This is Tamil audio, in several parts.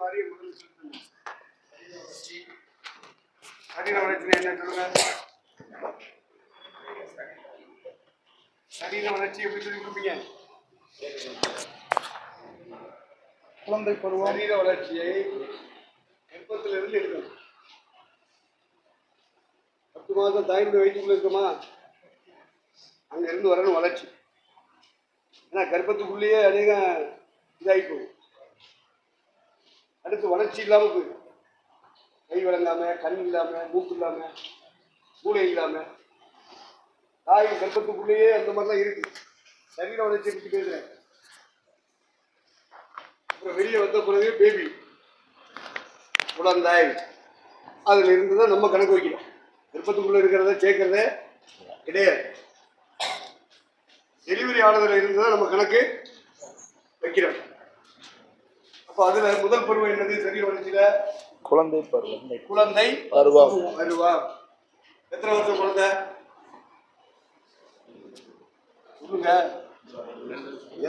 சரீர வளர்ச்சி என்ன சொல்லுங்க? சரீர வளர்ச்சி எப்படி சொல்லி கொடுப்பீங்க? குழந்தை பருவம் சரீர வளர்ச்சியை கர்ப்பத்திலிருந்து எடுக்கணும். 10 மாதம் தாயினுடைய வயிற்றுக்குள்ள இருக்குமா, அங்க இருந்து வரணும் வளர்ச்சி. ஏன்னா கர்ப்பத்துக்குள்ளேயே அநேகம் இதாகி போகும். அடுத்து வளர்ச்சி இல்லாமல் போயிடும். கை வழங்காம, கண் இல்லாம, மூக்கு இல்லாம, மூளை இல்லாம, தாய் கர்ப்பத்துக்குள்ளேயே அந்த மாதிரிலாம் இருக்கு. சரீர வளர்ச்சியை பற்றி பேசுறேன். அப்புறம் வெளியே வந்த பிறகு பேபி குழந்தாய், அதுல இருந்து தான் நம்ம கணக்கு வைக்கிறோம். கர்ப்பத்துக்குள்ள இருக்கிறத சேர்க்கறதே கிடையாது. டெலிவரி ஆனதுல இருந்து தான் நம்ம கணக்கு வைக்கிறோம். அப்போ அதுல முதல் பருவம் என்னது? சரீர வளர்ச்சியில குழந்தை பருவம். குழந்தை பருவம். எத்தனை வருஷம் குழந்தை சொல்லுங்க?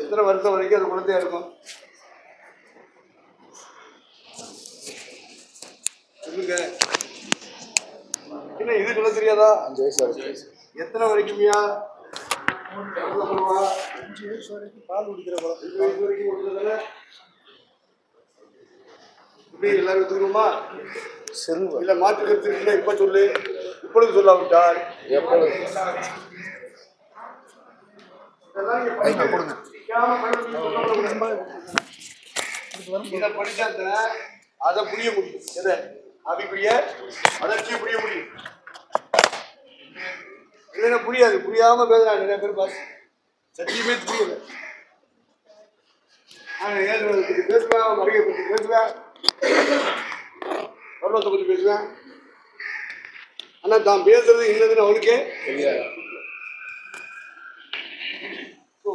எத்தனை வருஷம் வரைக்கும் அது குழந்தையா இருக்கும் சொல்லுங்க? என்ன இது சொல்ல தெரியாதா? 5 வயசு வரைக்கும். எத்தனை வரைக்கும்யா? 5 வயசு வரைக்கும் பால் குடிக்கிற குழந்தை. 5 வயசு வரைக்கும் கொடுத்ததானே? இப்படி எல்லாரும் எடுத்துக்கணுமா? இல்ல மாற்று கருத்து இருக்குன்னா இப்ப சொல்லு. இப்பொழுது சொல்லாவிட்டால் இதை படிச்சா அதை புரிய முடியும். எதை? அபிக்குரிய வளர்ச்சியை புரிய முடியும். இல்லைன்னா புரியாது. புரியாம பேசுறாங்க நிறைய பேர். பாரு, சத்தியமே புரியல. ஏழுவதை பற்றி பேசுவேன், மருகை பற்றி பேசுவேன், பருவத்தை பற்றி பேசுவேன். ஆனா தான் பேசுறது என்னதுன்னு அவனுக்கே தெரியாது.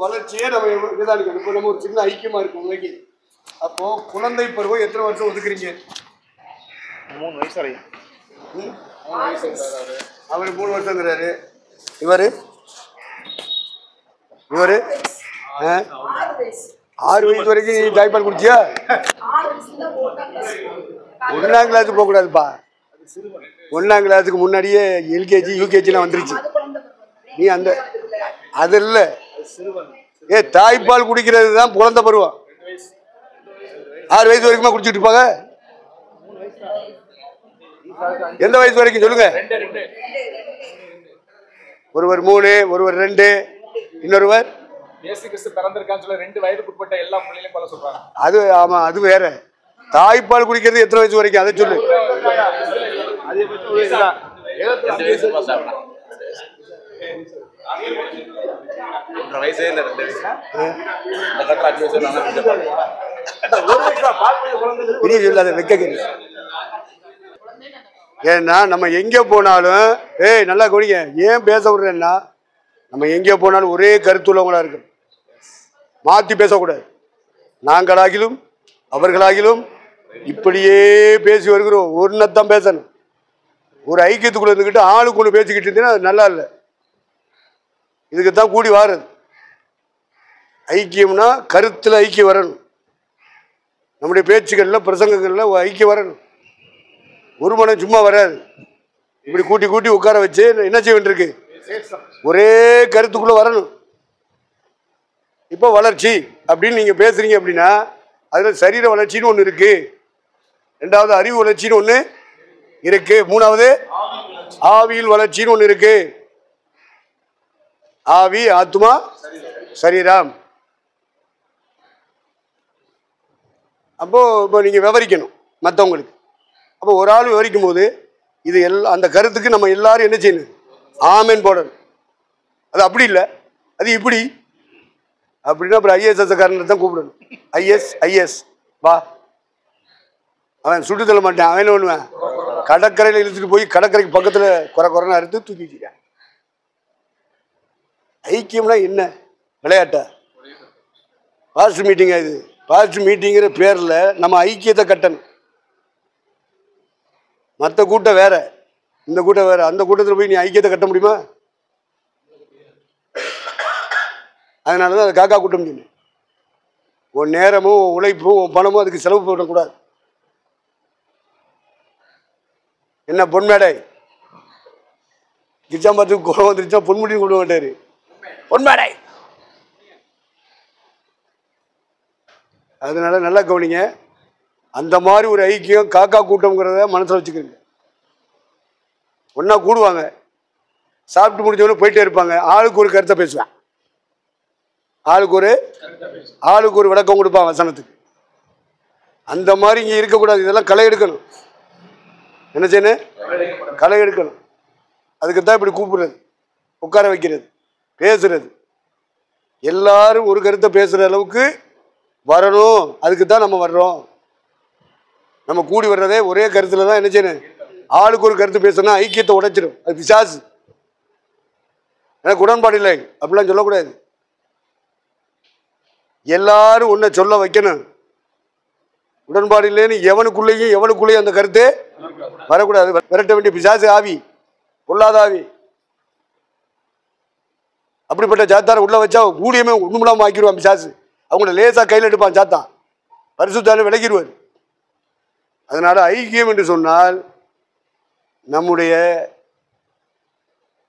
வளர்ச்சியே நம்ம நிதானிக்கணும். இப்போ நம்ம ஒரு சின்ன ஐக்கியமா இருக்கும் உலகி. அப்போ குழந்தை பருவம் எத்தனை வருஷம் ஒதுக்குறீங்க? 3 வயசு வரையும். 3 வயசு. அவரு 3 வருஷங்கிறாரு. இவரு 6 வயசு வரைக்கும் நீ தாய்ப்பால் குடிச்சியா? 1ஆம் கிளாஸுக்கு போகக்கூடாதுப்பா. 1ஆம் கிளாஸுக்கு முன்னாடியே எல்கேஜி யூகேஜிலாம் வந்துருச்சு. நீ அந்த அது இல்லை. தாய்ப்பால் குடிக்கிறது தான் குழந்தை பருவம். 6 வயசு வரைக்குமா குடிச்சிட்டு இருப்பாங்க? எந்த வயசு வரைக்கும் சொல்லுங்க? ஒருவர் 3, ஒருவர் 2, இன்னொருவர் அது. ஆமா, அது வேற. தாய்ப்பால் குடிக்கிறது எத்தனை வயசு வரைக்கும் அதை சொல்லு. சொல்லாத வைக்க. ஏன்னா நம்ம எங்க போனாலும் நல்லா கவனிங்க. ஏன் பேச விடுறேன்னா, நம்ம எங்கே போனாலும் ஒரே கருத்துள்ளவங்களா இருக்கு. மாற்றி பேசக்கூடாது. நாங்களாகிலும் அவர்களாகிலும் இப்படியே பேசி வருகிறோம். ஒன்னத்தான் பேசணும். ஒரு ஐக்கியத்துக்குள்ள இருந்துக்கிட்டு ஆளுக்குள்ள பேசிக்கிட்டு இருந்தீங்கன்னா அது நல்லா இல்லை. இதுக்குத்தான் கூடி வாரது. ஐக்கியம்னா கருத்துல ஐக்கியம் வரணும். நம்முடைய பேச்சுக்கள்ல பிரசங்கங்கள்ல ஐக்கியம் வரணும். ஒரு மனம் சும்மா வராது. இப்படி கூட்டி கூட்டி உட்கார வச்சு என்ன செய்ய வேண்டியிருக்கு? ஒரே கருத்துக்குள்ள வரணும். இப்போ வளர்ச்சி அப்படின்னு நீங்க பேசுறீங்க அப்படின்னா அதுல சரீர வளர்ச்சின்னு ஒன்று இருக்கு. 2வது அறிவு வளர்ச்சின்னு ஒன்று இருக்கு. 3வது ஆவியில் வளர்ச்சின்னு ஒன்று இருக்கு. ஆவி, ஆத்மா, சரீரம். அப்போ இப்போ நீங்க விவரிக்கணும் மற்றவங்களுக்கு. அப்போ ஒரு ஆள் விவரிக்கும் போது இது எல்லாம் அந்த கருத்துக்கு நம்ம எல்லாரும் என்ன செய்யணும்? ஆமேன் போடணும். அது அப்படி இல்லை, அது இப்படி அப்படின்னா அப்புறம் ஐஎஸ்எஸ்காரன் தான் கூப்பிடணும். ஐஎஸ் வா. அவன் சுட்டு தள்ள மாட்டான். அவன் என்ன பண்ணுவேன்? கடற்கரையில் இழுத்துட்டு போய் கடற்கரைக்கு பக்கத்தில் குறைன்னு அறுத்து தூக்கி வச்சுக்க. ஐக்கியம்னா என்ன? விளையாட்டா? பாஸ்ட் மீட்டிங்கா இது? பாஸ்ட் மீட்டிங்கிற பேரில் நம்ம ஐக்கியத்தை கட்டணும். மற்ற கூட்டம் வேற, இந்த கூட்டம் வேற. அந்த கூட்டத்தில் போய் நீ ஐக்கியத்தை கட்ட முடியுமா? அதனால தான் அது காக்கா கூட்டம். உன் நேரமும் உன் உழைப்பும் உன் பணமும் அதுக்கு செலவு பண்ணக்கூடாது. என்ன பொன்மேடை கிச்சாம்பத்துக்கு கோலம் வந்துருச்சா பொன்முடின்னு கொண்டு மாட்டாரு. பொன்மேடை. அதனால நல்லா கவனிங்க. அந்த மாதிரி ஒரு ஐக்கியம் காக்கா கூட்டம்ங்கிறத மனசில் வச்சுக்கிறீங்க. ஒன்றா கூடுவாங்க, சாப்பிட்டு முடிஞ்சவொடனே போயிட்டே இருப்பாங்க. ஆளுக்கு ஒரு கருத்தை பேசுவேன், ஆளுக்கு ஒரு விளக்கம் கொடுப்பாங்க வசனத்துக்கு. அந்த மாதிரி இங்கே இருக்கக்கூடாது. இதெல்லாம் களை எடுக்கணும். என்ன செய்யணும்? களை எடுக்கணும். அதுக்கு தான் இப்படி கூப்பிடுறது, உட்கார வைக்கிறது, பேசுறது. எல்லாரும் ஒரு கருத்தை பேசுகிற அளவுக்கு வரணும். அதுக்கு தான் நம்ம வர்றோம். நம்ம கூடி வர்றதே ஒரே கருத்தில் தான். என்ன செய்யணும்? ஆளுக்கு ஒரு கருத்து பேசுனா ஐக்கியத்தை உடைச்சிடும். அது பிசாசு. எனக்கு உடன்பாடு இல்லை அப்படிலாம் சொல்லக்கூடாது. எல்லாரும் ஒன்றை சொல்ல வைக்கணும். உடன்பாடு இல்லைன்னு எவனுக்குள்ளேயும் அந்த கருத்து வரக்கூடாது. விரட்ட வேண்டிய பிசாசு ஆவி, பொல்லாத ஆவி. அப்படிப்பட்ட சாத்தான உள்ள வச்சா ஊழியமே ஒண்ணுமில்லாம ஆக்கிடுவான் பிசாசு. அவங்கள லேசா கையில் எடுப்பான் சாத்தான். பரிசுத்தான விலகிடுவார். அதனால ஐக்கியம் என்று சொன்னால் நம்முடைய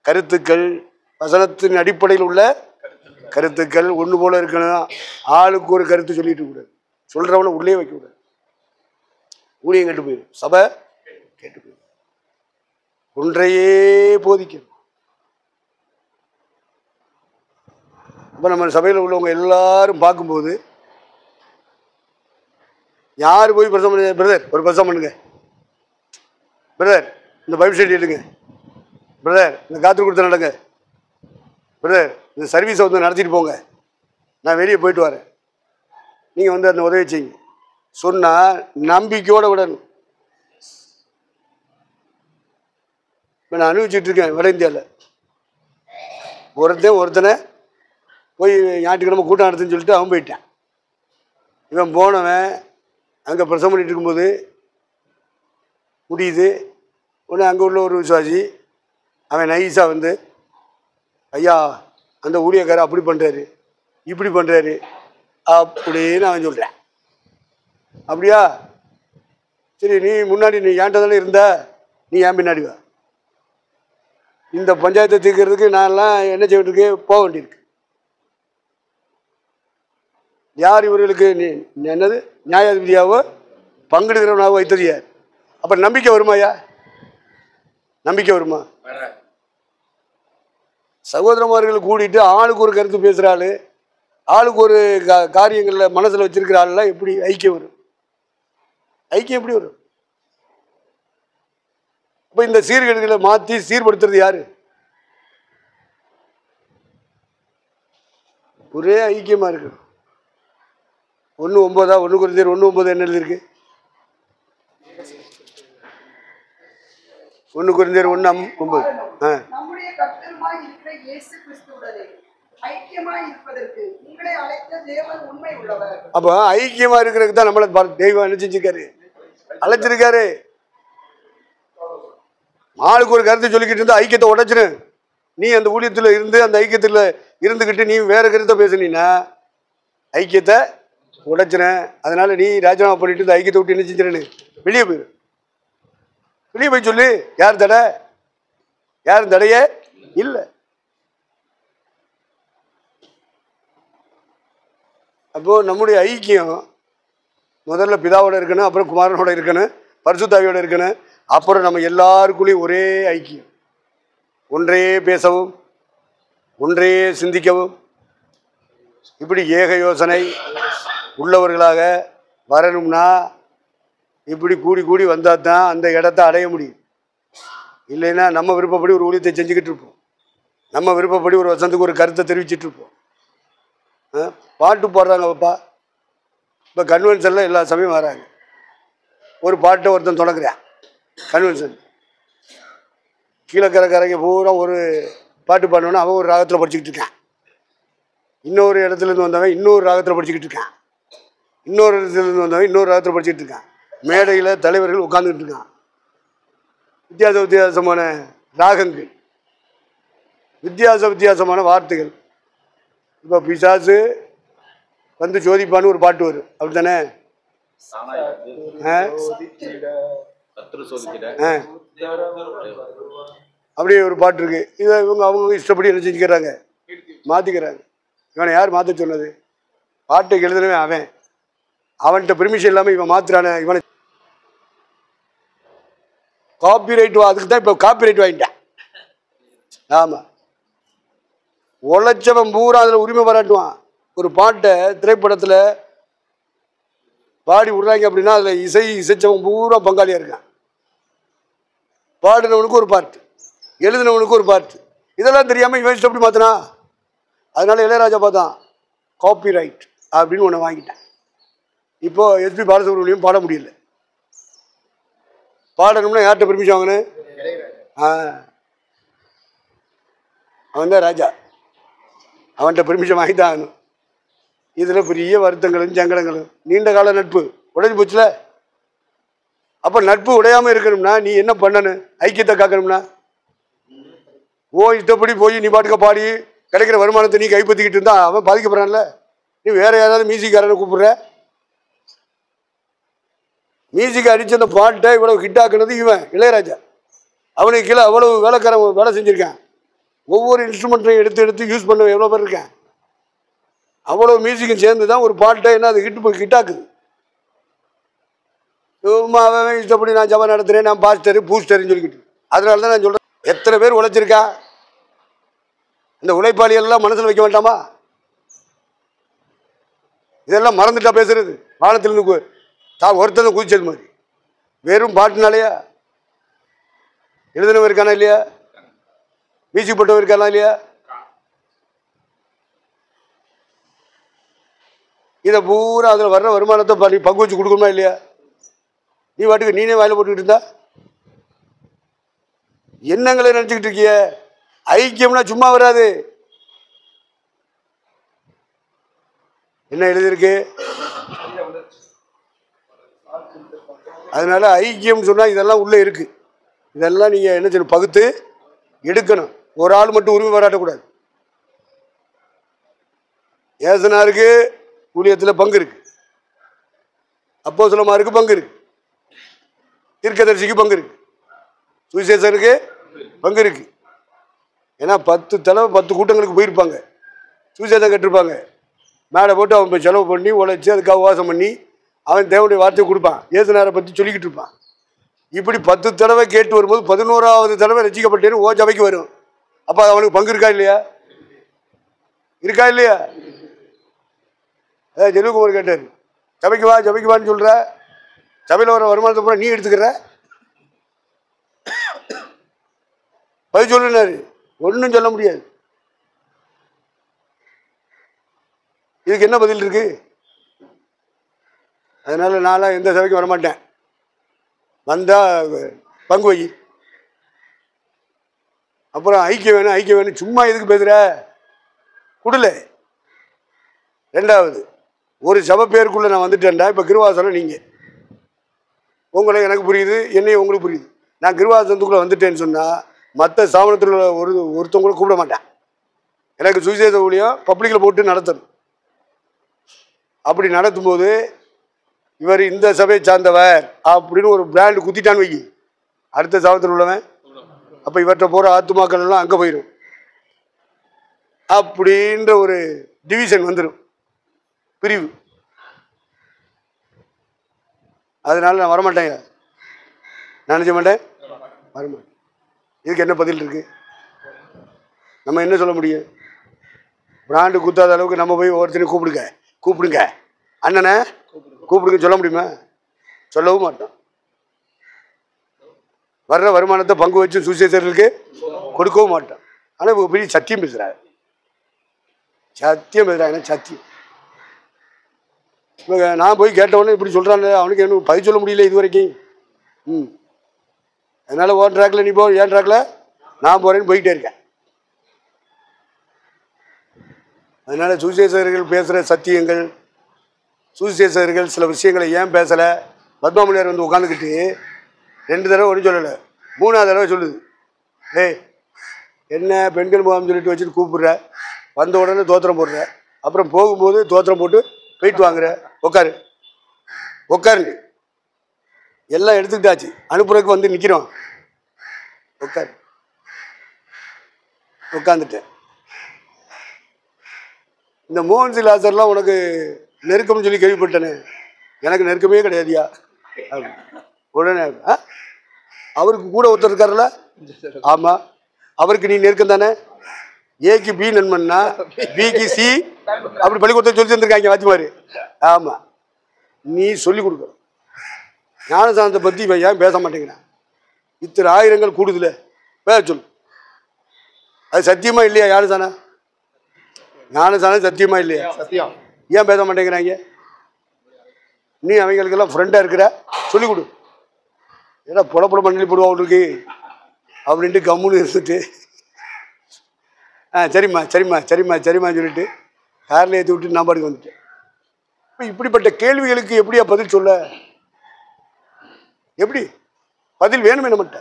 கருத்துக்கள், வசனத்தின் அடிப்படையில் உள்ள கருத்துக்கள் ஒன்று போல இருக்கணும். ஆளுக்கு ஒரு கருத்து சொல்லிட்டு கூடாது. சொல்றவனை உள்ளே வைக்க கூடாது. ஊழியம் கேட்டு போயிடும், சபை கேட்டு போயிடும். ஒன்றையே போதிக்கணும். இப்போ நம்ம சபையில் உள்ளவங்க எல்லாரும் பார்க்கும்போது யார் போய் பிரசவம் பண்ண, பிரதர் ஒரு பிரசவம் பண்ணுங்க, பிரதர் இந்த பைப் ஸ்டடி எடுங்க, பிரதர் இந்த காற்று கொடுத்து நடங்க, பிரதர் இந்த சர்வீஸை வந்து நடத்திட்டு போங்க, நான் வெளியே போயிட்டு வரேன், நீங்கள் வந்து அந்த உதவி செய்யுங்க சொன்னால் நம்பிக்கையோடு விடணும். இப்போ நான் அனுபவிச்சுட்டு இருக்கேன் வட இந்தியாவில். ஒருத்தனை போய் ஞாயிற்றுக்கிழமை கூட்டம் நடத்துன்னு சொல்லிட்டு அவன் போயிட்டான். இவன் போனவன் அங்கே பிரசவம் பண்ணிட்டு இருக்கும்போது முடியுது. ஒன்று அங்கே உள்ள ஒரு விசுவாசி அவன் நைஸாக வந்து, ஐயா அந்த ஊழியக்காரர் அப்படி பண்ணுறாரு, இப்படி பண்ணுறாரு அப்படின்னு அவன் சொல்கிறேன். அப்படியா, சரி நீ முன்னாடி நீ ஏன்ட்ட தானே இருந்த, நீ ஏன் பின்னாடி வா. இந்த பஞ்சாயத்தை தீர்க்கிறதுக்கு நான்லாம் என்ன செய்யறதுக்கு போக வேண்டியிருக்கு. யார் இவர்களுக்கு என்னது நியாயாதிபதியாவோ பங்கெடுக்கிறவனாவோ வைத்தது யார்? அப்போ நம்பிக்கை வருமாயா? நம்பிக்கை வருமா? சகோதரமார்கள் கூடிட்டு ஆளுக்கு ஒரு கருத்து பேசுகிறாள், ஆளுக்கு ஒரு காரியங்களில் மனசில் வச்சிருக்கிற ஆளெல்லாம் எப்படி ஐக்கியம் வரும்? ஐக்கியம் எப்படி வரும்? அப்போ இந்த சீர்கேடுகளை மாற்றி சீர்படுத்துறது யாரு? ஒரே ஐக்கியமாக இருக்கு. 1:9 1 Corinthians 1:9 என்ன எழுதியிருக்கு? 1 Corinthians 1:9. நம்முடைய கர்த்தருமாய் இருக்கிற இயேசு கிறிஸ்துவுடனே ஐக்கியமாய் இருப்பதற்கு உங்களை அழைத்த தேவன் உண்மை உள்ளவர். அப்போ ஐக்கியமா இருக்கிறதுக்கு தான் நம்மளை தெய்வம் என்ன செஞ்சிருக்காரு? அழைச்சிருக்காரு. ஆளுக்கு ஒரு கருத்தை சொல்லிக்கிட்டு இருந்தா ஐக்கியத்தை உடைச்சிரு. நீ அந்த ஊழியத்தில் இருந்து அந்த ஐக்கியத்தில் இருந்துக்கிட்டு நீ வேற கருத்தை பேசுனீன்னா ஐக்கியத்தை உடைச்சிறேன். அதனால நீ ராஜினாமா பண்ணிட்டு இந்த ஐக்கியத்தை விட்டு என்ன செஞ்சிடனு வெளியே போயிரு. வெளியே போய் சொல்லு. யார் தடை? யாரும் தடையே இல்லை. அப்போ நம்முடைய ஐக்கியம் முதல்ல பிதாவோட இருக்கணும், அப்புறம் குமாரனோட இருக்கணும், பரிசுத்தாவியோட இருக்கணும், அப்புறம் நம்ம எல்லாருக்குள்ளேயும் ஒரே ஐக்கியம். ஒன்றே பேசவும், ஒன்றே சிந்திக்கவும், இப்படி ஏக யோசனை உள்ளவர்களாக வரணும்னா இப்படி கூடி கூடி வந்தால் தான் அந்த இடத்த அடைய முடியும். இல்லைன்னா நம்ம விருப்பப்படி ஒரு ஊழியத்தை செஞ்சுக்கிட்டு இருப்போம், நம்ம விருப்பப்படி ஒரு வசனத்துக்கு ஒரு கருத்தை தெரிவிச்சிட்டு இருப்போம். பாட்டு பாடுறாங்க பாப்பா. இப்போ கன்வென்ஷனில் எல்லா சமயம் வராங்க. ஒரு பாட்டை ஒருத்தன் தொடங்குறான் கன்வென்ஷன். கீழக்கரைக்காரங்க பூரா ஒரு பாட்டு பாடணுன்னா அவன் ஒரு ராகத்தில் படிச்சுக்கிட்டு இருக்கான். இன்னொரு இடத்துலேருந்து வந்தவன் இன்னொரு ராகத்தில் படிச்சுக்கிட்டு இருக்கான். இன்னொரு இடத்துலேருந்து வந்தவன் இன்னொரு ராகத்தில் படிச்சுக்கிட்டு இருக்கான். மேடையில் தலைவர்கள் உட்காந்துக்கிட்டு இருக்கான். வித்தியாசமான ராகங்கள், வித்தியாசமான வார்த்தைகள். இப்போ பிசாசு வந்து ஜோதிப்பான்னு ஒரு பாட்டு வரும், அப்படி தானே? அப்படியே ஒரு பாட்டு இருக்கு. இதை இவங்க அவங்க இஷ்டப்படி என்ன செஞ்சுக்கிறாங்க, மாத்திக்கிறாங்க. இவனை யார் மாற்ற சொன்னது? பாட்டை எழுதுனவே அவன். அவன்கிட்ட பெர்மிஷன் இல்லாமல் இவன் மாத்துறான. இவனை காப்பிரைட், அதுக்கு தான் இப்போ காப்பிரைட் வாங்கிட்டான். ஆமாம், உழைச்சவன் பூரா அதில் உரிமை பாராட்டுவான். ஒரு பாட்டை திரைப்படத்தில் பாடி விடுறாங்க அப்படின்னா அதில் இசைச்சவன் பூரா பங்காளியாக இருக்கான். பாடினவனுக்கு ஒரு பாட்டு, எழுதினவனுக்கு ஒரு பாட்டு. இதெல்லாம் தெரியாமல் இவன் எப்படி மாற்றினா? அதனால இளையராஜா பார்த்தான், காப்பிரைட் அப்படின்னு ஒன்று வாங்கிட்டான். இப்போ எஸ்பி பாலசுப்ரமணியம் பாட முடியல. பாடணும்னா யார்கிட்ட பெர்மிஷன் வாங்கினேன்? அவன் தான் ராஜா, அவன்கிட்ட பெர்மிஷன் வாங்கித்தான் ஆகணும். இதில் பெரிய வருத்தங்களும் சங்கடங்களும். நீண்ட கால நட்பு உடைஞ்சு போச்சுல. அப்போ நட்பு உடையாமல் இருக்கணும்னா நீ என்ன பண்ணணும்? ஐக்கியத்தை காக்கணும்னா இஷ்டப்படி போய் நீ பாட்டுக்க பாடி கிடைக்கிற வருமானத்தை நீ கைப்பற்றிக்கிட்டு இருந்தா அவன் பாதிக்கப்படுறான்ல. நீ வேற யாராவது மியூசிக்காரனை கூப்பிடுற. மியூசிக் அடிச்சு அந்த பாட்டை இவ்வளவு ஹிட் ஆக்குனது இவன் இளையராஜா. அவனுக்கு கீழே அவ்வளவு வேலைக்காரன் வேலை செஞ்சிருக்கான். ஒவ்வொரு இன்ஸ்ட்ருமெண்ட்டையும் எடுத்து எடுத்து யூஸ் பண்ண எவ்வளோ பேர் இருக்கேன். அவ்வளோ மியூசிக்கும் சேர்ந்து தான் ஒரு பாட்டை என்ன அது ஹிட் ஆக்குது. அவன் இஷ்டப்படி நான் ஜபம் நடத்துகிறேன், நான் பாஸ்டரு பூஸ்டர்ன்னு சொல்லிக்கிட்டு. அதனால தான் நான் சொல்கிறேன், எத்தனை பேர் உழைச்சிருக்கா? இந்த உழைப்பாளிகள்லாம் மனசில் வைக்க வேண்டாமா? இதெல்லாம் மறந்துட்டா பேசுறது. வானத்திலிருந்து ஒருத்தனை குதிச்சது மாதிரி. வெறும் பாட்டுனாலையா? எழுதினவன் இருக்கானா இல்லையா? மியூசிக் போட்டவன் இருக்கானா இல்லையா? இதை பூரா அதில் வர்ற வருமானத்தை பங்கு வச்சு கொடுக்கணுமா இல்லையா? நீ வாட்டுக்கு நீனே வாயில போட்டுக்கிட்டு இருந்தா என்னங்களை நினச்சிக்கிட்டு இருக்கிய? ஐக்கியம்னா சும்மா வராது. என்ன எழுதியிருக்கு? அதனால ஐக்கியம் சொன்னால் இதெல்லாம் உள்ளே இருக்கு. இதெல்லாம் நீங்கள் என்ன செய்யணும்? பகுத்து எடுக்கணும். ஒரு ஆள் மட்டும் உரிமை பாராட்டக்கூடாது. ஏசனாருக்கு ஊழியத்தில் பங்கு இருக்கு, அப்போஸ்தலருக்கு பங்கு இருக்கு, தீர்க்கதரிசிக்கு பங்கு இருக்கு, சுவிசேஷருக்கு பங்கு இருக்கு. ஏன்னா 10 தடவை 10 கூட்டங்களுக்கு போயிருப்பாங்க, சுவிசேஷம் கட்டிருப்பாங்க. மேலே போட்டு அவன் போய் செலவு பண்ணி உழைச்சி அதுக்காக உபவாசம் பண்ணி அவன் தேவனுடைய வார்த்தையை கொடுப்பான். ஏசுனாரை பற்றி சொல்லிக்கிட்டு இருப்பான். இப்படி 10 தடவை கேட்டு வரும்போது 11வது தடவை ரசிக்கப்பட்டேன்னு சபைக்கு வரும். அப்போ அவனுக்கு பங்கு இருக்கா இல்லையா? இருக்கா இல்லையா? ஜெலுகுமார் கேட்டார், சபைக்கு வான்னு சொல்ற, சபையில் வர வருமானத்தை பூரா நீ எடுத்துக்கிற, பதில் சொல்லுனாரு. ஒன்றும் சொல்ல முடியாது. இதுக்கு என்ன பதில் இருக்கு? அதனால நான்லாம் எந்த சபைக்கும் வரமாட்டேன். வந்தா பங்கு வை. அப்புறம் ஐக்கியம் வேணும் சும்மா எதுக்கு பேசுற? குடல. ரெண்டாவது, ஒரு சபை பேருக்குள்ள நான் வந்துட்டேன்டா. இப்போ கிருவாசனம் நீங்க, உங்களை எனக்கு புரியுது, என்னையும் உங்களுக்கு புரியுது. நான் கிருவாசனத்துக்குள்ள வந்துட்டேன்னு சொன்னா மற்ற ஸ்தாபனத்தில் ஒருத்தவங்களை கூப்பிட மாட்டேன். எனக்கு சுவிசேஷ ஊழியம் பப்ளிக்கில் போட்டு நடத்தணும். அப்படி நடத்தும் போது இவர் இந்த சபையை சார்ந்தவர் அப்படின்னு ஒரு பிராண்டு குத்திட்டான்னு வைக்கி, அடுத்த ஸ்தாபனத்தில் உள்ளவன் அப்போ இவர்கிட்ட போகிற ஆத்துமாக்கள் எல்லாம் அங்கே போயிடும். அப்படின்ற ஒரு டிவிஷன் வந்துடும், பிரிவு. அதனால நான் வரமாட்டேங்க, நினைச்ச மாட்டேன், வரமாட்டேன். இதுக்கு என்ன பதில் இருக்கு? நம்ம என்ன சொல்ல முடியும்? பிராண்டு குத்தாத அளவுக்கு நம்ம போய் ஒவ்வொருத்தரையும் கூப்பிடுங்க அண்ணனை கூப்பிடுங்க சொல்ல முடியுமா? சொல்லவும் மாட்டோம். வர்ற வருமானத்தை பங்கு வச்சு சுவிசேஷர்களுக்கு கொடுக்கவும் மாட்டோம். ஆனால் இப்போ பெரிய சத்தியம் பேசுகிறாங்க. சத்தியம். இப்போ நான் போய் கேட்டவொடனே இப்படி சொல்கிறாங்க, அவனுக்கு என்ன பதில் சொல்ல முடியல இது வரைக்கும். அதனால ஓன் ட்ராக்ல நீ போ, ஏன் ட்ராக்ல நான் போறேன்னு போயிட்டே இருக்கேன். அதனால சுவிசேஷர்கள் பேசுகிற சத்தியங்கள், சுவிசேஷர்கள் சில விஷயங்களை ஏன் பேசலை? பத்மாமணியார் வந்து உட்காந்துக்கிட்டு 2 தடவை ஒன்றும் சொல்லலை, 3ஆவது தடவை சொல்லுது. என்ன பெண்கள் முகாம் சொல்லிட்டு வச்சுட்டு கூப்பிடுற, வந்த உடனே தோத்திரம் போடுற, அப்புறம் போகும்போது தோத்திரம் போட்டு போயிட்டு வாங்குற, உட்காரு. எல்லாம் எடுத்துக்கிட்டாச்சு, அனுப்புறதுக்கு வந்து நிற்கிறோம். உட்காந்துட்டேன். இந்த மோகன் சிலாசர்லாம் உனக்கு நெருக்கம்னு சொல்லி கேள்விப்பட்டேனே, எனக்கு நெருக்கமே கிடையாதுயா. உடனே அவருக்கு கூட ஒருத்தர் இருக்காருல்ல, ஆமாம், அவருக்கு நீ நெருக்கம் தானே. ஏக்கு பி நண்பன்னா பிக்கு சி, அப்படி பள்ளிக்கூடத்தை சொல்லி தந்துருக்காங்க வாத்திமாரு. ஆமாம், நீ சொல்லி கொடுக்கணும். ஞானசானத்தை பற்றி இவன் ஏன் பேச மாட்டேங்கிறான்? இத்தனை ஆயிரங்கள் கூடுதல பேச சொல்லு. அது சத்தியமா இல்லையா? ஞானசானம் சத்தியமா இல்லையா? சத்தியம். ஏன் பேச மாட்டேங்கிறாங்க? நீ அவங்களுக்கெல்லாம் ஃப்ரெண்டாக இருக்கிற, சொல்லிக் கொடு. ஏன்னா புலப்புல மண்ணி போடுவா இருக்கு அப்படின்ட்டு கம்முன்னு இருந்துட்டு, சரிம்மா சரிம்மா சரிம்மா சரிம்மான்னு சொல்லிட்டு காரில் ஏற்றி விட்டு நான் பாட்டுக்கு வந்துட்டேன். இப்போ இப்படிப்பட்ட கேள்விகளுக்கு எப்படியா பதில் சொல்ல? எப்படி பதில் வேணுமே நம்மகிட்ட?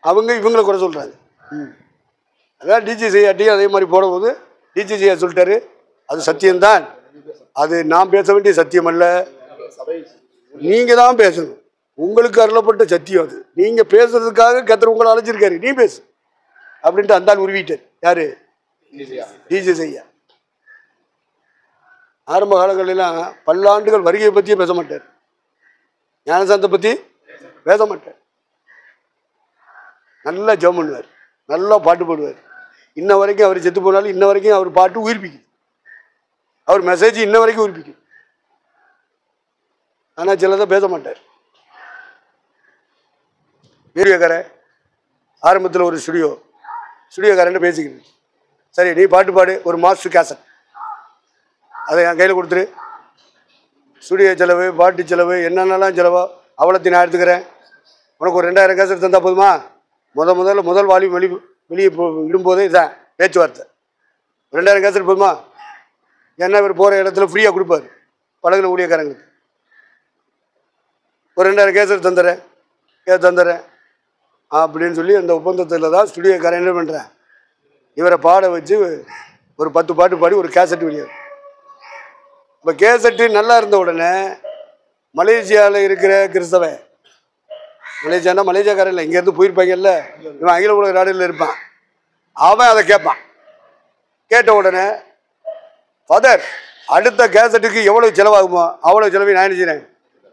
அவங்க இவங்களை குறை சொல்கிறாங்க. அதான் டிஜிசிஆர்டி அதே மாதிரி போடும்போது டிஜிசிஆர் சொல்லிட்டாரு, அது சத்தியம்தான், அது நான் பேச வேண்டிய சத்தியம் அல்ல, நீங்கள் தான் பேசணும், உங்களுக்கு அருளப்பட்ட சத்தியம் அது, நீங்கள் பேசுறதுக்காக கர்த்தர் உங்களை அழைச்சிருக்காரு, நீ பேசு அப்படின்ட்டு அந்த ஆள் உருவிட்டார். யாரு? டிஜிசிஆர். ஆரம்ப காலங்களெல்லாம் பல்லாண்டுகள் வருகையை பற்றியே பேச மாட்டார், ஞானசானத்தை பற்றி பேச மாட்டார். நல்லா ஜெபம் பண்ணுவார், நல்லா பாட்டு பாடுவார். இன்ன வரைக்கும் அவர் செத்து போனாலும் இன்ன வரைக்கும் அவர் பாட்டு உயிர்ப்பிக்குது, அவர் மெசேஜ் இன்ன வரைக்கும் உயிர்ப்பிக்குது. ஆனால் சிலதை பேச மாட்டார். வீடியோக்காரன் ஆரம்பத்தில் ஒரு ஸ்டுடியோக்காரன் பேசிக்கிறது, சரி நீ பாட்டு பாடு, ஒரு மாஸ்டர் கேசட் அதை என் கையில் கொடுத்துரு, ஸ்டுடியோ செலவு பாட்டு செலவு என்னென்னலாம் செலவோ அவ்வளோத்தையும் நான் எடுத்துக்கிறேன், உனக்கு ஒரு 2000 கேசட் தந்தால் போதுமா? முதல் வால்யூம் வெளியே இடும்போதே இதான் பேச்சுவார்த்தை, 2000 கேசட் போதுமா? என்ன இவர் போகிற இடத்துல ஃப்ரீயாக கொடுப்பார் பழகுன ஊழியக்காரங்களுக்கு. ஒரு 2000 கேசட் தந்துடுறேன் அப்படின்னு சொல்லி அந்த ஒப்பந்தத்தில் தான் ஸ்டுடியோக்காரன் என்ன பண்ணுறேன், இவரை பாட வச்சு ஒரு 10 பாட்டு பாடி ஒரு கேசட் வெளியாகும். இப்போ கேசட்டு நல்லா இருந்த உடனே மலேசியாவில் இருக்கிற கிறிஸ்தவன், மலேசியானா மலேசியாக்காரன் இல்லை, இங்கேருந்து போயிருப்பாங்கல்ல, இவன் அகில உலக நாடுகளில் இருப்பான், அவன் அதை கேட்பான். கேட்ட உடனே ஃபாதர் அடுத்த கேசட்டுக்கு எவ்வளோ செலவாகுமோ அவ்வளோ செலவை நான் என்ன செய்கிறேன்,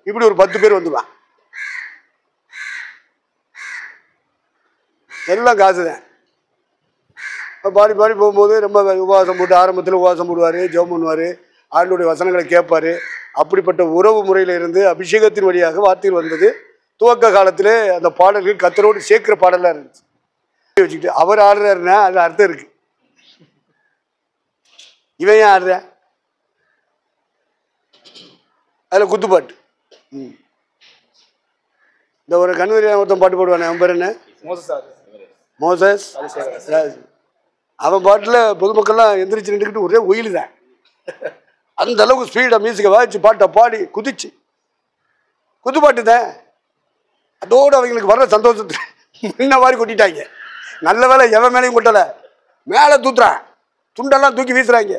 இப்படி ஒரு 10 பேர் வந்துடுவான். எல்லாம் காசு தான். பாடி போகும்போது ரொம்ப உபவாசம் போட்டு, ஆரம்பத்தில் உபவாசம் போடுவார், ஜெபம் பண்ணுவார், ஆண்டோடைய வசனங்களை கேட்பார். அப்படிப்பட்ட உறவு முறையில் இருந்து அபிஷேகத்தின் வழியாக வார்த்தைகள் வந்தது. துவக்க காலத்தில் அந்த பாடல்கள் கர்த்தரோடு சேர்க்கிற பாடலாக இருந்துச்சு. வச்சுக்கிட்டு அவர் ஆடுறாருன்னா அது அர்த்தம் இருக்கு. இவன் ஏன் ஆடுற? அதில் குத்துப்பாட்டு. இந்த ஒரு கண்வரி ஒருத்தன் பாட்டு போடுவானே, அவன் பேர் என்ன? மோசஸ். அவன் பாட்டில் பொதுமக்கள்லாம் எந்திரிச்சு நின்றுக்கிட்டு ஒரே ஒயில் தான். அந்த அளவுக்கு ஸ்பீடாக மியூசிக்கை வாய்ச்சி பாட்டை பாடி குதிச்சு குத்துப்பாட்டு தான். அதோடு அவங்களுக்கு வர்ற சந்தோஷத்தை முன்ன மாதிரி கொட்டிட்டாங்க. நல்ல வேலை எவன் மேலேயும் கொட்டலை, மேலே தூத்துறான், துண்டெல்லாம் தூக்கி வீசுறாங்க.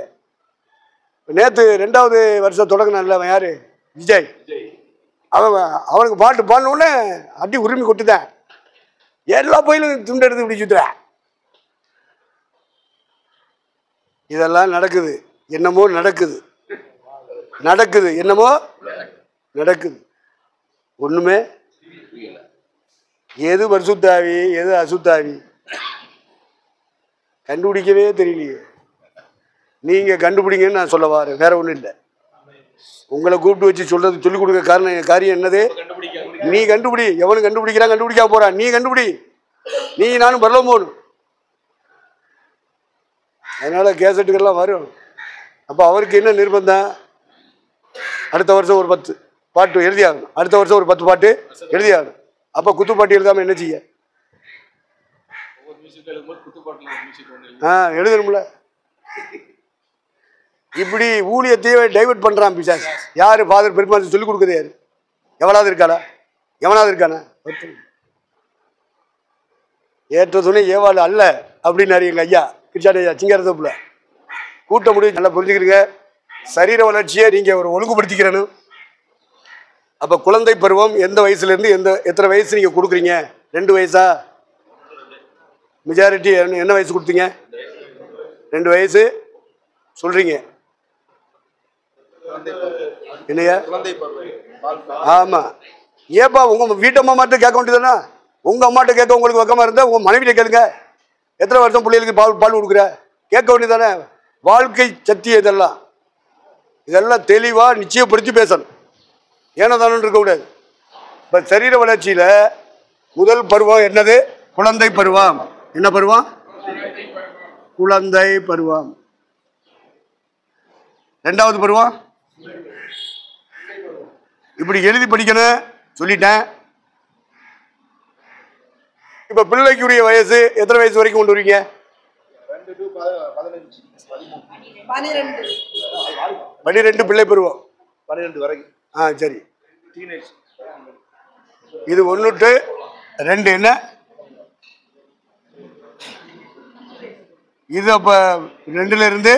நேற்று 2வது வருஷம் தொடங்கினான்ல அவன், யாரு? விஜய். அவனுக்கு பாட்டு பாடினோடனே அடி உரிமை கொட்டுதான், எல்லா போயிலும் துண்டு எடுத்து இப்படி சுத்துறான். இதெல்லாம் நடக்குது, என்னமோ நடக்குது, என்னமோ நடக்குது. ஒண்ணுமே எது பரிசுத்தாவி எது அசுத்தாவி கண்டுபிடிக்கவே தெரியலையே. நீங்க கண்டுபிடிங்கன்னு நான் சொல்ல வரேன், வேற ஒண்ணும் இல்லை. உங்களை கூப்பிட்டு வச்சு சொல்லிக் கொடுக்க காரியம் என்னது? நீ கண்டுபிடி. எவனு கண்டுபிடிக்கிறான், கண்டுபிடிக்காம போறான், நீ கண்டுபிடி. நீ நானும் பரலோகம் போகணும். அதனால கேசட்டுகள்லாம் வரும். அப்போ அவருக்கு என்ன நிர்பந்தம்? அடுத்த வருஷம் ஒரு 10 பாட்டு எழுதி ஆகணும், அடுத்த வருஷம் ஒரு 10 பாட்டு எழுதி ஆகணும். அப்போ குத்துப்பாட்டு எழுதாம என்ன செய்ய? எழுதணும்ல. இப்படி ஊழியத்தையே டைவர்ட் பண்றான் பிசாசு. யாரு? ஃபாதர் பெருமாள் சொல்லிக் கொடுக்குறது யாரு? எவனாவது இருக்கானா? ஏற்ற துணை ஏவாள் அல்ல அப்படின்னாரு எங்க ஐயா கிருஷ்ணாடி ஐயா சிங்காரத்தோப்புல. கூட்ட முடியும், நல்லா புரிஞ்சுக்கிறீங்க. சரீர வளர்ச்சியை நீங்க ஒரு ஒழுங்குபடுத்திக்கிறணும். அப்போ குழந்தை பருவம் எந்த வயசுலேருந்து எத்தனை வயசு நீங்கள் கொடுக்குறீங்க? 2 வயசா? மெஜாரிட்டி என்ன வயசு கொடுத்தீங்க? 2 வயசு சொல்கிறீங்க. இல்லையா? ஆமாம். ஏப்பா உங்கள் வீட்டம்மா மட்டும் கேட்க வேண்டியதுதானே? உங்கள் அம்மாட்ட கேட்க உங்களுக்கு வெக்கமாக இருந்தால் உங்கள் மனைவிட்ட கேளுங்க. எத்தனை வருஷம் பிள்ளைகளுக்கு பால் கொடுக்குற? கேட்க வேண்டியதானே? வாழ்க்கை சத்தியம் இதெல்லாம் தெளிவாக நிச்சயப்படுத்தி பேசணும். ஏனோ தானு இருக்கக்கூடாது. இப்போ சரீர வளர்ச்சியில் முதல் பருவம் என்னது? குழந்தை பருவம். என்ன பருவம்? குழந்தை பருவம். 2வது பருவம் இப்படி எழுதி படிக்கணும் சொல்லிட்டேன். இப்ப பிள்ளைக்குரிய வயசு எத்தனை வயசு வரைக்கும் கொண்டு வரீங்க? 12 பிள்ளை பருவம். 12 வரைக்கும். சரி. இது 1 to 2 என்ன? இது அப்ப 2ல இருந்து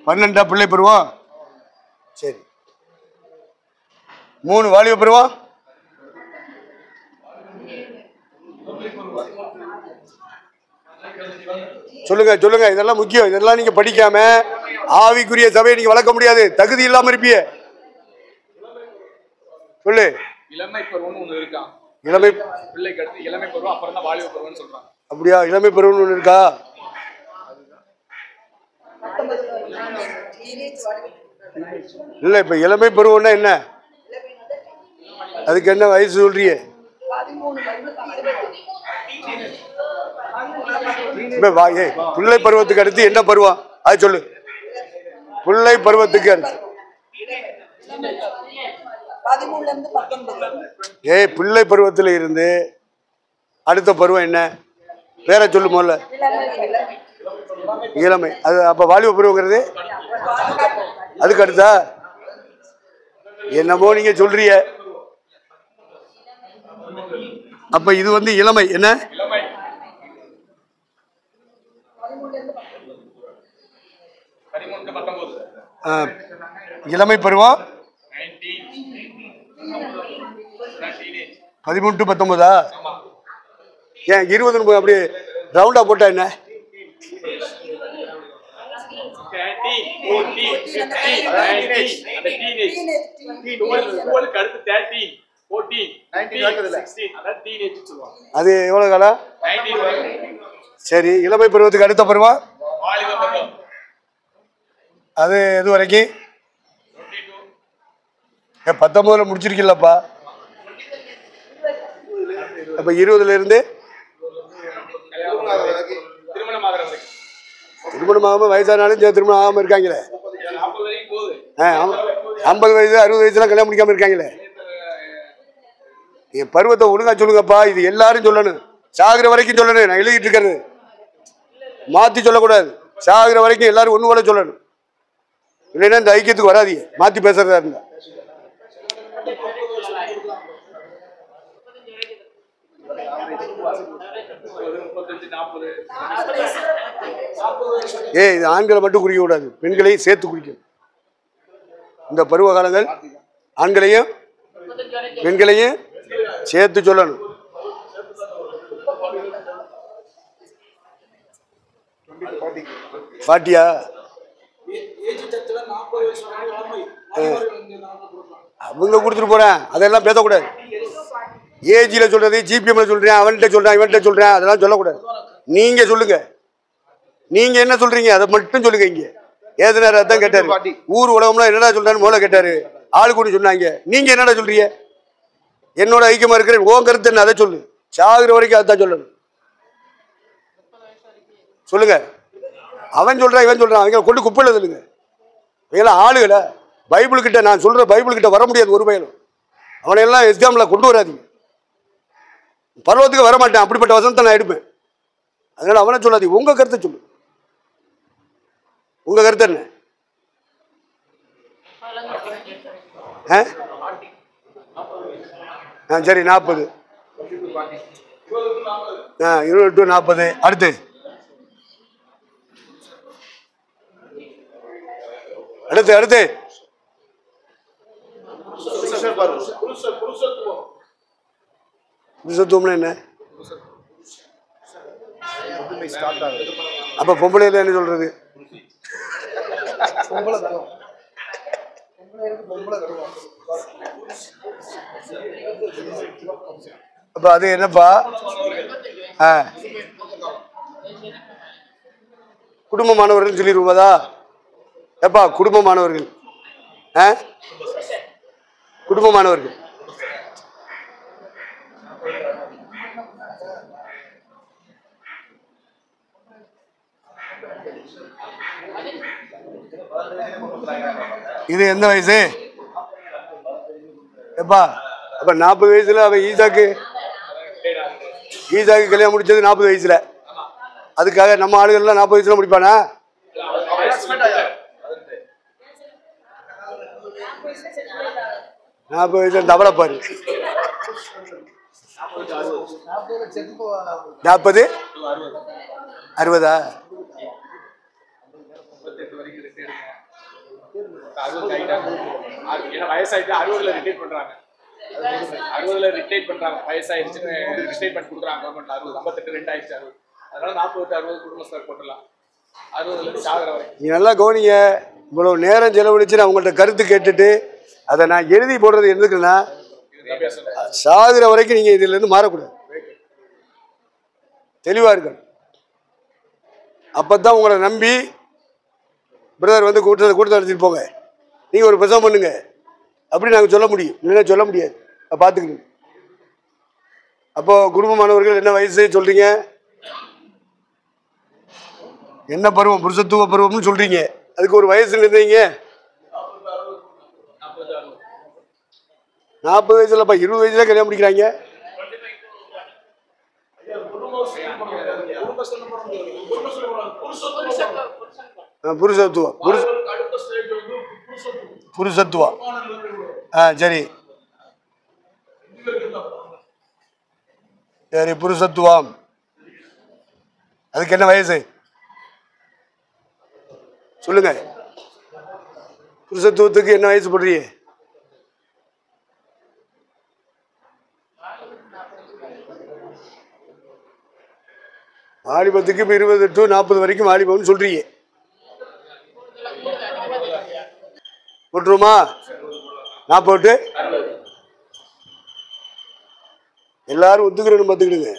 12 பிள்ளை பருவம். சரி. 3 வாலிப பருவம். சொல்லுங்க. இதெல்லாம் முக்கியம். இதெல்லாம் நீங்க படிக்காம ஆவிக்குரிய சபையை நீங்க வளர்க்க முடியாது. தகுதி இல்லாம இருப்பீங்க. சொல்லு. இளமை பருவம்னு ஒண்ணு இருக்கா? இளமை பிள்ளைக்கு அடுத்து இளமை பருவம், அப்புறம் தான் வாலிப பருவம்னு சொல்றாங்க. அப்படியா? இளமை பருவம்னு ஒண்ணு இருக்கா? இல்ல, இப்ப இளமை பருவம்னா என்ன? அதுக்கு என்ன வயசு சொல்றிய? பிள்ளை பருவத்துக்கு அடுத்து என்ன பருவம் அது சொல்லு. பிள்ளை பருவத்துக்கு அடுத்து பிள்ளை பருவத்தில் இருந்து அடுத்த பருவம் என்ன? வேற சொல்லு. முதல்ல இளமை. அது அப்ப வாலிப பருவங்கிறது அதுக்கு அடுத்தா? என்னமோ நீங்க சொல்றிய. அப்ப இது வந்து இளமை. என்ன? இளமை பருவம் 13 to 19. ஏன் 20 அப்படி ரவுண்டா போட்டா என்ன? 13, 14, அது எவ்வளவு காலம்? சரி. இளமை பருவத்துக்கு அடுத்த பருவம் அது எது வரைக்கும்? 19 முடிச்சிருக்கீங்களப்பா. அப்ப 20ல இருந்து திருமணம் ஆகாம வயசானாலும் திருமணம் ஆகாம இருக்காங்களே. 50 வயசு 60 வயசுலாம் கல்யாணம் முடிக்காம இருக்காங்களே. என் பருவத்தை ஒழுங்கா சொல்லுங்கப்பா. இது எல்லாரும் சொல்லணும். சாகுற வரைக்கும் சொல்லணும். நான் எழுதிட்டு இருக்கிறது மாத்தி சொல்லக்கூடாது. சாகுற வரைக்கும் எல்லாரும் ஒண்ணு போல சொல்லணும். இல்லைன்னா இந்த ஐக்கியத்துக்கு வராதீங்க. மாத்தி பேசுறதா இருந்தா. இது ஆண்களை மட்டும் குறிக்க கூடாது, பெண்களையும் சேர்த்து குறிக்கும். இந்த பருவ காலங்கள் ஆண்களையும் பெண்களையும் சேர்த்து சொல்லணும். பாட்டியா? அவங்க கொடுத்துட்டு போறேன். அதெல்லாம் பேசக்கூடாது. ஏஜில சொல்றது, ஜிபிஎம்ல சொல்றேன், அவன்கிட்ட சொல்றேன், இவன்கிட்ட சொல்றேன், அதெல்லாம் சொல்லக்கூடாது. நீங்க சொல்லுங்க. நீங்க என்ன சொல்றீங்க அதை மட்டும் சொல்லுங்க. இங்க ஏதுனார் அதான் கேட்டாரு. ஊர் உலகம்லாம் என்னடா சொல்றாரு முதல்ல கேட்டாரு. ஆளு கூடி சொன்னாங்க. நீங்க என்னடா சொல்றீங்க? என்னோட ஐக்கியமா இருக்கிறேன். உன் கருத்து என்ன? அதை சொல்லு. சாகுற வரைக்கும் அதான் சொல்லணும். சொல்லுங்க. அவன் சொல்றான், இவன் சொல்றான், அவங்க கொண்டு குப்பையில சொல்லுங்க. இவங்கெல்லாம் ஆளுகளை பைபிள் கிட்ட, நான் சொல்ற பைபிள் கிட்ட வர முடியாது ஒரு பயனும். அவனையெல்லாம் எக்ஸாம்ல கொண்டு வராதீங்க. பருவத்துக்கு வர மாட்டேன். அப்படிப்பட்ட வசனத்தை நான் எடுப்பேன். அதனால அவனை சொல்லாதீங்க. உங்க கருத்தை சொல்லு. உங்க கருத்து என்ன? சரி 40. 20 to 40. அடுத்து அடுத்து அடுத்து புருஷத்துவம்னா என்ன? முதுமை ஸ்டார்ட் ஆகுது. அப்ப பொம்பளையில என்ன சொல்றது? அப்ப அது என்னப்பா? குடும்பமானவர்கள் சொல்லிடுவதா? எப்பா குடும்பமானவர்கள், குடும்பமானவர்கள் இது எந்த வயசு எப்பா? அப்ப 40 வயசுல அவன் ஈசாக்கு கல்யாணம் முடிச்சது 40 வயசுல. அதுக்காக நம்ம ஆளுகள்லாம் 40 வயசுல முடிப்பானா? 40 வயசுல தவளை பாரு. 40 60 வயசாயிட்டு 60ல ரிட்டையர் பண்றாங்க. 60ல ரிட்டையர் பண்றாங்க. வயசாயிருச்சுன்னு ரிட்டையர்மெண்ட் கொடுக்குறாங்க கவர்மெண்ட்ல. 60 58 2 ஆயிடுச்சு 60. அதனால 40 60 குடும்பஸ்தர் போட்டுலாம் 60ல சாகர வரை. நீ நல்லா கவனிங்க. இவ்வளவு நேரம் செலவழிச்சு நான் உங்கள்ட்ட கருத்து கேட்டுட்டு அதை நான் எழுதி போடுறது எதுக்குன்னா, சாகுற வரைக்கும் நீங்க இதுல இருந்து மாறக்கூடாது, தெளிவா இருக்கணும். அப்பதான் உங்களை நம்பி பிரதர் வந்து கூட்டத்தை நடத்திட்டு போங்க, நீங்க ஒரு பிரசவம் பண்ணுங்க அப்படி நாங்கள் சொல்ல முடியும். இல்லைன்னா சொல்ல முடியாது. பார்த்துக்கணும். அப்போ குடும்பமானவர்கள் என்ன வயசு சொல்றீங்க? என்ன பருவம்? புருஷத்துவ பருவம்னு சொல்றீங்க. அதுக்கு ஒரு வயசு இருந்தீங்க. 40 வயசுலப்பா 20 வயசுல கல்யாணம் முடிக்கிறாங்க. புருஷத்துவம் புருஷத்துவம் சரி சரி புருஷத்துவம் அதுக்கு என்ன வயசு சொல்லுங்க? புருஷத்துவத்துக்கு என்ன வயசு போடுறீங்க? வாலிபத்துக்கு 20 to 40 வரைக்கும் வாலிபம்னு சொல்றீங்க. போட்டுருமா? 40 எல்லாரும் ஒத்துக்கிறேன்னு பார்த்துக்கிடுங்க.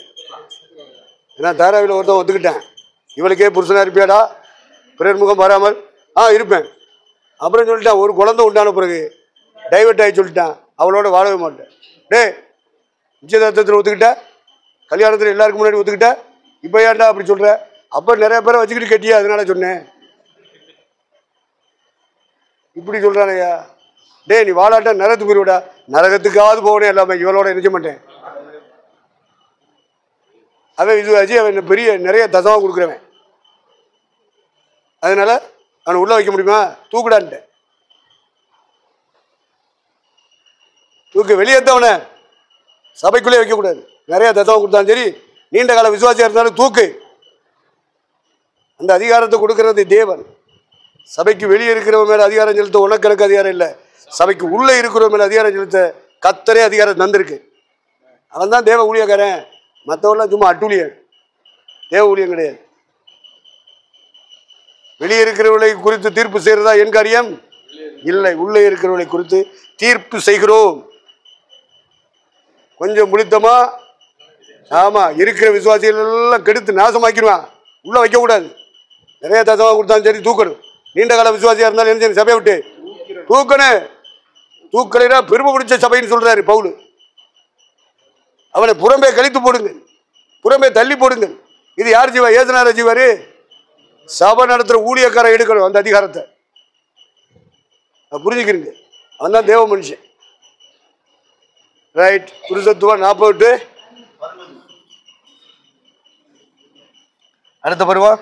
ஏன்னா தாராவியில் ஒருத்தன் ஒத்துக்கிட்டேன், இவளுக்கே புருஷனா இருப்பியாடா பிறர் முகம் வராமல் இருப்பேன் அப்புறம் சொல்லிட்டான். ஒரு குழந்தை உண்டான பிறகு டைவர்ட் ஆகி சொல்லிட்டான், அவளோட வாழவே மாட்டேன். நிச்சயதார்த்தத்தில் ஒத்துக்கிட்ட, கல்யாணத்தில் எல்லாருக்கும் முன்னாடி ஒத்துக்கிட்ட, இப்போ ஏன்டா அப்படி சொல்ற? அப்போ நிறைய பேரை வச்சுக்கிட்டு கட்டியா, அதனால சொன்னேன். இப்படி சொல்றானையா? நீ வாழாட்டா நரகத்துக்கு போய்விடா. நரகத்துக்காவது போகணும் எல்லாமே, இவளோட நினைக்க மாட்டேன். அவன் இதுவாச்சு, அவன் பெரிய நிறைய தசமாக கொடுக்குறவன், அதனால அவனை உள்ள வைக்க முடியுமா? தூக்குடான்ட்டேன். தூக்கு, வெளியேற்றவனை சபைக்குள்ளே வைக்கக்கூடாது. நிறைய தசமாக கொடுத்தாலும் சரி, நீண்ட கால விசுவாசியாக இருந்தாலும் தூக்கு. அந்த அதிகாரத்தை கொடுக்கறது தேவன். சபைக்கு வெளியே இருக்கிறவங்க மேலே அதிகாரம் செலுத்த உனக்கு எனக்கு அதிகாரம் இல்லை. சபைக்கு உள்ளே இருக்கிறவங்க மேலே அதிகாரம் செலுத்த கர்த்தரே அதிகாரம் தந்திருக்கு. அவன் தான் தேவ ஊழியக்காரன். மற்றவெல்லாம் சும்மா அட்டூழியன், தேவ ஊழியம் கிடையாது. வெளியே இருக்கிறவர்களை குறித்து தீர்ப்பு செய்யறதா என் காரியம் இல்லை. உள்ளே இருக்கிறவர்களை குறித்து தீர்ப்பு செய்கிறோம். கொஞ்சம் முடித்தமா? ஆமா, இருக்கிற விசுவாசிகள் எல்லாம் கெடுத்து நாசமாக்கிடுவான். உள்ள வைக்க கூடாது. நிறைய தசமா கொடுத்தாலும் சரி தூக்கணும். நீண்ட கால விசுவாசியா இருந்தாலும் என்ன செய்யணும்? சபையை விட்டு தூக்கணும். தூக்கலைனா பெருமை பிடிச்ச சபைன்னு சொல்றாரு பவுல். அவனை புறம்பே கழித்து போடுங்க, புறம்பே தள்ளி போடுங்க. இது யார் ஜீவா? ஏசுனார ஜீவாரு. சபை நடத்துற ஊழியக்காரன் எடுக்கணும் அந்த அதிகாரத்தை. புரிஞ்சுக்கிறீங்க? அவன் தான் தேவ மனுஷன். ரைட். புருஷத்துவம் 40. அடுத்த பருவம்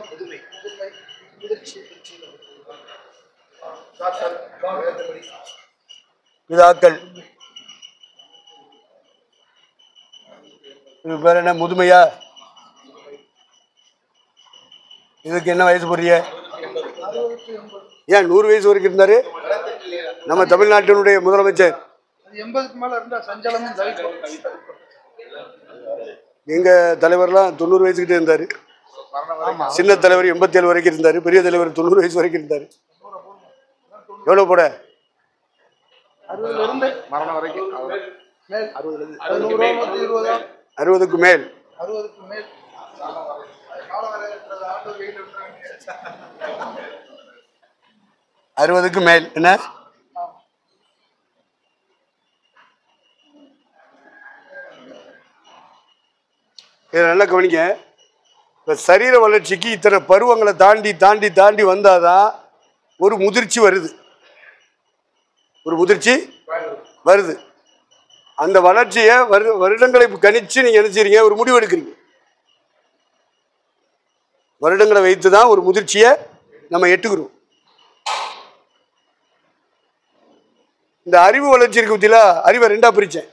பிதாக்கள். இது பேர் என்ன? முதுமையா? இதுக்கு என்ன வயசு போடுறீங்க? ஏன் 100 வயசு வரைக்கும் இருந்தாரு நம்ம தமிழ்நாட்டினுடைய முதலமைச்சர் 80க்கு மேல இருந்தா சஞ்சலமும் தவிக்கும். எங்க தலைவர்லாம் 90 வயசுக்கிட்டே இருந்தாரு. சின்ன தலைவர் 87 வரைக்கும் இருந்தாரு. பெரிய தலைவர் 90 வயசு வரைக்கும் இருந்தாரு. எவ்வளவு போட 60ல இருந்து மரணம் வரைக்கும் மேல் 60க்கு மேல் 60க்கு மேல் அறுபதுக்கு மேல் என்ன இதை நல்லா கவனிங்க. இப்போ சரீர வளர்ச்சிக்கு இத்தனை பருவங்களை தாண்டி தாண்டி தாண்டி வந்தாதான் ஒரு முதிர்ச்சி வருது. ஒரு முதிர்ச்சி வருது. அந்த வளர்ச்சியை வருடங்களை கணிச்சு நீங்க என்ன செய்றீங்க? ஒரு முடிவு எடுக்கிறீங்க. வருடங்களை வைத்து தான் ஒரு முதிர்ச்சியை நம்ம எட்டுக்கிறோம். இந்த அறிவு வளர்ச்சி இருக்கு பத்தியில, அறிவை ரெண்டா பிரிச்சேன்.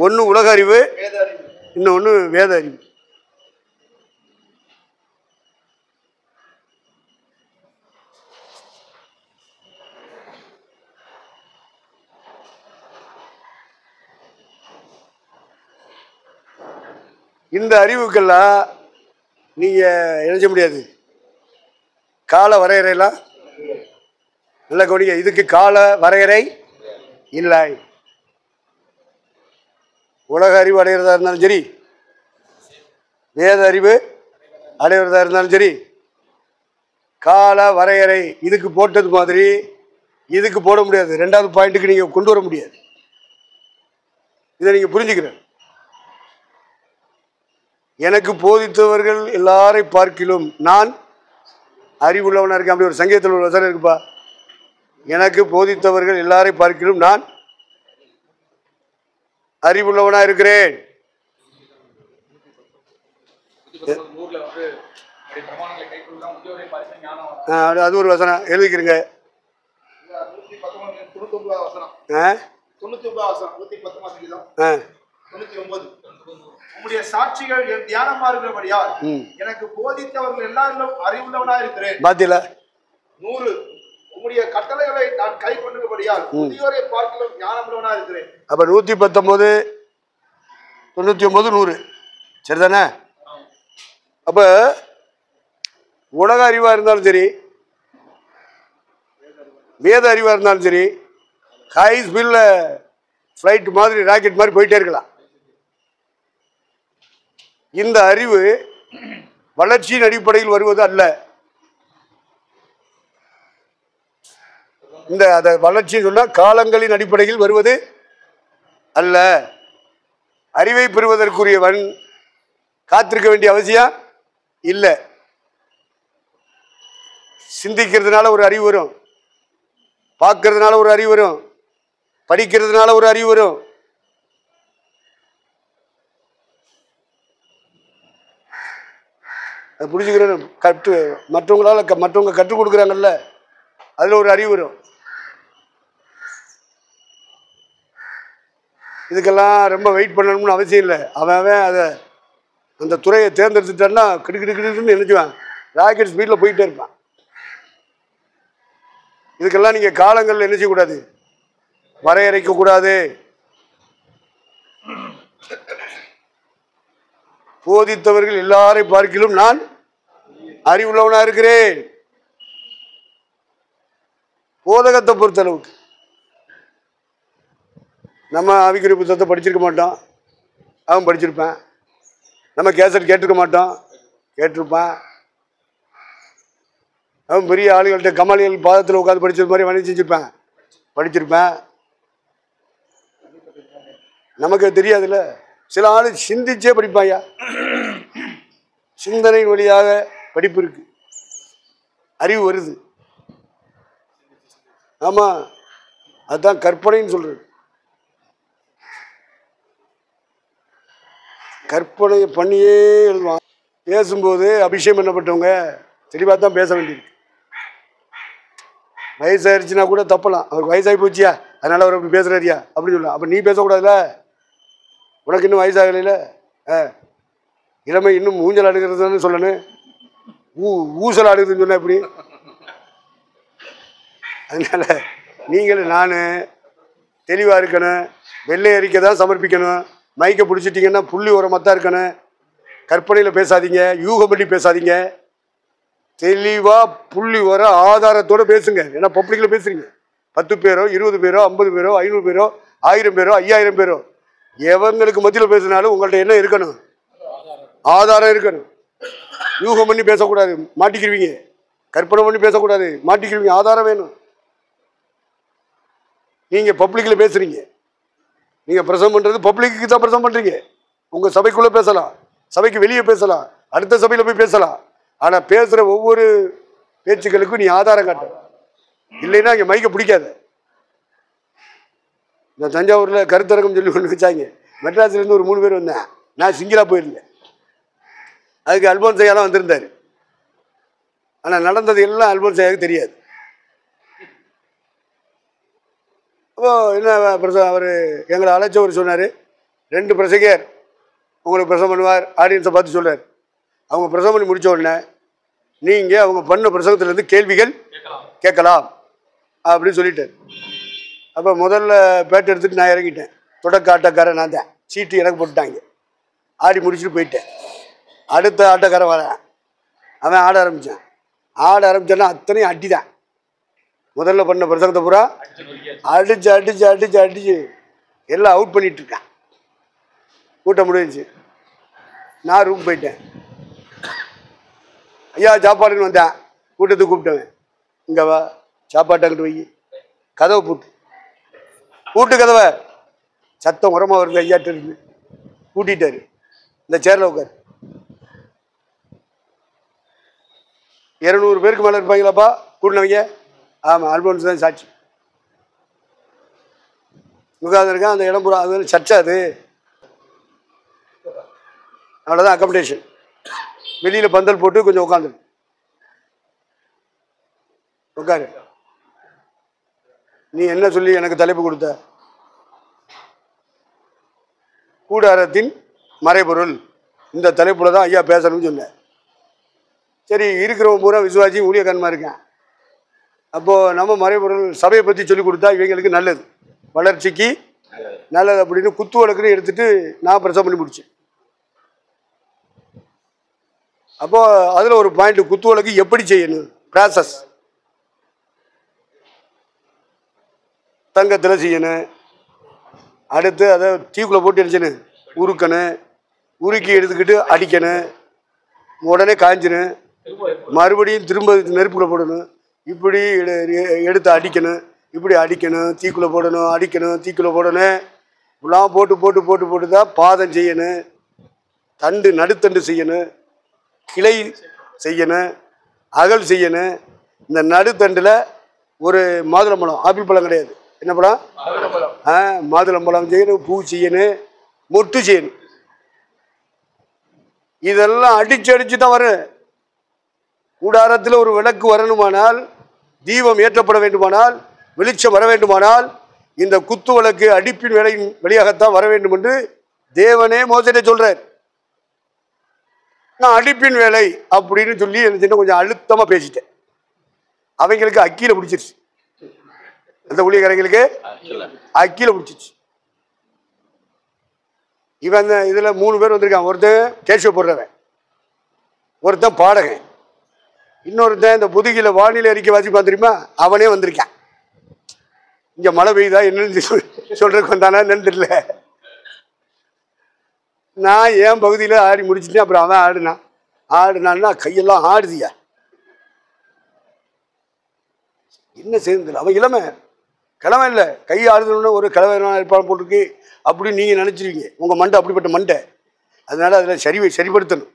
ஒன்னு உலக அறிவு, இன்னொன்னு வேத அறிவு. இந்த அறிவுக்கெல்லாம் நீங்க எழுத முடியாது. கால வரையறையெல்லாம் நல்ல கவனிங்க. இதுக்கு கால வரையறை இல்லை. உலக அறிவு அடைகிறதா இருந்தாலும் சரி, வேத அறிவு அடைகிறதா இருந்தாலும் சரி, கால வரையறை இதுக்கு போட்டது மாதிரி இதுக்கு போட முடியாது. ரெண்டாவது பாயிண்ட்டுக்கு நீங்க கொண்டு வர முடியாது. இதை நீங்க புரிஞ்சுக்கிறேன். எனக்கு போதித்தவர்கள் எல்லாரை பார்க்கிலும் நான் அறிவுள்ளவனா இருக்கேன். அப்படி ஒரு சங்கீதத்தில் ஒரு வசனம் இருக்குப்பா. எனக்கு போதித்தவர்கள் எல்லாரை பார்க்கிலும் நான் அறிவுள்ளவனா இருக்கிறேன். அது ஒரு வசனம் எழுதிக்கிறீங்க. 99 உம்முடைய சாட்சிகள் என் தியானமா இருக்கிறபடியால் எனக்கு போதித்தவர்கள் எல்லாரும் அறிவுள்ளவனா இருக்கிறேன். பாத்தியில 100 உம்முடைய கட்டளைகளை நான் கை கொண்டபடியால் புதியோரை பார்க்கலாம் ஞானமுள்ளவனா இருக்கிறேன். அப்ப 119 99 100 சரிதானே? அப்ப உலக அறிவா இருந்தாலும் சரி, வேத அறிவா இருந்தாலும் சரி, ஹை ஸ்பீட்ல ஃபிளைட் மாதிரி ராக்கெட் மாதிரி போயிட்டே இருக்கலாம். இந்த அறிவு வளர்ச்சியின் அடிப்படையில் வருவது அல்ல. இந்த வளர்ச்சி சொன்னா காலங்களின் அடிப்படையில் வருவது அல்ல. அறிவை பெறுவதற்குரியவன் காத்திருக்க வேண்டிய அவசியம் இல்லை. சிந்திக்கிறதுனால ஒரு அறிவு வரும், பார்க்கறதுனால ஒரு அறிவு வரும், படிக்கிறதுனால ஒரு அறிவு வரும். அது புரிஞ்சுக்கிறேன். மற்றவங்க கற்றுக் கொடுக்குறாங்கல்ல, அதுல ஒரு அறிவு வரும். இதுக்கெல்லாம் ரொம்ப வெயிட் பண்ணணும்னு அவசியம் இல்லை. அவன் அதை அந்த துறையை தேர்ந்தெடுத்துட்டான்னா கிடுக்கிடுன்னு நினைச்சுவான், ராக்கெட் ஸ்பீடில் போயிட்டே இருப்பான். இதுக்கெல்லாம் நீங்க காலங்கள் என்ன செய்யக்கூடாது? வரையறைக்க கூடாது. போதித்தவர்கள் எல்லாரை பார்க்கிலும் நான் அறிவுள்ளவனா இருக்கிறேன். போதகத்தை பொறுத்தளவுக்கு நம்ம ஆவிக்குரிய புத்தகத்தை படிச்சிருக்க மாட்டோம், அவன் படிச்சிருப்பான். நம்ம கேசட் கேட்டிருக்க மாட்டோம், கேட்டிருப்பான். அவன் பெரிய ஆளுகள்கிட்ட கமாலிகள் பாதத்தில் உட்காந்து படிச்சது மாதிரி வணி செஞ்சிருப்பான், படிச்சிருப்பேன். நமக்கு தெரியாதுல்ல. சில ஆளு சிந்திச்சே படிப்பாயா. சிந்தனையின் வழியாக படிப்பு இருக்கு, அறிவு வருது. ஆமா, அதுதான் கற்பனைன்னு சொல்றது. கற்பனை பண்ணியே எழுதுவான். பேசும்போது அபிஷேகம் பண்ணப்பட்டவங்க தெளிவாக தான் பேச வேண்டியிருக்கு. வயசாயிருச்சுன்னா கூட தப்பலாம். அவருக்கு வயசாகி போச்சியா, அதனால அவர் அப்படி பேசுறாரியா அப்படின்னு சொல்லலாம். அப்போ நீ பேசக்கூடாதுல்ல, உனக்கு இன்னும் வயசாகலையில, இளமை இன்னும் ஊஞ்சல் ஆடுகிறதுன்னு சொல்லணும். ஊசல் ஆடுகிறதுன்னு சொன்ன எப்படி? அதனால நீங்கள் நான் தெளிவாக இருக்கணும். வெள்ளை அறிக்கை தான் சமர்ப்பிக்கணும். மைக்கை பிடிச்சிட்டிங்கன்னா புள்ளி உரமாக தான் இருக்கணும். கற்பனையில் பேசாதீங்க, யூகம் பண்ணி பேசாதீங்க. தெளிவாக புள்ளி வர ஆதாரத்தோடு பேசுங்க. ஏன்னா பப்ளிக்கில் பேசுறீங்க. 10 பேரோ 20 பேரோ 50 பேரோ 500 பேரோ 1000 பேரோ 5000 பேரோ எவங்களுக்கு மத்தியில் பேசினாலும் உங்கள்கிட்ட என்ன இருக்கணும்? ஆதாரம் இருக்கணும். யூகம் பண்ணி பேசக்கூடாது, மாட்டிக்கிருவீங்க. கற்பனை பண்ணி பேசக்கூடாது, மாட்டிக்கிருவீங்க. ஆதாரம் வேணும். நீங்கள் பப்ளிக்கில் பேசுகிறீங்க. நீங்கள் பிரசவம் பண்ணுறது பப்ளிக்கு தான் பிரசவம் பண்ணுறீங்க. உங்கள் சபைக்குள்ளே பேசலாம், சபைக்கு வெளியே பேசலாம், அடுத்த சபையில் போய் பேசலாம். ஆனால் பேசுகிற ஒவ்வொரு பேச்சுக்களுக்கும் நீ ஆதாரம் காட்ட. இல்லைன்னா இங்கே மைக்கை பிடிக்காத. இந்த தஞ்சாவூரில் கருத்தரங்கம் சொல்லி கொண்டு வச்சாங்க. மெட்ராஸ்லேருந்து ஒரு 3 பேர் வந்தேன். நான் சிங்கிளாக போயிருந்தேன். அதுக்கு அல்போன்ஸ் ஐயா தான் வந்திருந்தார். ஆனால் நடந்தது எல்லாம் அல்போன்ஸ் ஐயாவுக்கு தெரியாது. அப்போ என்ன அவர் எங்களை அழைச்சவர் சொன்னார், 2 பிரசங்கர் உங்களுக்கு பிரசவம் பண்ணுவார். ஆடியன்ஸை பார்த்து சொல்றார். அவங்க பிரசவம் பண்ணி முடித்த உடனே நீங்கள் அவங்க பண்ண பிரசவத்திலேருந்து கேள்விகள் கேட்கலாம் அப்படின்னு சொல்லிட்டார். அப்போ முதல்ல பேட்டை எடுத்துகிட்டு நான் இறங்கிட்டேன். தொடக்க ஆட்டக்காரன் நான் தான். சீட்டு எனக்கு போட்டுட்டாங்க. ஆடி முடிச்சுட்டு போயிட்டேன். அடுத்த ஆட்டக்காரன் வரேன். அவன் ஆட ஆரம்பித்தான். ஆட ஆரம்பித்தான்னா அத்தனையும் அடி தான். முதல்ல பண்ண பிரசங்கத்தை பூரா அடிச்சு அடிச்சு அடிச்சு அடிச்சு எல்லாம் அவுட் பண்ணிட்டு இருக்கான். கூட்டம் முடிஞ்சிச்சு. நான் ரூம் போயிட்டேன். ஐயா சாப்பாடுன்னு வந்தேன். கூட்டத்துக்கு கூப்பிட்டவன், இங்கே வா சாப்பாட்டு அங்கிட்டு வை. கதவை பூட்டு கதவை. சத்தம் உரமாக வருது. ஐயாட்ட இருந்து கூட்டிட்டாரு. இந்த சேரில் உட்காரு. 200 பேருக்கு மேலே இருப்பாங்களாப்பா கூட்டினவங்க. ஆமாம், அல்போன்ஸ் தான் சாட்சி. உட்காந்துருக்கான். அந்த இடம் பூரா அது சர்ச்சா. அது அவ்வளோதான் அக்கமடேஷன். வெளியில் பந்தல் போட்டு கொஞ்சம் உட்காந்துரு. உட்காரு. நீ என்ன சொல்லி எனக்கு தலைப்பு கொடுத்த? கூடாரத்தின் மறைபொருள். இந்த தலைப்புல தான் ஐயா பேசணும்னு சொன்னேன். சரி, இருக்கிறவங்க பூரா விசுவாசி ஊழியக்காரமாக இருக்கேன். அப்போது நம்ம மறைபொருள் சபையை பற்றி சொல்லி கொடுத்தா இவங்களுக்கு நல்லது, வளர்ச்சிக்கு நல்லது அப்படின்னு குத்து வழக்குன்னு எடுத்துகிட்டு நான் பிரசவம் பண்ணி முடிச்சேன். அப்போது அதில் ஒரு பாயிண்ட், குத்து வழக்கு எப்படி செய்யணும், ப்ராசஸ். தங்கத்தில் செய்யணும். அடுத்து அதை தீக்குள்ளே போட்டு அடிச்சணும், உருக்கணும். உருக்கி எடுத்துக்கிட்டு அடிக்கணும். உடனே காய்ஞ்சணும். மறுபடியும் திரும்ப நெருப்புக்குள்ளே போடணும். இப்படி எடுத்து அடிக்கணும். இப்படி அடிக்கணும், தீக்குள்ளே போடணும், அடிக்கணும், தீக்குள்ளே போடணும். இப்படிலாம் போட்டு போட்டு போட்டு போட்டு தான் பாதம் செய்யணும். தண்டு நடுத்தண்டு செய்யணும். கிளை செய்யணும். அகல் செய்யணும். இந்த நடுத்தண்டில் ஒரு மாதுளம்பழம், ஆப்பிள் பழம் கிடையாது, என்ன பழம்? மாதுளம்பழம் செய்யணும். பூ செய்யணும். மொட்டு செய்யணும். இதெல்லாம் அடிச்சு அடிச்சு தான் வரும். கூடாரத்தில் ஒரு விளக்கு வரணுமானால், தீபம் ஏற்றப்பட வேண்டுமானால், வெளிச்சம் வர வேண்டுமானால் இந்த குத்து விளக்கு அடிப்பின் வேலையின் வழியாகத்தான் வர வேண்டும் என்று தேவனே மோசேட்ட சொல்றார். நான் அடிப்பின் வேலை அப்படின்னு சொல்லி என்ன கொஞ்சம் அழுத்தமா பேசிட்டேன். அவங்களுக்கு அக்கீல பிடிச்சிருச்சு. அந்த ஊழியக்காரங்களுக்கு அக்கீல பிடிச்சிச்சு. இவன் இதுல 3 பேர் வந்திருக்கான். ஒருத்தன் கேஷோ போடுறவன், ஒருத்தன் பாடகன், இன்னொருத்தன் இந்த புதுகில வானிலை அறிக்கை வாசிப்பான் தெரியுமா, அவனே வந்திருக்கான். இங்க மழை பெய்யுதா என்னன்னு சொல்றதுக்கு வந்தானா என்னன்னு தெரியல. நான் என் பகுதியில் ஆடி முடிச்சுட்டேன். அப்புறம் அவன் ஆடுனான்னா கையெல்லாம் ஆடுதியா, என்ன செய்யுது? அவன் இளமை கிழமை இல்லை, கை ஆடுதணுன்னு ஒரு கிழமை ஏற்பாடு போட்டிருக்கு அப்படின்னு நீங்கள் நினச்சிருவீங்க. உங்கள் மண்டை அப்படிப்பட்ட மண்டை. அதனால அதில் சரிப்படுத்தணும்.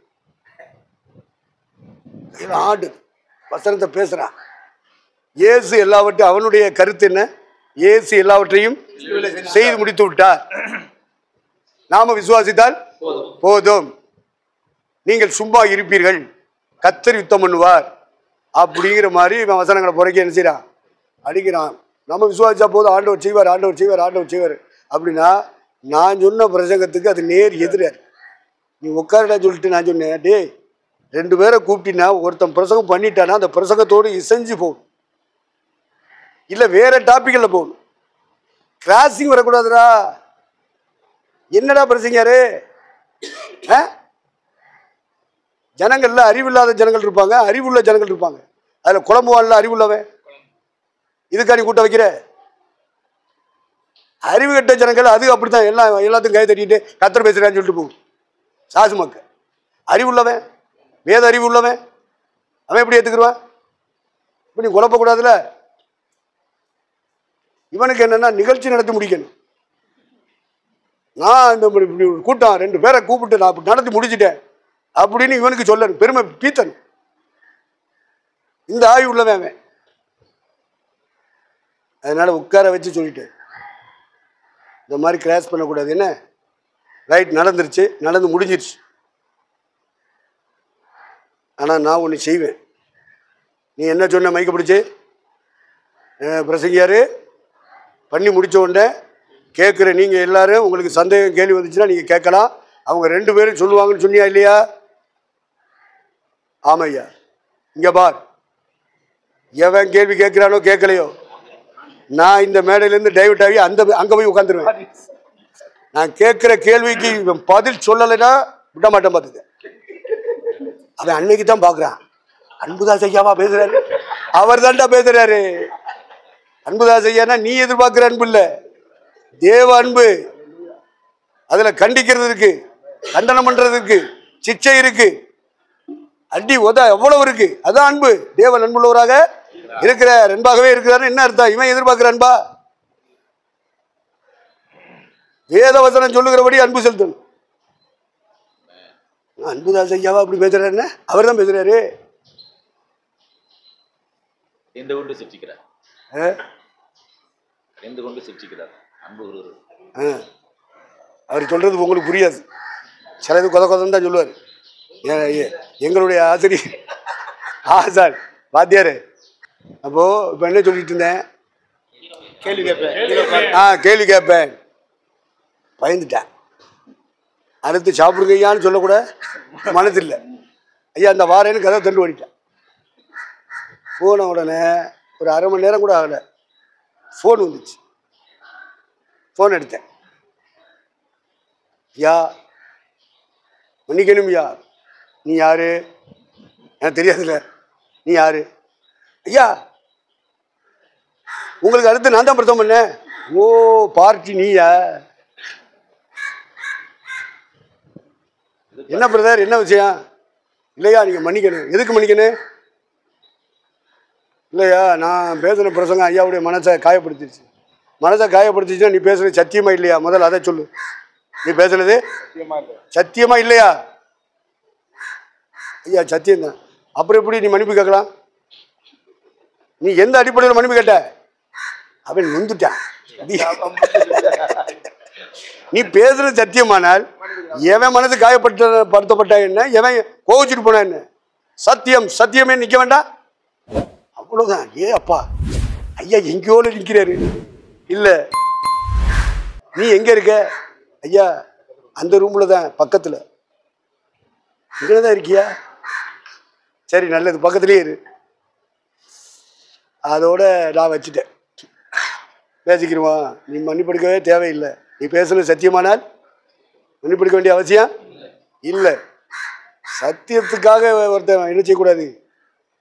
ஆடு வசனத்தை பேசுகிறான். இயேசு எல்லாவற்றையும், அவனுடைய கருத்து என்ன? இயேசு எல்லாவற்றையும் செய்து முடித்து விட்டார். நாம விசுவாசித்தால் போதும். நீங்கள் சும்மா இருப்பீர்கள், கர்த்தர் யுத்தம் பண்ணுவார் அப்படிங்கிற மாதிரி இவன் வசனங்களை புறக்கி என்ன செய்யறான், அடிக்கிறான். நம்ம விசுவாசிச்சா போதும், ஆண்டவர் செய்வார், ஆண்டவர் செய்வார், ஆண்டவர் செய்வார் அப்படின்னா நான் சொன்ன பிரசங்கத்துக்கு அது நேர் எதிரார். நீ உட்காரடா சொல்லிட்டு நான் சொன்னேன், டே 2 பேரை கூப்பிட்டினா ஒருத்தன் பிரசங்கம் பண்ணிட்டானா அந்த பிரசங்கத்தோடு இசைஞ்சு போகும். இல்லை வேற டாபிக்கில் போகணும். கிராசிங் வரக்கூடாதுடா. என்னடா பிரச்சனையாரு? ஜனங்கள்ல அறிவில்லாத ஜனங்கள் இருப்பாங்க, அறிவுள்ள ஜனங்கள் இருப்பாங்க. அதில் குழம்புவான்ல அறிவுள்ளவன். இதுக்காடி கூட்ட வைக்கிற அறிவு கட்ட ஜனங்கள் அது அப்படித்தான். எல்லாத்தையும் கை தட்டிட்டு கத்தர் பேசுறான்னு சொல்லிட்டு போகும். சாசு மக்க அறிவுள்ளவன், வேத அறிவு உள்ளவன், அவன் எப்படி ஏற்றுக்குருவான்? இப்படி குழப்பக்கூடாதுல. இவனுக்கு என்னன்னா நிகழ்ச்சி நடத்தி முடிக்கணும். நான் இந்த கூட்டம் 2 பேரை கூப்பிட்டு நான் நடத்தி முடிச்சுட்டேன் அப்படின்னு இவனுக்கு சொல்லணும், பெருமை பீத்தணும். இந்த ஆய்வு உள்ளவன் அவன். அதனால உட்கார வச்சு சொல்லிட்டேன், இந்த மாதிரி கிராஸ் பண்ணக்கூடாது. என்ன ரைட், நடந்துருச்சு, நடந்து முடிஞ்சிருச்சு. ஆனால் நான் ஒன்று செய்வேன். நீ என்ன சொன்ன மைக்க பிடிச்சி பிரசங்கியாரு பண்ணி முடிச்ச உடனே கேட்குற நீங்கள் எல்லாரும் உங்களுக்கு சந்தேகம் கேள்வி வந்துச்சுன்னா நீங்கள் கேட்கலாம். அவங்க 2 பேரும் சொல்லுவாங்கன்னு சொன்னியா இல்லையா? ஆமையா. இங்கே பார், எவன் கேள்வி கேட்குறானோ கேட்கலையோ நான் இந்த மேடையிலேருந்து டைவர்ட் ஆகி அங்கே போய் உட்காந்துருவேன். நான் கேட்குற கேள்விக்கு பதில் சொல்லலைன்னா விட மாட்டேன். பார்த்துக்க, அவன் அன்னைக்கு தான் பார்க்குறான். அன்புதாஸ் ஐயாவா பேசுறாரு? அவர் தான்டா பேசுறாரு. அன்புதாஸ் ஐயானா நீ எதிர்பார்க்குற அன்பு இல்லை, தேவ அன்பு. அதுல கண்டிக்கிறது இருக்கு, கண்டனம் பண்றது இருக்கு, சிச்சை இருக்கு, அடி உத எவ்வளவு இருக்கு. அதான் அன்பு. தேவன் அன்புள்ளவராக இருக்கிறார், அன்பாகவே இருக்கிறார். என்ன அர்த்தம்? இவன் எதிர்பார்க்கிற அன்பா? வேத வசனம் சொல்லுகிறபடி அன்பு செலுத்தணும். அன்புதாஸ் ஐயாவா அப்படி பேசுறாருன்னா அவர் தான் பேசுறாரு. அவர் சொல்றது உங்களுக்கு புரியாது. சிலது கொதன்னு தான் சொல்லுவார். எங்களுடைய ஆசிரியர் ஆசார் வாத்தியாரு. அப்போ இப்போ என்ன சொல்லிட்டு இருந்தேன்? கேள்வி கேட்பேன். பயந்துட்டேன். அடுத்து சாப்பிடுங்க ஐயான்னு சொல்லக்கூட மனது இல்லை. ஐயா அந்த வாரேன்னு கதை தண்டு ஓடிட்டேன். போன உடனே ஒரு அரை மணி நேரம் கூட ஆகலை, ஃபோன் வந்துச்சு. ஃபோன் எடுத்தேன். ஐயா மன்னிக்கணும் ஐயா, நீ யாரு? எனக்கு தெரியாதுல்ல, நீ யாரு? ஐயா உங்களுக்கு அடுத்து நான் தான் பிரசவம் பண்ணேன். ஓ பார்ட்டி நீயா? என்ன பிரதர், என்ன விஷயம்? இல்லையா நீங்கள் மன்னிக்கணும். எதுக்கு மன்னிக்கணும்? இல்லையா நான் பேசுகிற பிரசங்கம் ஐயாவுடைய மனசை காயப்படுத்திடுச்சு. மனசை காயப்படுத்திச்சுன்னா நீ பேசுறது சத்தியமா இல்லையா? முதல்ல அதை சொல்லு. நீ பேசுறது சத்தியமா இல்லையா? ஐயா சத்தியம்தான். அப்புறம் எப்படி நீ மன்னிப்பு கேட்கலாம்? நீ எந்த அடிப்படையில் மன்னிப்பு கேட்ட? அவன் நொந்துட்டான். நீ பேசுறது சத்தியமானால் எவன் மனசு காயப்படுத்தப்பட்டா என்ன, எவன் கோவிச்சுட்டு போனா என்ன? சத்தியம் சத்தியமே நிற்க வேண்டாம், அவ்வளவுதான். ஏ அப்பா, ஐயா எங்கேயோடு நிற்கிறாரு. இல்லை நீ எங்க இருக்க? ஐயா அந்த ரூம்ல தான், பக்கத்தில். இங்கே தான் இருக்கியா? சரி நல்லது, பக்கத்துலேயே இரு. அதோட நான் வச்சுட்டேன். பேசிக்கிடுவான். நீ மன்னிப்படுக்கவே தேவையில்லை. நீ பேசுறது சத்தியமானால் மன்னிப்படுக்க வேண்டிய அவசியம் இல்லை. சத்தியத்துக்காக ஒருத்தன் என்ன செய்யக்கூடாது,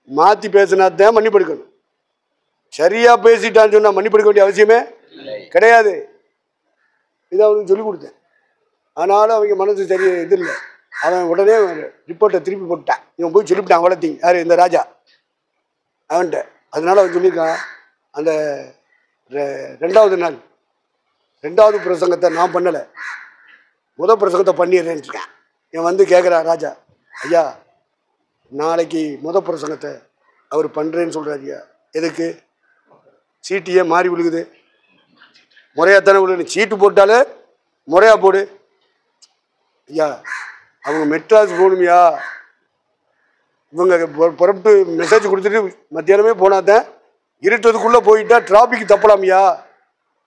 மாற்றி பேசினாத்தான் மன்னிப்படுக்கணும். சரியா பேசிட்டான்னு சொன்னா மன்னிப்படுக்க வேண்டிய அவசியமே கிடையாது. இதை அவனுக்கு சொல்லிக் கொடுத்தேன். ஆனாலும் அவங்க மனசு சரி இது இல்லை. அவன் உடனே ரிப்போர்ட்டை திருப்பி போட்டான். இவன் போய் சொல்லிவிட்டான் வளர்த்திங்க யார், இந்த ராஜா அவன்கிட்ட. அதனால அவன் சொல்லியிருக்கான், அந்த 2வது நாள் 2வது பிரசங்கத்தை நான் பண்ணலை, முதல் பிரசங்கத்தை பண்ணிடுறேன்னு இருக்கேன். இவன் வந்து கேட்குறான் ராஜா, ஐயா நாளைக்கு முதல் பிரசங்கத்தை அவர் பண்ணுறேன்னு சொல்கிறார் ஐயா. எதுக்கு? சீட்டியே மாறி விழுகுது. முறையாத்தானே விழுகு. சீட்டு போட்டாலே முறையாக போடு ஐயா. அவங்க மெட்ராஸ் போகணுமையா. இவங்க புறப்பட்டு மெசேஜ் கொடுத்துட்டு மத்தியானமே போனாதான் இருட்டதுக்குள்ளே போயிட்டா டிராபிக் தப்பலாமையா.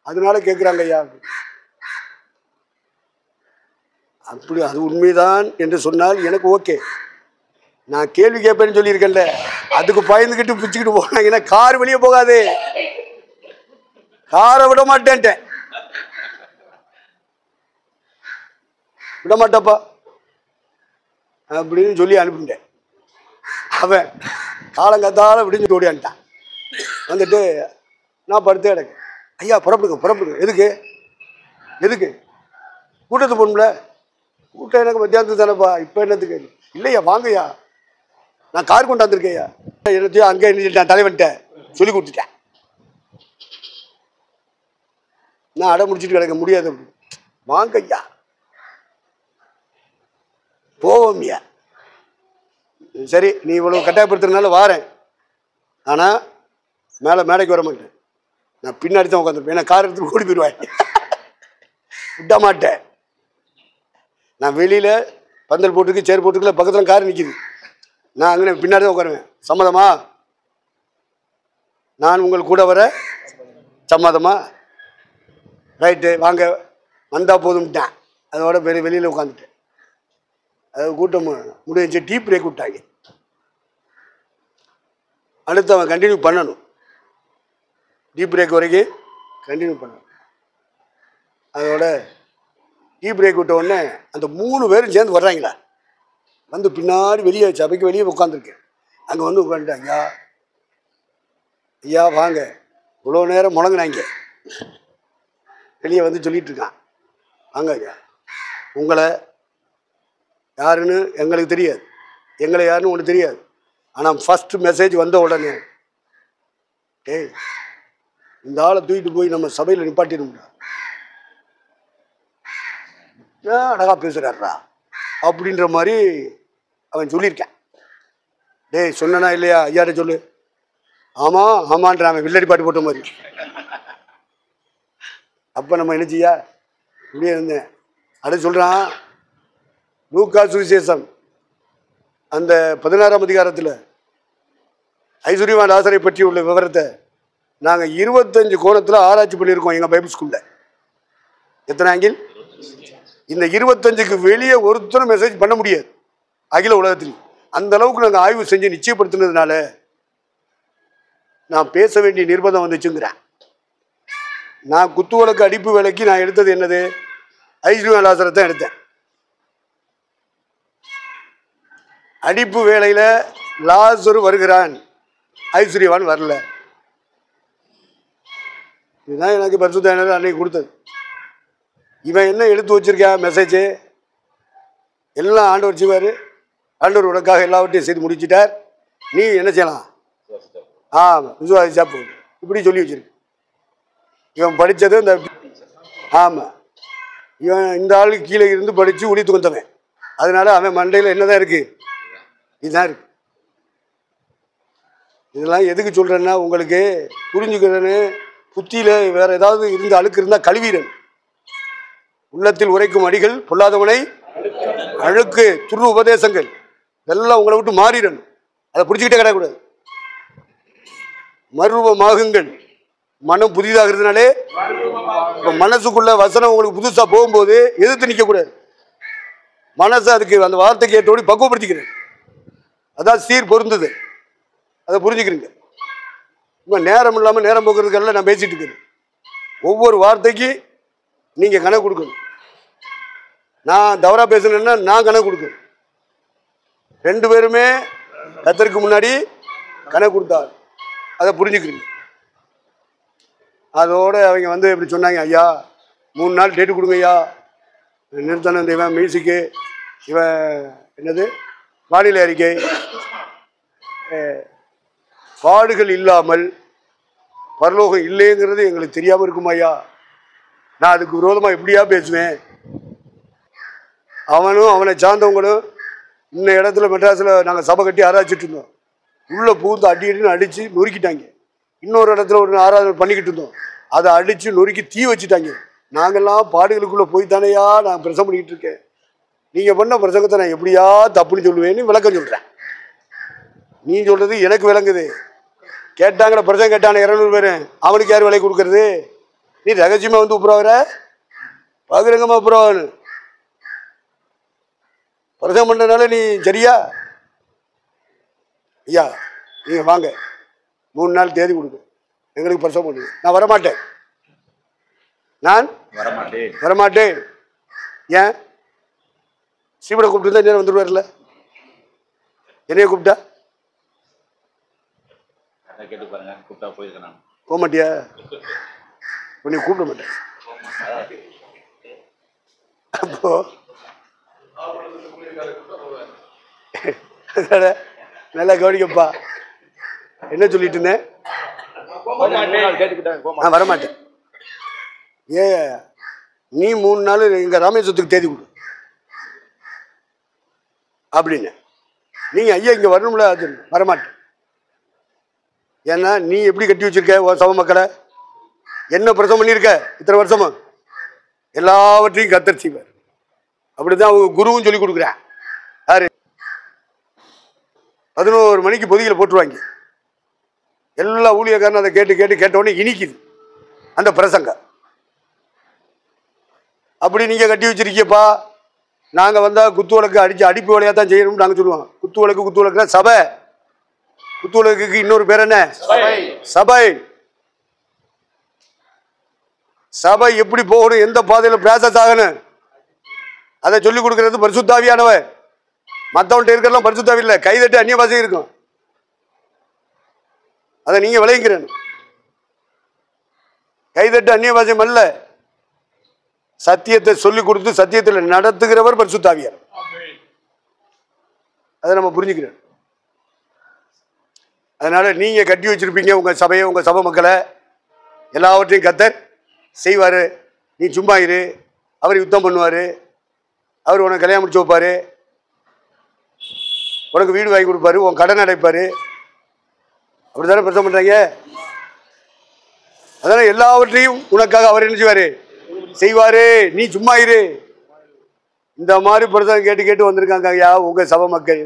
அதனால கேட்குறாங்க ஐயா. அப்படி அது உண்மைதான் என்று சொன்னால் எனக்கு ஓகே. நான் கேள்வி கேட்பேன்னு சொல்லியிருக்கேன்ல, அதுக்கு பயந்துக்கிட்டு பிச்சுக்கிட்டு போனாங்கன்னா கார் வெளியே போகாது. காரை விட மாட்டேன்ட்டேன். விட மாட்டப்பா அப்படின்னு சொல்லி அனுப்பிட்டேன். அவன் காலங்காத்தால விடிஞ்சு ஓடியான்ட்டான். வந்துட்டு நான் படுத்தே எனக்கு, ஐயா புறப்படுங்க. எதுக்கு கூட்டத்துக்கு போகணும்ல? கூட்டம் எனக்கு மத்தியானத்துக்கு தானேப்பா, இப்போ என்னத்துக்கு? இல்லையா வாங்கய்யா, நான் கார் கொண்டாந்துருக்கேயா. என்னத்தையும் அங்கே நான் தலைவன்ட்ட சொல்லி கொடுத்துட்டேன். நான் அடை முடிச்சுட்டு கிடக்க முடியாது. வாங்கய்யா போவோம்யா. சரி நீ இவ்வளோ கட்டாயப்படுத்துறதுனால வாரேன், ஆனால் மேலே மேடைக்கு வர மாட்டேன். நான் பின்னாடி தான் உட்காந்துருப்பேன். ஏன்னா கார் எடுத்துட்டு ஓடி போயிடுவேன். விட மாட்டேன். நான் வெளியில் பந்தல் போட்டுருக்கு, சேர் போட்டுருக்குல, பக்கத்தில் கார் நிற்கிது. நான் அங்கே பின்னாடி தான் உட்காருவேன். சம்மதமா? நான் உங்கள் கூட வர சம்மதமா? ரைட்டு வாங்க, வந்தால் போதும்ட்டேன். அதோட வெளியில் உட்காந்துட்டேன். அது கூட்டம் முடிஞ்சு டீ பிரேக் விட்டாங்க. அடுத்து அவன் கண்டினியூ பண்ணணும். டீ பிரேக் வரைக்கும் கண்டினியூ பண்ணணும். அதோட டீ பிரேக் விட்ட உடனே அந்த 3 பேரும் சேர்ந்து வர்றாங்களா, வந்து பின்னாடி வெளியே சபைக்கு வெளியே உட்காந்துருக்கேன். அங்கே வந்து உட்காந்துட்டாங்க. ஐயா வாங்க, இவ்வளோ நேரம் முழங்கினாங்க, வெளியே வந்து சொல்லிட்டு இருக்கான். வாங்க ஐயா, உங்களை யாருன்னு எங்களுக்கு தெரியாது, எங்களை யாருன்னு ஒன்று தெரியாது. ஆனால் ஃபஸ்ட்டு மெசேஜ் வந்த உடனே, ஏய் இந்த ஆளை தூக்கிட்டு போய் நம்ம சபையில் நிப்பாட்டிடும்டா, ஏன் அழகா பேசுகிறாரா அப்படின்ற மாதிரி அவன் சொல்லியிருக்கான். டேய் சொன்னா இல்லையா ஐயாட்ட சொல்லு. ஆமான்றான் அவன் வில்லடி பாட்டு போட்ட மாதிரி. அப்போ நம்ம என்ன செய்யா இப்படியே இருந்தேன். அடுத்து சொல்கிறான், லூக்கா சுவிசேஷம் அந்த 16ஆம் அதிகாரத்தில் ஐஸ்வர்யவான் லாசரை பற்றி உள்ள விவரத்தை நாங்கள் 25 கோணத்தில் ஆராய்ச்சி பண்ணியிருக்கோம் எங்கள் பைபிள் ஸ்கூலில். எத்தனை ஆங்கிள்? இந்த 25க்கு வெளியே ஒருத்தரும் மெசேஜ் பண்ண முடியாது அகில உலகத்தில். அந்த அளவுக்கு நாங்கள் ஆய்வு செஞ்சு நிச்சயப்படுத்தினதுனால நான் பேச வேண்டிய நிர்பந்தம் வந்துச்சுங்கிறேன். நான் குத்துவிளக்கு அடிப்பு வேலைக்கு நான் எடுத்தது என்னது? ஐஸ்வர்யவான் லாசரை தான் எடுத்தேன். அடிப்பு வேலையில் லாசரு வருகிறான், ஐஸ்வர்யவான் வரல. இதுதான் எனக்கு பரிசுத்த ஆவியானவர் அன்னைக்கு கொடுத்தது. இவன் என்ன எடுத்து வச்சிருக்கான் மெசேஜ்? எல்லாம் ஆண்டவர் செய்வார், ஆண்டவர் உனக்காக எல்லாவற்றையும் செய்து முடிச்சிட்டார், நீ என்ன செய்யலாம்? விசுவாசிச்சா போகுது, இப்படி சொல்லி வச்சிருக்கு. இவன் படித்தது இந்த இவன் இந்த ஆளுக்கு கீழே இருந்து படித்து ஒளித்து வந்தவன். அதனால அவன் மண்டையில் என்னதான் இருக்கு? இதுதான் இருக்கு. இதெல்லாம் எதுக்கு சொல்கிறேன்னா, உங்களுக்கு புரிஞ்சுக்கிறேன்னு. புத்தியில் வேற ஏதாவது இருந்து அழுக்கு இருந்தால் கழுவீரன். உள்ளத்தில் உரைக்கும் அடிகள் பொல்லாதவனை அழுக்கு துரு உபதேசங்கள் இதெல்லாம் உங்களை விட்டு மாறிடணும். அதை பிடிச்சிக்கிட்டே கிடையக்கூடாது. மறுரூபமாகுங்கள். மனம் புதிதாகிறதுனாலே இப்போ மனசுக்குள்ள வசனம் உங்களுக்கு புதுசாக போகும்போது எதிர்த்து நிற்கக்கூடாது. மனசை அதுக்கு அந்த வார்த்தைக்கு ஏற்றோடி பக்குவப்படுத்திக்கிறேன். அதான் சீர் பொருந்தது. அதை புரிஞ்சுக்கிறீங்க. இப்போ நேரம் இல்லாமல் நேரம் போக்குறதுக்கெல்லாம் நான் பேசிட்டு இருக்கிறேன். ஒவ்வொரு வார்த்தைக்கு நீங்கள் கணக்கு கொடுக்கணும். நான் தவறாக பேசுனேன்னா நான் கணக்கு கொடுக்கணும். 2 பேருமே கர்த்தருக்கு முன்னாடி கணக்கு கொடுத்தார். அதை புரிஞ்சுக்கிறீங்க. அதோடு அவங்க வந்து இப்படி சொன்னாங்க, ஐயா 3 நாள் டேட்டு கொடுங்க ஐயா, நிறுத்தணும். இந்த இவன் மியூசிக்கு, இவன் என்னது வானிலை அறிக்கை, பாடுகள் இல்லாமல் பரலோகம் இல்லைங்கிறது எங்களுக்கு தெரியாமல் இருக்குமா ஐயா? நான் அதுக்கு விரோதமாக எப்படியா பேசுவேன்? அவனும் அவனை சார்ந்தவங்களும் இந்த இடத்துல மெட்ராஸில் நாங்கள் சபை கட்டி ஆராய்ச்சிட்டு இருந்தோம். உள்ளே பூந்து அடின்னு அடித்து நொறுக்கிட்டாங்க. இன்னொரு இடத்துல ஒரு ஆராதனை பண்ணிக்கிட்டு இருந்தோம், அதை அடித்து நொறுக்கி தீ வச்சுட்டாங்க. நாங்கள்லாம் பாடுகளுக்குள்ளே போய் தானேயா நான் பிரசங்கம் பண்ணிக்கிட்டு இருக்கேன். நீங்கள் பண்ண பிரசங்கத்தை நான் எப்படியா தப்புன்னு சொல்லுவேன்னு விளக்கம் சொல்கிறேன். நீ சொல்கிறது எனக்கு விளங்குது. கேட்டாங்களே பிரசங்கம் கேட்டானே 200 பேர், அவனுக்கு யார் விலை கொடுக்கறது? நீ ரகசியமாக வந்து உப்புறவர பகிரங்கமாக உப்புறவான்னு பிரசங்கம் பண்ணுறதுனால நீ சரியா? ஐயா நீங்கள் வாங்க 3 நாள் தேதி கொடுங்க, எங்களுக்கு பிரசவம் பண்ணுங்க. நான் வரமாட்டேன். நான் வரமாட்டேன். வரமாட்டேன். ஏன்? ஸ்ரீபனை கூப்பிட்டு தான் நேரம் வந்துடுவார்ல. என்னைய கூப்பிட்டா கேட்டு பாருங்க. கூப்பிட்டா போயிருக்கேன். நான் போக மாட்டியா? உன்னை கூப்பிட மாட்டேன். அப்போ நல்லா கவனிக்கப்பா. என்ன சொல்லிட்டு இருந்தேன்? நான் வரமாட்டேன். ஏ நீ 3 நாள் எங்க ராமேஸ்வரத்துக்கு தேதி கொடு அப்படின்னு. நீங்க ஐயா இங்க வரணும்ல, அது வரமாட்டேன். ஏன்னா நீ எப்படி கட்டி வச்சிருக்க உன் சபை மக்களை? என்ன பிரசவம் பண்ணியிருக்க இத்தனை வருஷமா? எல்லாவற்றையும் கர்த்தர் செய்வார். அப்படிதான் அவங்க குருவும் சொல்லி கொடுக்குறேன். யாரு 11 மணிக்கு பொதிகளை போட்டுருவாங்க. எல்லா ஊழியக்காரனும் அதை கேட்டு கேட்டு கேட்டவுடனே இனிக்குது அந்த பிரசங்க. அப்படி நீங்க கட்டி வச்சிருக்கியப்பா. நாங்க வந்தா குத்து விளக்கு அடிச்சு அடிப்பு வேலையா தான் செய்யணும்னு நாங்க சொல்லுவோம். குத்து விளக்குனா சபை. குத்து விளக்குக்கு இன்னொரு பேர் என்ன? சபை. சபை எப்படி போகணும், எந்த பாதையில பிராசஸ் ஆகணும், அதை சொல்லிக் கொடுக்கறது பரிசுத்தாவியானவர். மற்றவன்ட்ட இருக்கிறதெல்லாம் பரிசுத்தாவி இல்லை, கைதட்டு அந்நிய பாஷை இருக்கும். அதை நீங்க விளைவிக்கிறேன். கைதட்டு அந்நிய பாஷை அல்ல, சத்தியத்தை சொல்லிக் கொடுத்து சத்தியத்தில் நடத்துகிறவர் பரிசுத்தாவியார். அதை நம்ம புரிஞ்சுக்கிறோம். அதனால நீங்க கட்டி வச்சிருப்பீங்க உங்க சபையை, உங்க சபை மக்களை. எல்லாவற்றையும் கர்த்தர் செய்வாரு. நீ சும்மா இரு. அவர் யுத்தம் பண்ணுவாரு. அவர் உனக்கு கல்யாணம் முடிச்சு வைப்பாரு. உனக்கு வீடு வாங்கி கொடுப்பாரு. உன் கடன் அடைப்பாரு. அப்படித்தானே பிரச்சனை பண்றாங்க. அதனால எல்லாவற்றையும் உனக்காக அவர் என்ன செய்வாரு? செய்வாரு. நீ சும்மா இரு. இந்த மாதிரி பிரச்சனை கேட்டு கேட்டு வந்திருக்காங்க ஐயா உங்க சபை மக்கள்.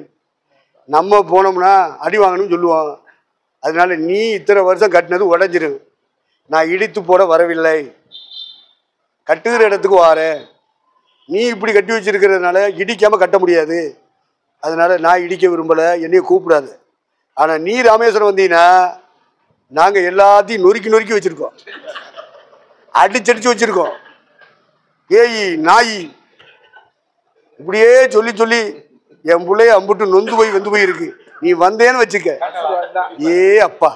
நம்ம போனோம்னா அடி வாங்கணும்னு சொல்லுவோம். அதனால நீ இத்தனை வருஷம் கட்டினது உடைஞ்சிரு. நான் இடித்து போட வரவில்லை, கட்டுகிற இடத்துக்கு வாரேன். நீ இப்படி கட்டி வச்சிருக்கிறதுனால இடிக்காம கட்ட முடியாது. அதனால நான் இடிக்க விரும்பல, என்னைய கூப்பிடாது. ஆனா நீ ராமேஸ்வரம் வந்தீங்கன்னா நாங்க எல்லாத்தையும் நொறுக்கி நொறுக்கி வச்சிருக்கோம், அடிச்சடிச்சு வச்சிருக்கோம். ஏய் நாய் இப்படியே சொல்லி சொல்லி என் பிள்ளைய அம்புட்டு நொந்து போய் வெந்து போய் இருக்கு. நீ வந்தேன்னு வச்சுக்க, ஏ அப்பா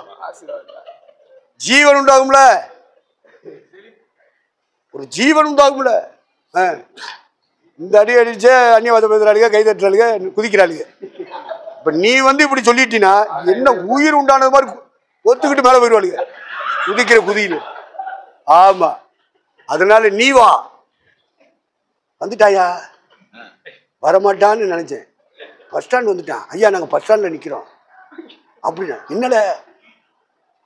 ஜீவன் உண்டாகும்ல, ஒரு ஜீவன் உண்டாகும்ல. இந்த அடி அடிச்ச அந்நியவாத பேசுறாளுங்க, கை தட்டுறாளுங்க, குதிக்கிறாளுங்க. இப்ப நீ வந்து இப்படி சொல்லிட்டீன்னா என்ன உயிர் உண்டானது மாதிரி ஒத்துக்கிட்டு மேல போயிடுவாளுங்க குதிக்கிற குதியில. ஆமா, அதனால நீ வா. வந்துட்டாயா? வரமாட்டான்னு நினைச்சேன். பஸ் ஸ்டாண்ட் வந்துட்டான். ஐயா நாங்க பஸ் ஸ்டாண்ட்ல நிக்கிறோம் அப்படின்னா. என்னல?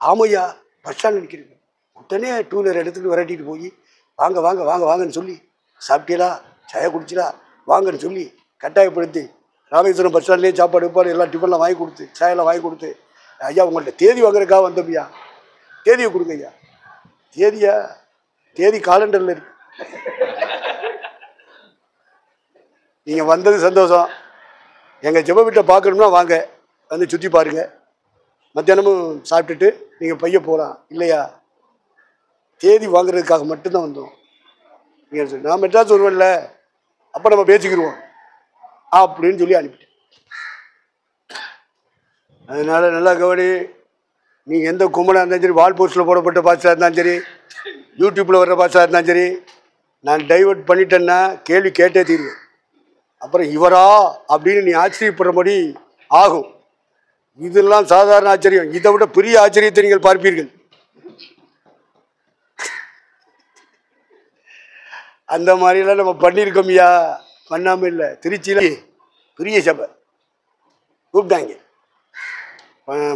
ஆமையா பஸ் ஸ்டாண்ட்ல நிக்கிறீங்க. உடனே 2 வீலர் எடுத்துட்டு விரட்டிட்டு போய் வாங்க வாங்க வாங்க வாங்கன்னு சொல்லி, சாப்பிட்டீங்களா, சாய குடிச்சிடா வாங்கன்னு சொல்லி கட்டாயப்படுத்தி ராமேஸ்வரம் பஸ் ஸ்டாண்ட்லேயே சாப்பாடு வைப்பாடு எல்லாம் டிஃபன்லாம் வாங்கி கொடுத்து சாயெல்லாம் வாங்கி கொடுத்து, ஐயா உங்கள்கிட்ட தேதி வாங்குறதுக்காக வந்தோம்யா, தேதியை கொடுங்க ஐயா. தேதியா? தேதி காலண்டரில் இருக்கு. நீங்கள் வந்தது சந்தோஷம். எங்கள் ஜெப வீட்டை பார்க்கணும்னா வாங்க, வந்து சுற்றி பாருங்க. மத்தியானமும் சாப்பிட்டுட்டு நீங்கள் பைய போகலாம். இல்லையா, தேதி வாங்குறதுக்காக மட்டும்தான் வந்தோம். நீங்கள் நான் மெட்ராஸ் வருவேன்ல, அப்போ நம்ம பேசிக்கிடுவோம் அப்படின்னு சொல்லி அனுப்பிட்டேன். அதனால நல்லா கவனி. நீ எந்த கும்பலாக இருந்தாலும் சரி, வால் போஸ்டில் போடப்பட்ட பாஷாக இருந்தாலும் சரி, யூடியூப்பில் வர்ற பாஷாக இருந்தாலும் சரி, நான் டைவர்ட் பண்ணிட்டேன்னா கேள்வி கேட்டே தீருவேன். அப்புறம் இவரா அப்படின்னு நீ ஆச்சரியப்படுறபடி ஆகும். இதெல்லாம் சாதாரண ஆச்சரியம். இதை விட பெரிய ஆச்சரியத்தை நீங்கள் பார்ப்பீர்கள். அந்த மாதிரிலாம் நம்ம பண்ணியிருக்கோம்யா, பண்ணாமல் இல்லை. திருச்சியில் பெரிய சபை கூப்பிட்டாங்க.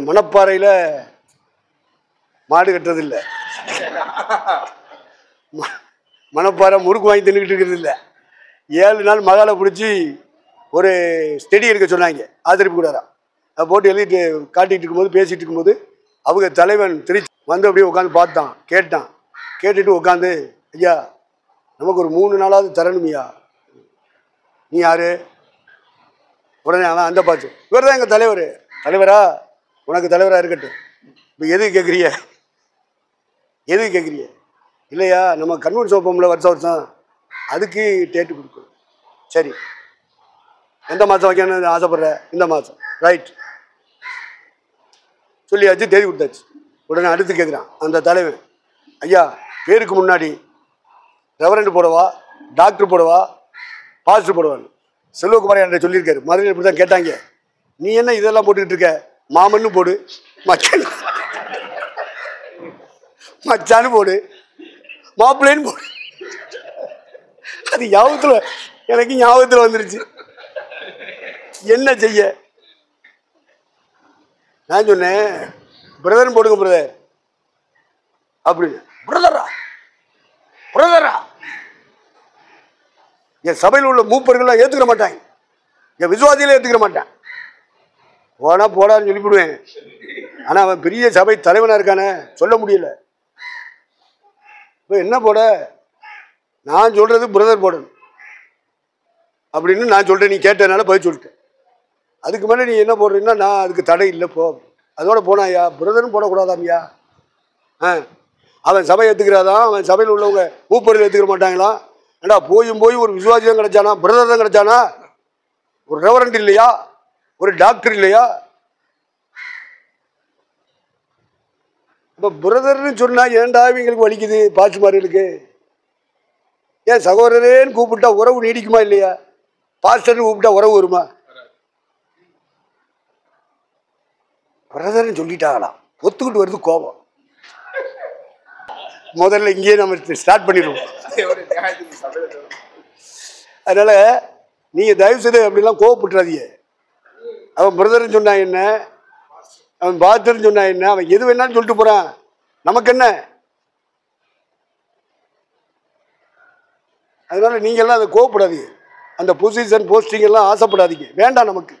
மணப்பாறையில் மாடு கட்டுறது இல்லை, மணப்பாறை முறுக்கு வாங்கி தின்னுக்கிட்டு இருக்கிறது இல்லை. 7 நாள் மகாலை பிடிச்சி ஒரு ஸ்டெடி எடுக்க சொன்னாங்க, ஆதரிப்பு கூடாதான். அதை போட்டு எழுதிட்டு காட்டிகிட்டு இருக்கும்போது பேசிகிட்டு இருக்கும்போது அவங்க தலைவன் திருச்சி வந்து அப்படியே உட்காந்து பார்த்தான், கேட்டான். கேட்டுட்டு உட்காந்து, ஐயா நமக்கு ஒரு 3 நாளாவது தரணுமையா. நீ யாரு? உடனே அவன் அந்த பாச்சு, இவர் தான் எங்கள் தலைவர். தலைவரா? உனக்கு தலைவராக இருக்கட்டும். இப்போ எதுக்கு கேட்குறிய? எதுக்கு கேட்குறிய? இல்லையா? நம்ம கன்வென்ஷன் வைப்போம்ல வருஷம் வருஷம், அதுக்கு டேட்டு கொடுக்கணும். சரி, எந்த மாதம் வைக்கணும்னு ஆசைப்படுற? இந்த மாதம். ரைட், சொல்லியாச்சு, தேதி கொடுத்தாச்சு. உடனே அடுத்து கேட்குறான் அந்த தலைவன், ஐயா பேருக்கு முன்னாடி ரெவரண்ட் போடவா, டாக்டர் போடவா, பாஸ்டர் போடுவான்னு செல்வகுமார் என்கிட்ட சொல்லியிருக்காரு. மதுரையில் இப்படி தான் கேட்டாங்க, நீ என்ன இதெல்லாம் போட்டுக்கிட்டு இருக்க, மாமன்னு போடு, மச்சான் மச்சான்னு போடு, மாப்பிள்ளைன்னு போடு. அது எனக்கு ஞாபகத்தில் வந்துருச்சு. என்ன செய்ய? நான் சொன்னேன், பிரதர்னு போடுங்க பிரதர் அப்படின்னு. பிரதரா பிரதரா? என் சபையில் உள்ள மூப்பர்கள்லாம் ஏற்றுக்கிற மாட்டாங்க, என் விசுவாசியில ஏற்றுக்கிற மாட்டான். போனா போடான்னு சொல்லிவிடுவேன். ஆனால் அவன் பெரிய சபை தலைவனாக இருக்கானே, சொல்ல முடியல. இப்போ என்ன போட? நான் சொல்றது பிரதர் போடணும் அப்படின்னு நான் சொல்கிறேன். நீ கேட்டதுனால பதில் சொல்லிட்டேன். அதுக்கு மேலே நீ என்ன போடுறீங்கன்னா நான் அதுக்கு தடை இல்லை போ. அதோட போனாயா, பிரதர்னு போடக்கூடாதாம்யா. அவன் சபை ஏற்றுக்கிறாதான், அவன் சபையில் உள்ளவங்க மூப்பர்கள் ஏற்றுக்கிற மாட்டாங்களா? ஏண்டா போய் ஒரு விசுவாசியம் கிடைச்சானா, பிரதர் தான் கிடைச்சானா? ஒரு ரெவரண்ட் இல்லையா, ஒரு டாக்டர் இல்லையா? இப்போ பிரதர்னு சொன்னா ஏன்டா இவங்களுக்கு வலிக்குது பாஸ்டர்மார்களுக்கு? ஏன் சகோதரரேன்னு கூப்பிட்டா உறவு நீடிக்குமா இல்லையா? பாஸ்டர்னு கூப்பிட்டா உறவு வருமா? பிரதர்னு சொல்லிட்டாங்களாம், ஒத்துக்கிட்டு வருது கோபம். முதல்ல இங்கேயே நம்ம ஸ்டார்ட் பண்ணிடுவோம். அதனால நீங்க தயவு செய்து அப்படிலாம் கோவப்பட்டுறாதீங்க. அவன் பிரதர்னு சொன்னா என்ன, அவன் பாஸ்டர்னு சொன்னா என்ன, அவன் எது வேணாலும் சொல்லிட்டு போறான், நமக்கு என்ன? அதனால நீங்க எல்லாம் அதை கோவப்படாதீங்க, அந்த பொசிஷன் போஸ்டிங் எல்லாம் ஆசைப்படாதீங்க, வேண்டாம் நமக்கு.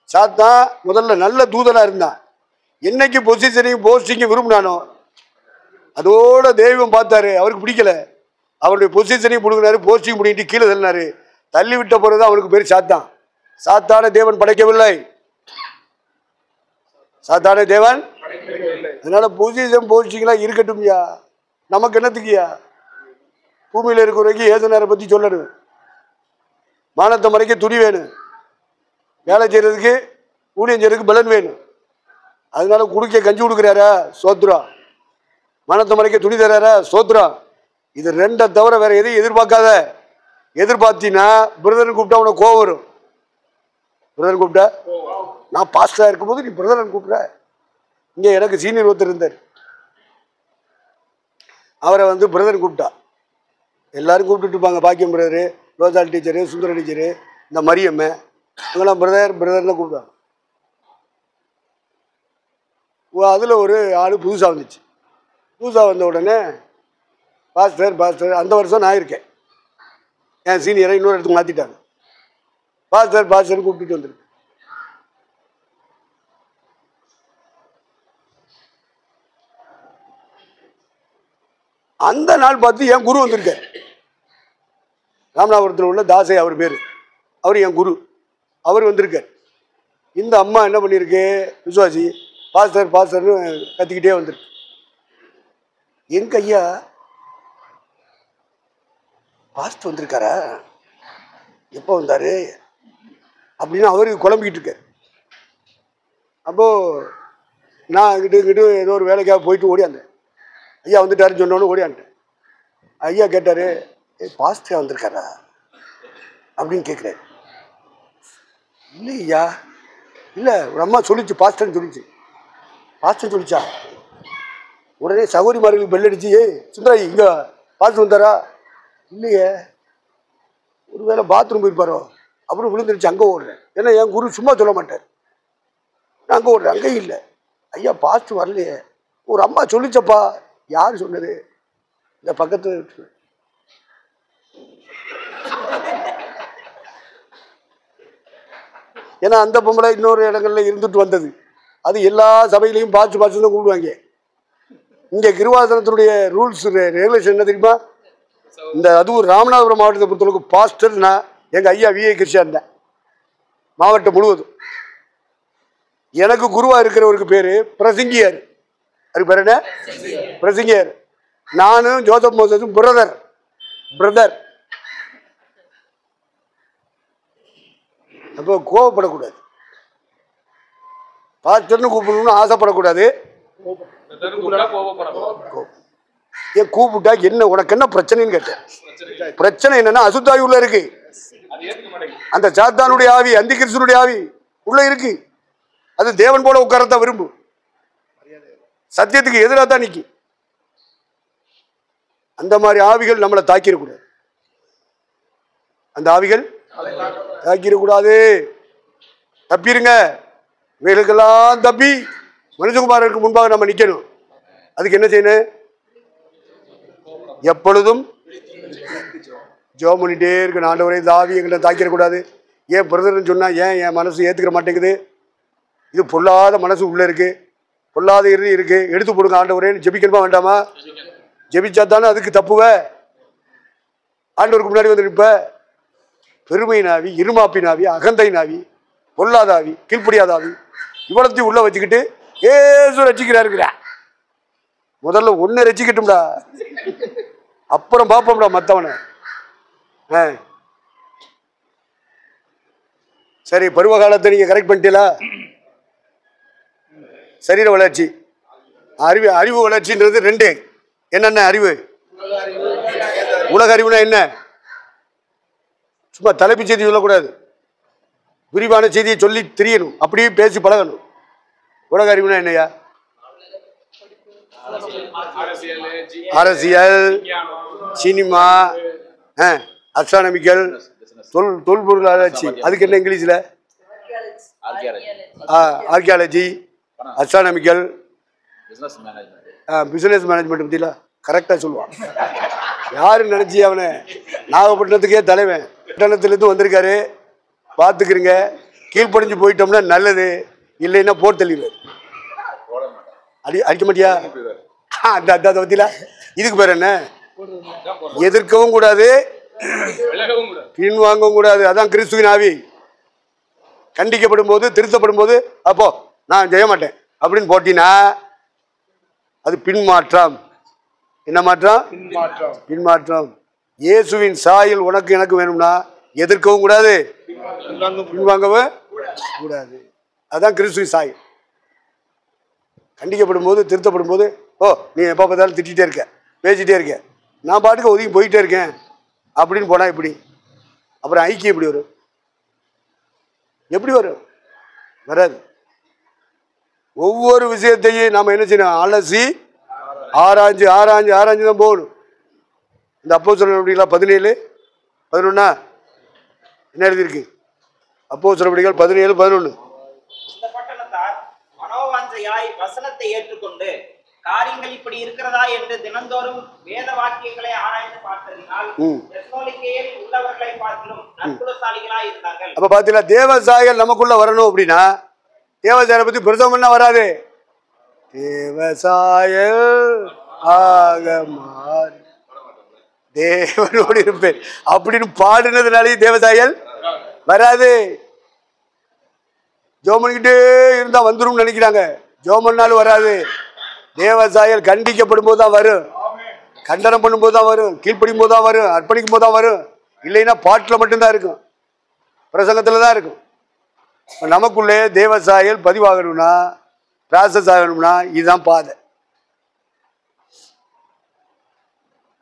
சாத்தான் முதல்ல நல்ல தூதனா இருந்தான். என்னைக்கு பொசிஷனையும் போஸ்டிங்கும் விரும்பினானோ அதோட தெய்வம் பார்த்தாரு, அவருக்கு பிடிக்கல. அவருடைய பொசிஷனையும் பிடிக்கினாரு, போஸ்டிங் பிடிக்கிட்டு கீழே தள்ளினாரு. தள்ளி விட்ட பிறகுதான் அவனுக்கு பேர் சாத்தான். சாத்தான தேவன் படைக்கவில்லை, சாத்தான தேவன். அதனால பொசிஷன் போஸ்டிங்லாம் இருக்கட்டும்யா, நமக்கு என்னத்துக்குயா? பூமியில் இருக்கிற வரைக்கும் ஏசுனாரை பற்றி சொல்லணும். மானத்தை மறைக்க துணி வேணும், வேலை செய்யறதுக்கு ஊழியம் செய்யறதுக்கு பலன் வேணும். அதனால குடிக்க கஞ்சி கொடுக்குறாரா, சோத்ரம். மனத்தை மறைக்க துணி தர்றாரா, சோத்ரம். இது ரெண்டை தவிர வேற எதையும் எதிர்பார்க்காத. எதிர்பார்த்தீங்கன்னா பிரதர்னு கூப்பிட்டா உனக்கு கோவம் வரும். பிரதர் கூப்பிட்டா, நான் பாஸ்டரா இருக்கும்போது நீ பிரதர்னு கூப்பிட்ற. இங்கே எனக்கு சீனியர் ஒருத்தர் இருந்தார், அவரை பிரதர் கூப்பிட்டா. எல்லாரும் கூப்பிட்டுட்டு இருப்பாங்க, பாக்கியம் பிரதரு, ரோசால் டீச்சரு, சுந்தர டீச்சரு, இந்த மரியம்மை, இவங்கெல்லாம் பிரதர்னு கூப்பிட்டாங்க. அதில் ஒரு ஆள் புதுசாக வந்துச்சு. புதுசாக வந்த உடனே பாஸ்டர், அந்த வருஷம் நான் இருக்கேன், என் சீனியரை இன்னொரு இடத்துக்கு மாற்றிட்டாங்க. பாஸ்டர் கூப்பிட்டுட்டு வந்துருக்கு. அந்த நாள் பார்த்து என் குரு வந்திருக்கார். ராமநாதபுரத்தில் உள்ள தாசை அவர் பேர், அவர் என் குரு, அவர் வந்திருக்கார். இந்த அம்மா என்ன பண்ணியிருக்கு, விசுவாசி, பாஸ்டர்னு கத்திக்கிட்டே வந்துருக்கு. எங்க ஐயா பாஸ்டர் வந்திருக்காரா, எப்போ வந்தாரு அப்படின்னு அவருக்கு குழம்பிக்கிட்டு இருக்கார். அப்போது நான் இங்கிட்டு ஏதோ ஒரு வேலைக்காக போயிட்டு ஓடியாந்தேன். ஐயா வந்துட்டாருன்னு சொன்னோன்னு ஓடியான்ட்டேன். ஐயா கேட்டார், பாஸ்டர் வந்திருக்காரா அப்படின்னு கேட்குறாரு. இல்லை ஐயா, இல்லை ஒரு அம்மா சொல்லிச்சு, பாஸ்டர்னு சொல்லிச்சு. பாஸ்டர் சொல்லிச்சா? உடனே சகோதரிமார்களுக்கு பெல் அடிச்சு, சுந்தராஜி இங்கே பாஸ்டர் வந்தாரா? இல்லையே, ஒருவேளை பாத்ரூம் போயிருப்பாரோ அப்புறம் விழுந்துருச்சு, அங்கே ஓடுறேன். ஏன்னா என் குரு சும்மா சொல்ல மாட்டார், நான் அங்கே ஓடுறேன். அங்கேயும் இல்லை ஐயா, பாஸ்டர் வரலையே. ஒரு அம்மா சொல்லிச்சப்பா. யார் சொன்னது? இந்த பக்கத்து. ஏன்னா அந்த பொம்பளை இன்னொரு இடங்கள்ல இருந்துட்டு வந்தது. அது எல்லா சபையிலையும் பாஸ்டர் தான் கூப்பிடுவாங்க. இங்கே கிருவாசனத்தினுடைய ரூல்ஸ் ரெகுலேஷன் என்ன தெரியுமா? இந்த அதுவும் ராமநாதபுரம் மாவட்டத்தை பொறுத்தளவுக்கு பாஸ்டர்னா எங்கள் ஐயா விஐ கிருஷ்ணன் தான், மாவட்டம் முழுவதும். எனக்கு குருவா இருக்கிறவருக்கு பேரு பிரசங்கியார். அதுக்கு பேர் என்ன? பிரசங்கியார். நானும் ஜோசப் மோசஸும் பிரதர். அப்போ கோவப்படக்கூடாது. பாஸ்டர்னு கூப்பிடணும்னு ஆசைப்படக்கூடாது. ஏன் கூப்பிட்டா என்ன உனக்கு என்ன பிரச்சனைன்னு கேட்டேன். பிரச்சனை என்னன்னா அசுத்தாவி உள்ள இருக்கு. அந்த சாத்தானுடைய ஆவி, அந்தி கிறிஸ்துனுடைய ஆவி உள்ள இருக்கு. அது தேவன் போல உட்காரத்தான் விரும்பும். சத்தியத்துக்கு எதிராக தான் நிற்கி. அந்த மாதிரி ஆவிகள் நம்மளை தாக்கிடக்கூடாது. அந்த ஆவிகள் தாக்கிடக்கூடாது. தப்பிருங்க. இவைகளுக்கெல்லாம் தப்பி மனுஷகுமாரருக்கு முன்பாக நம்ம நிற்கணும். அதுக்கு என்ன செய்யணும்? எப்பொழுதும் ஜெபம் பண்ணிட்டே இருக்கணும். ஆண்டவரே இந்த ஆவி எங்களை தாக்கிடக்கூடாது. ஏன் பிரதர்ன்னு சொன்னா ஏன் என் மனசு ஏத்துக்கிற மாட்டேங்குது? இது பொல்லாத மனசு உள்ள இருக்கு, பொல்லாத இருக்கு, எடுத்து போடுங்க ஆண்டவரேன்னு ஜெபிக்கணுமா வேண்டாமா? ஜெபிச்சா தானே அதுக்கு தப்புவ. ஆண்டவருக்கு முன்னாடி வந்து நிற்ப. பெருமை நாவி, இருமாப்பி நாவி, அகந்தை நாவி, பொல்லாத ஆவி, கீழ்ப்படியாத ஆவி இவ்வளத்தையும் உள்ள வச்சுக்கிட்டு ஏசு ரசிக்கிறாருங்கிற. முதல்ல ஒன்னு ரசிக்கட்டும்டா, அப்புறம் பார்ப்போம்டா மற்றவனை. சரி, பருவ காலத்தை நீங்க கரெக்ட் பண்ணிட்டீங்களா? சரீர வளர்ச்சி, அறிவு வளர்ச்சின்றது ரெண்டு. என்னென்ன அறிவு? உலக அறிவுனா என்ன? சும்மா தலைப்பு செய்தி சொல்லக்கூடாது, விரிவான செய்தியை சொல்லி தெரியணும், அப்படியே பேசி பழகணும். உலக அறிவுனா என்னையா? அரசியல், சினிமா, அஸ்ட்ரானமிக்கல், தொல்பொருள் ஆராய்ச்சி. அதுக்கு என்ன இங்கிலீஷ்ல? Archaeology, astronomical, business management. பத்தியில கரெக்டா சொல்லுவான். யாரு நினைச்சி அவனை? நாகப்பட்டினத்துக்கே தலைவன், பட்டணத்திலிருந்து வந்திருக்காரு. பார்த்துக்கிறீங்க. கீழ்ப்படிஞ்சு போயிட்டோம்னா நல்லது, இல்லைன்னா போர் தள்ளிடுவார். அடிக்க மாட்டியா? அந்த பத்தியில இதுக்கு பேர் என்ன? எதிர்க்கவும் கூடாது, பின் வாங்கவும் கூடாது. அதான் கிறிஸ்துவின் ஆவி. கண்டிக்கப்படும் போது, திருத்தப்படும் போது அப்போ நான் செய்ய மாட்டேன் அப்படின்னு போட்டினா அது பின்மாற்றம். என்ன மாற்றம்? பின்மாற்றம். இயேசுவின் சாயல் உனக்கு எனக்கு வேணும்னா எதிர்க்கவும் கூடாது, பின்வாங்கவும் கூடாது. அதான் கிறிஸ்துவின் சாயல். கண்டிக்கப்படும் போது, திருத்தப்படும் போது, ஓ நீ எப்போ பார்த்தாலும் திட்டிகிட்டே இருக்க, பேசிகிட்டே இருக்க, நான் பாட்டுக்கு ஒதுங்கி போயிட்டே இருக்கேன் அப்படின்னு போனால் எப்படி? அப்புறம் ஐக்கியம் எப்படி வரும்? எப்படி வரும்? வராது. ஒவ்வொரு விஷயத்தையும் நாம் என்ன செய்யணும்? அலசி ஆராய்ஞ்சு ஆராய்ஞ்சு ஆராய்ஞ்சு தான் போகணும். இந்த அப்போஸ்தலர் நடவடிக்கைகள் 17:11 என்ன எழுதியிருக்கு? அப்போஸ்தலர் நடவடிக்கைகள் 17:11. இந்த பட்டணத்தார் மனோவாஞ்சையாய் வசனத்தை ஏற்றுக்கொண்டு காரியங்கள் இப்படி இருக்கிறதா என்று தினந்தோறும் வேத வாக்கியங்களை ஆராய்ந்து பார்த்ததினால் தெசலோனிக்கேயில் உள்ளவர்களை பார்க்கிலும் நற்குணசாலிகளாய் இருந்தார்கள். அப்ப பாத்தீங்களா, தேவசாயல் நமக்குள்ள வரணும் அப்படின்னா தேவசாயலை பத்தி பிரசவம் என்ன வராது. தேவசாயல் ஆக மாறி தேவனோடு இருப்பேன் அப்படின்னு பாடுனதுனாலே தேவசாயல் வராது. ஜோமன்கிட்டே இருந்தா வந்துடும் நினைக்கிறாங்க. ஜோமன்னாலும் வராது. தேவசாயல் கண்டிக்கப்படும் போது தான் வரும், கண்டனம் பண்ணும்போது தான் வரும், கீழ்ப்படியும் போது தான் வரும், அர்ப்பணிக்கும் போது தான் வரும். இல்லைன்னா பாட்டில் மட்டும்தான் இருக்கும், பிரசங்கத்தில் தான் இருக்கும். நமக்குள்ளே தேவசாயல் பதிவாகணும்னா, ப்ராசஸ் ஆகணும்னா இதுதான் பாதை.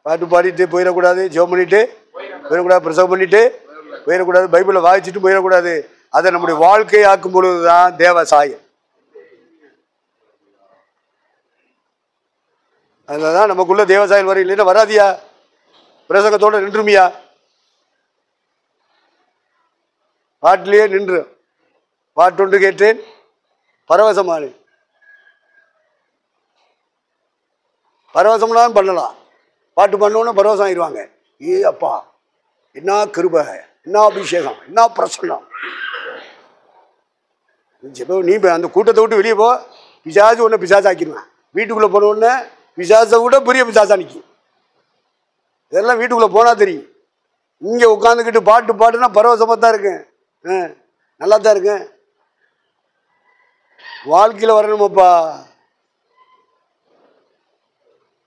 பாட்டு பாடிட்டு போயிடக்கூடாது, ஜெபம் பண்ணிட்டு போயிடக்கூடாது, பிரசவம் பண்ணிட்டு போயிடக்கூடாது, பைபிளை வாசிச்சுட்டு போயிடக்கூடாது. அதை நம்முடைய வாழ்க்கையை ஆக்கும் பொழுதுதான் தேவசாயல். அதுதான் நமக்குள்ள தேவசாயல் வரும். இல்லைன்னா வராதியா, பிரசங்கத்தோட நின்றுமியா, பாட்டிலேயே நின்று. பாட்டொன்று கேட்டேன் பரவசமானேன். பரவசம்லாம் பண்ணலாம், பாட்டு பண்ணோன்னு பரவசம் ஆயிடுவாங்க. ஏ அப்பா என்ன கிருபை, என்ன அபிஷேகம், என்ன பிரசன்னம். நீ அந்த கூட்டத்தை விட்டு வெளியே போ, பிசாசு ஒன்று பிசாசு ஆக்கிடுவேன். வீட்டுக்குள்ளே போன உடனே பிசாசை விட பெரிய பிசாசா நிற்கி. இதெல்லாம் வீட்டுக்குள்ளே போனால் தெரியும். இங்கே உட்காந்துக்கிட்டு பாட்டு பாட்டுனா பரவசமாக தான் இருக்கேன், நல்லா தான் இருக்கேன். வாழ்க்கையில் வரணுமாப்பா,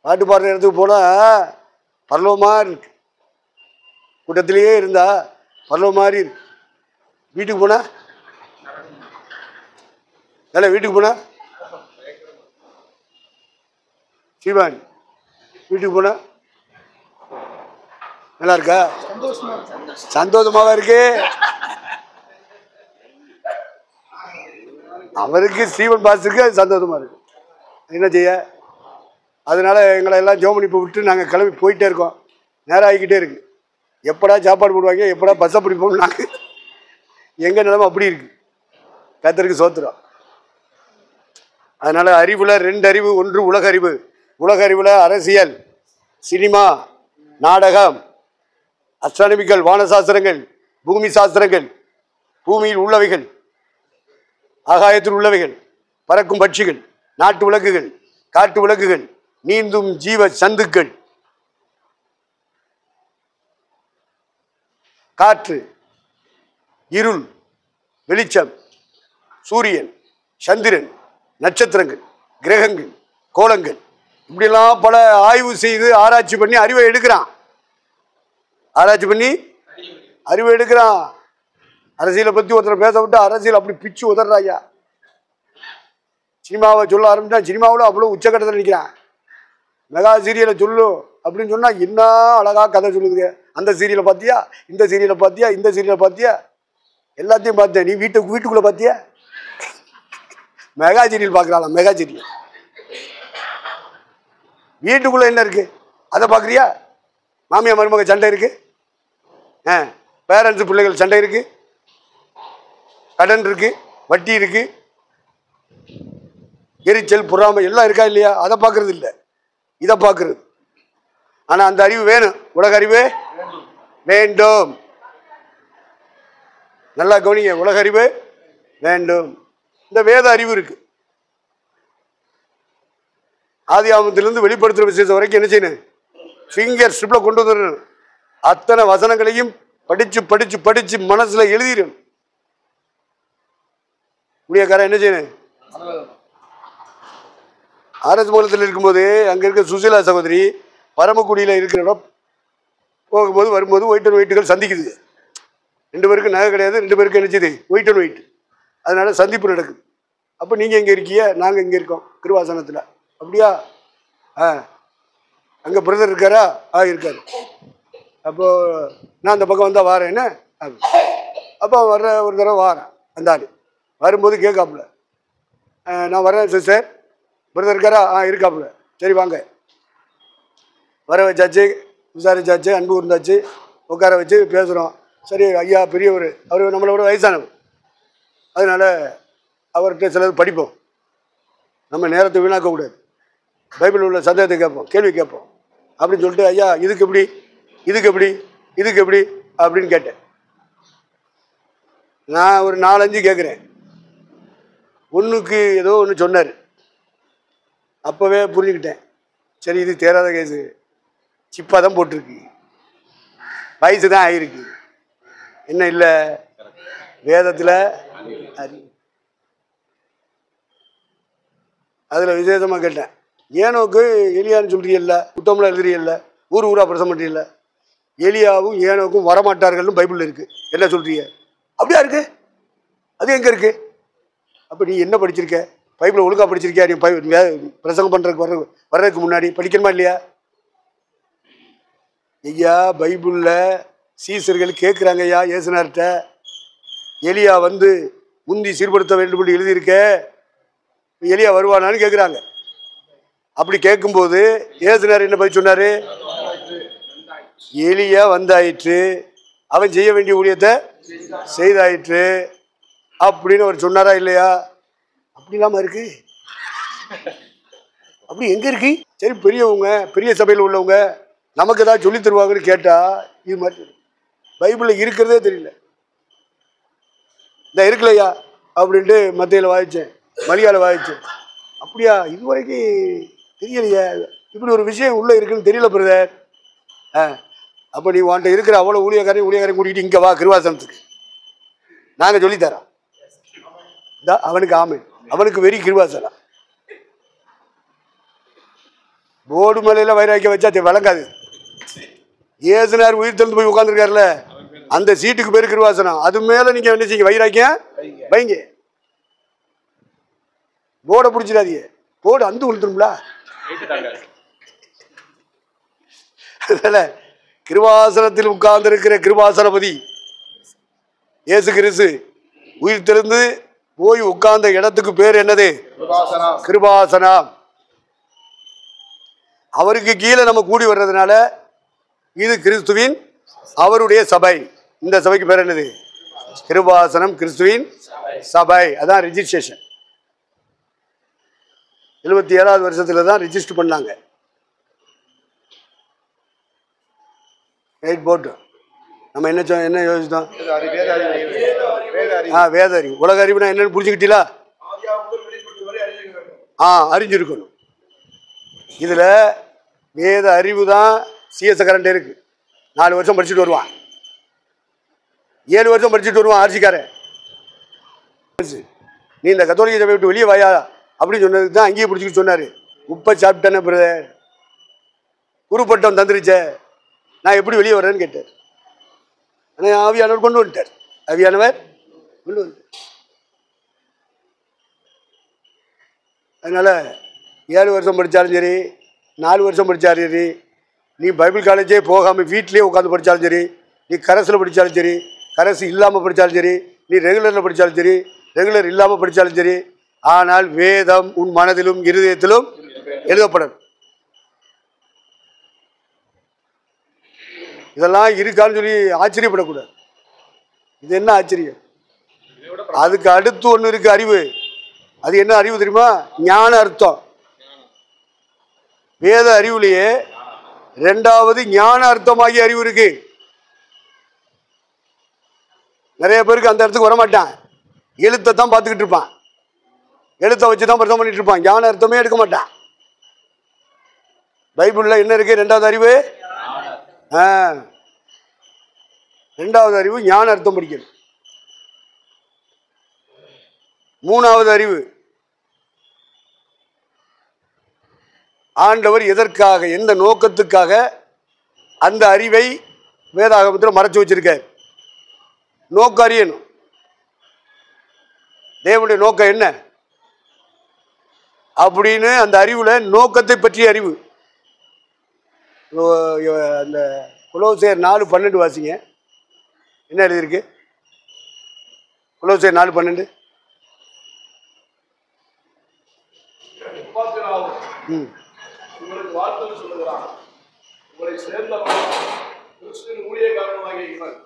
பாட்டு பாடுற இடத்துக்கு போனால் பரலோகமாக இருக்கு. கூட்டத்திலேயே இருந்தா பரலோகம் மாதிரி இருக்கு. வீட்டுக்கு போனா இல்லை, வீட்டுக்கு போனா சீவான் வீட்டுக்கு போனா நல்லா இருக்கா? சந்தோஷமாவா இருக்கு? அவருக்கு ஸ்டீவன் பாஸ்டருக்கு அது சந்தோஷமா இருக்கு. என்ன செய்ய? அதனால எங்களை எல்லாம் ஜோமனிப்பை விட்டு நாங்கள் கிளம்பி போயிட்டே இருக்கோம். நேரம் ஆகிக்கிட்டே இருக்கு. எப்படா சாப்பாடு போடுவாங்க, எப்படா பஸ்ஸை பிடிப்போம். நாங்கள் எங்கள் நிலைமை அப்படி இருக்கு. கர்த்தருக்கு சோத்திரம். அதனால அறிவுல 2 அறிவு. ஒன்று உலக அறிவு. உலக அறிவுல அரசியல், சினிமா, நாடகம், அஸ்ட்ரானமிக்கல், வானசாஸ்திரங்கள், பூமி சாஸ்திரங்கள், பூமியில் உள்ளவைகள், ஆகாயத்தில் உள்ளவைகள், பறக்கும் பட்சிகள், நாட்டு விளக்குகள், காட்டு விளக்குகள், நீந்தும் ஜீவ சந்துக்கள், காற்று, இருள், வெளிச்சம், சூரியன், சந்திரன், நட்சத்திரங்கள், கிரகங்கள், கோலங்கள், இப்படிலாம் பல ஆய்வு செய்து ஆராய்ச்சி பண்ணி அறிவை எடுக்கிறான். ஆராய்ச்சி பண்ணி அறிவை எடுக்கிறான். அரசியலை பற்றி ஒருத்தர் பேச விட்டு அரசியல் அப்படி பிச்சு உதறாயா. சினிமாவை சொல்ல ஆரம்பிச்சா சினிமாவில் அவ்வளோ உச்சக்கட்டத்தில் நிற்கிறான். மெகா சீரியலை சொல்லும் அப்படின்னு சொன்னால் என்ன அழகாக கதை சொல்லுதுங்க. அந்த சீரியலை பார்த்தியா, இந்த சீரியலை பார்த்தியா, இந்த சீரியலை பார்த்தியா, எல்லாத்தையும் பார்த்தேன். நீ வீட்டுக்குள்ளே பார்த்தியா? மெகா சீரியல் பார்க்குறாளாம். மெகா சீரியல் வீட்டுக்குள்ளே என்ன இருக்குது அதை பார்க்குறியா? மாமியார் மருமக சண்டை இருக்குது, பேரண்ட்ஸு பிள்ளைகள் சண்டை இருக்குது, கடன் இருக்குது, வட்டி இருக்குது, எரிச்சல், பொறாமை எல்லாம் இருக்கா இல்லையா? அதை பார்க்கறது இல்லை, இதை பார்க்கறது. ஆனால் அந்த அறிவு வேணும். உலக அறிவு வேண்டும். நல்லா கவனிங்க, உலக அறிவு வேண்டும். இந்த வேத அறிவு இருக்கு. ஆதி ஆகமத்திலிருந்து வெளிப்படுத்துகிற விசேஷம் வரைக்கும் என்ன செய்யணும்? ஃபிங்கர் ஸ்ட்ரிப்ல கொண்டு வந்துடணும். அத்தனை வசனங்களையும் படிச்சு படிச்சு படிச்சு மனசுல எழுதிடணும். ஊழியக்காரன் என்ன செய்யணும்? ஆர்எஸ் மூலத்தில் இருக்கும்போது அங்கே இருக்க சுசீலா சகோதரி பரமக்குடியில் இருக்கிற இடம் போகும்போது வரும்போது ஒயிட் அண்ட் ஒயிட்டுகள் சந்திக்குது. 2 பேருக்கு நகை கிடையாது, 2 பேருக்கு என்ன செய்யுது? White and white. அதனால சந்திப்பு நடக்குது. அப்போ நீங்கள் எங்கே இருக்கீங்க? நாங்கள் இங்கே இருக்கோம் கிருபாசனத்தில். அப்படியா? அங்கே பிரதர் இருக்காரா? இருக்காரு. அப்போது நான் அந்த பக்கம் வந்தால் வாரேன். என்ன அப்போ வர்ற ஒரு தடவை வாரேன். அந்த ஆள் வரும்போது கேட்காப்புல, நான் வரேன் சிஸ்டர், பிரதர் இருக்காரா? இருக்காப்புல. சரி வாங்க. வர வச்சாச்சு, விசாரிச்சாச்சு, அன்பு இருந்தாச்சு, உட்கார வச்சு பேசுகிறோம். சரி ஐயா பெரியவர், அவர் நம்மளோட வயசானவர், அதனால் அவர்கிட்ட சிலது படிப்போம். நம்ம நேரத்தை வீணாக்கக்கூடாது. பைபிள் உள்ள சந்தேகத்தை கேட்போம், கேள்வி கேட்போம். அப்படின்னு சொல்லிட்டு ஐயா இதுக்கு எப்படி, இதுக்கு எப்படி, இதுக்கு எப்படி அப்படின்னு கேட்டேன். நான் ஒரு 4-5 கேட்குறேன். ஒன்றுக்கு ஏதோ ஒன்று சொன்னார். அப்போவே புரிஞ்சுக்கிட்டேன், சரி இது தேராத கேஸு, சிப்பாக தான் போட்டிருக்கு, வயசு தான் ஆகிருக்கு. என்ன இல்லை வேதத்தில் அதில் விசேஷமாக கேட்டேன். ஏனோக்கு எலியான்னு சொல்கிறீல்ல, புத்தகம்லாம் எழுதுறீல்ல, ஊர் ஊராக பிரசம் பண்ணுறீல்ல, எலியாவும் ஏனோக்கும் வரமாட்டார்கள்னு பைபிளில் இருக்குது. என்ன சொல்கிறீங்க? அப்படியா இருக்கு? அது எங்கே இருக்குது? அப்போ நீ என்ன படிச்சிருக்க? பைபிளை ஒழுங்காக படிச்சிருக்கியா? நீ பிரசங்கம் பண்ணுறதுக்கு வர்றதுக்கு முன்னாடி படிக்கணுமா இல்லையா? ஐயா பைபிளில் சீசர்கள் கேட்குறாங்க ஐயா இயேசுநார்கிட்ட, எலியா வந்து முந்தி சீர்படுத்த வேண்டும் என்று எழுதியிருக்க, எலியா வருவானான்னு கேட்குறாங்க. அப்படி கேட்கும்போது இயேசுநார் என்ன பதில் சொன்னார்? எலியா வந்தாயிற்று, அவன் செய்ய வேண்டிய ஊழியத்தை செய்தாயிற்று அப்படின்னு அவர் சொன்னாரா இல்லையா? அப்படி இல்லாமல் இருக்கு. அப்படி எங்கே இருக்கு? சரி பெரியவங்க, பெரிய சபையில் உள்ளவங்க நமக்கு ஏதாவது சொல்லி தருவாங்கன்னு கேட்டால் இது மாதிரி பைபிளில் இருக்கிறதே தெரியல. இந்த இருக்குல்லையா அப்படின்ட்டு மத்தியில் வாய்ச்சேன், மலியால் வாய்ச்சேன். அப்படியா? இது வரைக்கும் தெரியலையா? இப்படி ஒரு விஷயம் உள்ளே இருக்குன்னு தெரியல பிரதர். அப்போ நீ உன்ட்ட இருக்கிற அவ்வளோ ஊழியக்காரையும் கூட்டிகிட்டு இங்கே வா கிருபாசனத்துக்கு, நாங்கள் சொல்லித்தரோம். அவனுக்கு ஆமை, அவனுக்கு வெறி கிருபாசனம். போர்டு மேலையில் வைராக்கியம் வச்சா அது விளங்காது. ஏசுனார் உயிர் தெளிந்து போய் உட்காந்துருக்காருல, அந்த சீட்டுக்கு பேர் கிருபாசனம். அது மேலே நீங்கள் என்ன செய்யுங்க, வைராக்கியம் வைங்க. போர்டை பிடிச்சிடாதீங்க, போர்டு அந்து விழுத்துருங்களா. அதனால கிருபாசனத்தில் உட்கார்ந்து இருக்கிற கிருபாசனபதி இயேசு கிறிஸ்து உயிர் தெளிந்து போய் உட்கார்ந்த இடத்துக்கு பேர் என்னது? கிருபாசனம். அவருக்கு கீழே நம்ம கூடி வர்றதுனால இது கிறிஸ்துவின் அவருடைய சபை. இந்த சபைக்கு பேர் என்னது? கிருபாசனம், கிறிஸ்துவின் சபை. அதான் ரிஜிஸ்ட்ரேஷன். 77வது வருஷத்துல தான் ரிஜிஸ்டர் பண்ணாங்க. ரைட் போட்டு நம்ம என்ன யோசித்தோம்? வேத அறிவு. உலக அறிவுனா என்னன்னு புரிஞ்சுக்கிட்டீங்களா? அறிஞ்சிருக்கணும். இதுல வேத அறிவு தான் சிஎஸ் கரண்ட் இருக்கு. 4 வருஷம் படிச்சுட்டு வருவான், 7 வருஷம் படிச்சுட்டு வருவான் ஆர்சிக்காரன். நீ இந்த கத்தோலிக்க சபை விட்டு வெளியே வாயா அப்படின்னு சொன்னதுக்கு தான் அங்கேயே பிடிச்சிக்கிட்டு சொன்னாரு. உப்பை சாப்பிட்டேன்னு பிரதர், குருப்பட்டம் தந்துருச்ச, நான் எப்படி வெளியே வர்றேன்னு கேட்டார். ஆனால் ஆவியானவர் கொண்டு வந்துட்டார். ஆவியானவர் கொண்டு வந்துட்டார். அதனால 7 வருஷம் படித்தாலும் சரி, 4 வருஷம் படித்தாலும் சரி, நீ பைபிள் காலேஜே போகாமல் வீட்டிலேயே உட்காந்து படித்தாலும் சரி, நீ கரஸில் படித்தாலும் சரி, கரசு இல்லாமல் படித்தாலும் சரி, நீ ரெகுலரில் படித்தாலும் சரி, ரெகுலர் இல்லாமல் படித்தாலும் சரி, ஆனால் வேதம் உன் மனதிலும் இருதயத்திலும் எழுதப்படும். இதெல்லாம் இருக்கான்னு சொல்லி ஆச்சரியப்படக்கூடாது. இது என்ன ஆச்சரியம்? அதுக்கு அடுத்து ஒன்று இருக்கு, அறிவு. அது என்ன அறிவு தெரியுமா? ஞான அர்த்தம். வேத அறிவுலேயே 2வது ஞான அர்த்தமாகிய அறிவு இருக்கு. நிறைய பேருக்கு அந்த இடத்துக்கு வரமாட்டான். எழுத்தை தான் பார்த்துக்கிட்டு இருப்பான், எழுத்தை வச்சு தான் பிரசம் பண்ணிட்டு இருப்பான், ஞான அர்த்தமே எடுக்க மாட்டான். பைபிள்ல என்ன இருக்கு? 2வது அறிவு. 2வது அறிவு ஞான அர்த்தம் படிக்கணும். 3வது அறிவு ஆண்டவர் எதற்காக, எந்த நோக்கத்துக்காக அந்த அறிவை வேதாகமத்தில் மறைச்சு வச்சிருக்கார். நோக்கம் அறியணும். தேவனுடைய நோக்கம் என்ன அப்படின்னு அந்த அறிவுல நோக்கத்தை பற்றிய அறிவு. அந்த கொலோசியர் 4:12 வாசிங்க. என்ன எழுதியிருக்கு? கொலோசியர் 4:12. உங்களுக்கு வாழ்த்து சொல்லுகிறான். உங்களை சேர்ந்தவன் கிறிஸ்துவின் ஊழியக்காரனாகிய இவன்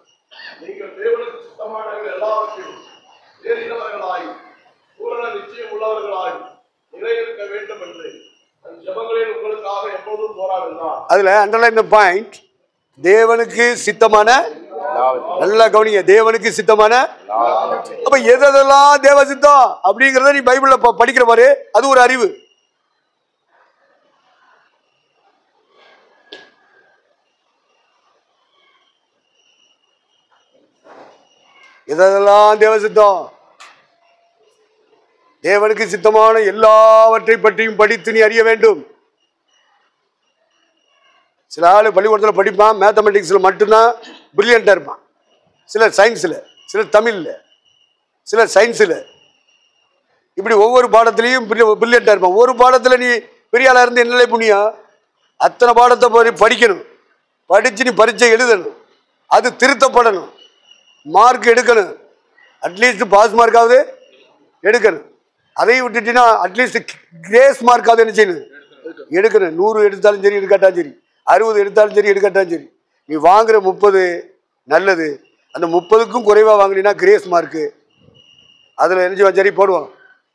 நீங்கள் தேவனுக்கு சுத்தமானவர்கள் எல்லாவற்றையும் தேறினவர்களாய் பூரண நிச்சயம் உள்ளவர்களாய் நிறைவேற்க வேண்டும் என்று ஜெபங்களில் உங்களுக்காக எப்போதும் போராடுகிறார். அதுல அண்டர்லைன் பாயிண்ட், தேவனுக்கு சித்தமான, நல்லா கவனிங்க, தேவனுக்கு சித்தமான. அப்ப எதெல்லாம் தேவ சித்தம் அப்படிங்கறத நீ பைபிள்ல படிக்கிற மாதிரி அது ஒரு அறிவு. எதெல்லாம் தேவ சித்தம், தேவனுக்கு சித்தமான எல்லாவற்றை பற்றியும் படித்து நீ அறிய வேண்டும். சில ஆள் பள்ளிக்கூடத்தில் படிப்பான், மேத்தமெட்டிக்ஸில் மட்டும்தான் பிரில்லியண்டாக இருப்பான், சிலர் சயின்ஸில், சிலர் தமிழில், சிலர் சயின்ஸில், இப்படி ஒவ்வொரு பாடத்துலையும் பிரில்லியண்டாக இருப்பான். ஒரு பாடத்தில் நீ பெரிய ஆளாக இருந்து என்ன புண்ணியம்? அத்தனை பாடத்தை படிக்கணும், படித்து நீ பரீட்சை எழுதணும், அது திருத்தப்படணும், மார்க் எடுக்கணும், அட்லீஸ்ட் பாஸ் மார்க்காவது எடுக்கணும். அதையும் விட்டுட்டீங்கன்னா அட்லீஸ்ட் கிரேஸ் மார்க்காவது என்ன செய்யணும், எடுக்கணும். 100 எடுத்தாலும் சரி, எடுக்காட்டாலும் சரி, 60 எடுத்தாலும் சரி, எடுக்காட்டாலும் சரி, நீ வாங்குற 30 நல்லது. அந்த 30க்கும் குறைவாக வாங்கினீங்கன்னா கிரேஸ் மார்க்கு, அதில் என்ன செய்வான், சரி போடுவோம்,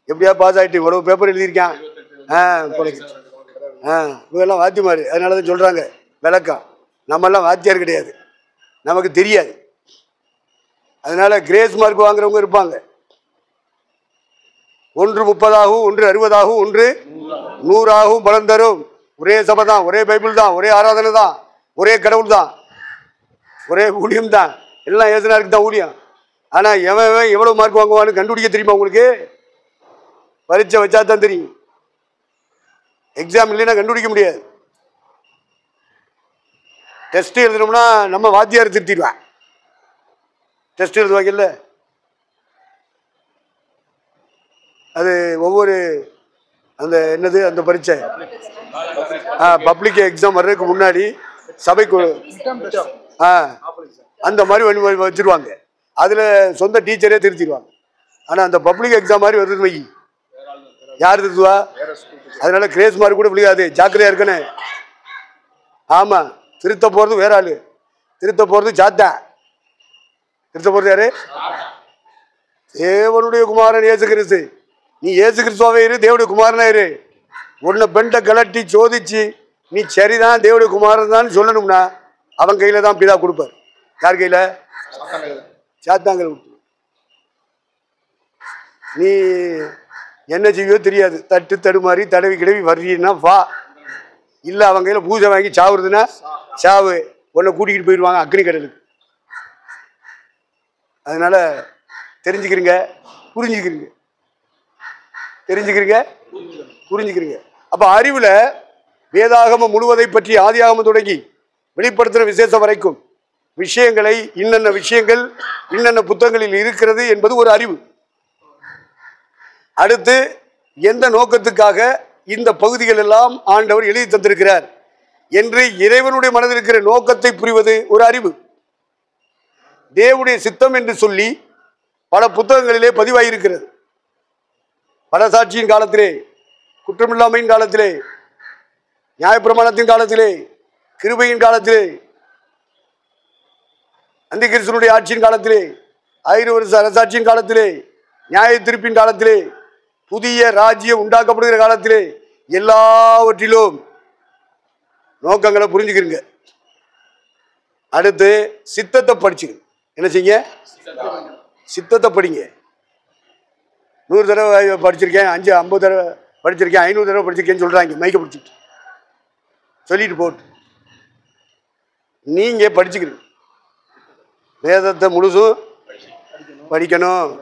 எப்படியா பாஸ் ஆகிட்டு இவ்வளவு பேப்பர் எழுதியிருக்கான். இவெல்லாம் வாத்தியமாரு, அதனால தான் சொல்கிறாங்க விளக்கம். நம்மெல்லாம் வாத்தியார் கிடையாது, நமக்கு தெரியாது. அதனால கிரேஸ் மார்க் வாங்குறவங்க இருப்பாங்க. 1 30ஆகவும் 1 60ஆகவும் 1 100ஆகவும் பலன் தரும். ஒரே சபை தான், ஒரே பைபிள் தான், ஒரே ஆராதனை தான், ஒரே கடவுள் தான், ஒரே ஊழியம் தான், எல்லாம் ஏசுனாருக்கு தான் ஊழியம். ஆனால் எவன் எவ்வளவு மார்க் வாங்குவான்னு கண்டுபிடிக்க தெரியுமா உங்களுக்கு? பரீட்சை வச்சா தான் தெரியும். எக்ஸாம் இல்லைன்னா கண்டுபிடிக்க முடியாது. டெஸ்ட் எழுதணும்னா நம்ம வாத்தியார் திருத்திடுவேன். டெஸ்ட் எழுதுவாங்கல்ல, அது ஒவ்வொரு அந்த என்னது அந்த பரீட்சை பப்ளிக் எக்ஸாம் வர்றதுக்கு முன்னாடி சபைக்கு அந்த மாதிரி வச்சிருவாங்க. அதில் சொந்த டீச்சரே திருத்திடுவாங்க. ஆனால் அந்த பப்ளிக் எக்ஸாம் மாதிரி வருது வை, யார் திருத்துவா? அதனால கிரேஸ் மார்க் கூட விழுகாது, ஜாக்கிரதையா இருக்குன்னு. ஆமாம், திருத்த போகிறது வேற ஆளு, திருத்த போகிறது சாத்தா. திருத்த போகிறது யாரு? தேவனுடைய குமாரன் இயேசு கிறிஸ்து. நீ இயேசு கிறிஸ்துவாவே இரு, தேவனுடைய குமாரனா இரு. உன்னை பெண்டை கலட்டி சோதிச்சு நீ சரிதான் தேவனுடைய குமாரன் தான் சொல்லணும்னா அவன் கையில தான் பிதா கொடுப்பார். யார் கையில? சாத்தாங்க. நீ என்ன செய்வியோ தெரியாது, தட்டு தடுமாறி தடவி கிடவி வர்றீன்னா வா, இல்லை அவன் கையில் பூஜை வாங்கி சாவுறதுன்னா சாவு, உன்னை கூட்டிக்கிட்டு போயிடுவாங்க அக்னி கடலுக்கு. அதனால தெரிஞ்சுக்கிறீங்க, புரிஞ்சுக்கிறீங்க, தெரிஞ்சுக்கிறீங்க, புரிஞ்சுக்கிறீங்க. அப்போ அறிவில் வேதாகமம் முழுவதை பற்றி ஆதியாகமம் தொடங்கி வெளிப்படுத்துகிற விசேஷம் வரைக்கும் விஷயங்களை இன்னென்ன விஷயங்கள் இன்னென்ன புத்தகங்களில் இருக்கிறது என்பது ஒரு அறிவு. அடுத்து எந்த நோக்கத்துக்காக இந்த பகுதிகள் எல்லாம் ஆண்டவர் எழுதி தந்திருக்கிறார் என்று இறைவனுடைய மனதில் இருக்கிற நோக்கத்தை புரிவது ஒரு அறிவு. தேவனுடைய சித்தம் என்று சொல்லி பல புத்தகங்களிலே பதிவாயிருக்கிறது. பலசாட்சியின் காலத்திலே, குற்றமில்லாமையின் காலத்திலே, நியாயப்பிரமாணத்தின் காலத்திலே, கிருபையின் காலத்திலே, அந்தி கிறிஸ்துவனுடைய ஆட்சியின் காலத்திலே, 1000 வருஷ அரசாட்சியின் காலத்திலே, நியாய தீர்ப்பின் காலத்திலே, புதிய ராஜ்யம் உண்டாக்கப்படுகிற காலத்திலே, எல்லாவற்றிலும் நோக்கங்களை புரிஞ்சுக்கிறீங்க. அடுத்து சித்தத்தை படிச்சுங்க. என்ன செய்யுங்க? சித்தத்தை படிங்க. 100 தடவை படிச்சிருக்கேன், 50 தடவை படிச்சிருக்கேன், 500 தடவை படிச்சிருக்கேன்னு சொல்றாங்க. மைக்க பிடிச்சிட்டு சொல்லிட்டு போட்டு நீங்க படிச்சுக்கிறீங்க. வேதத்தை முழுசும் படிக்கணும்.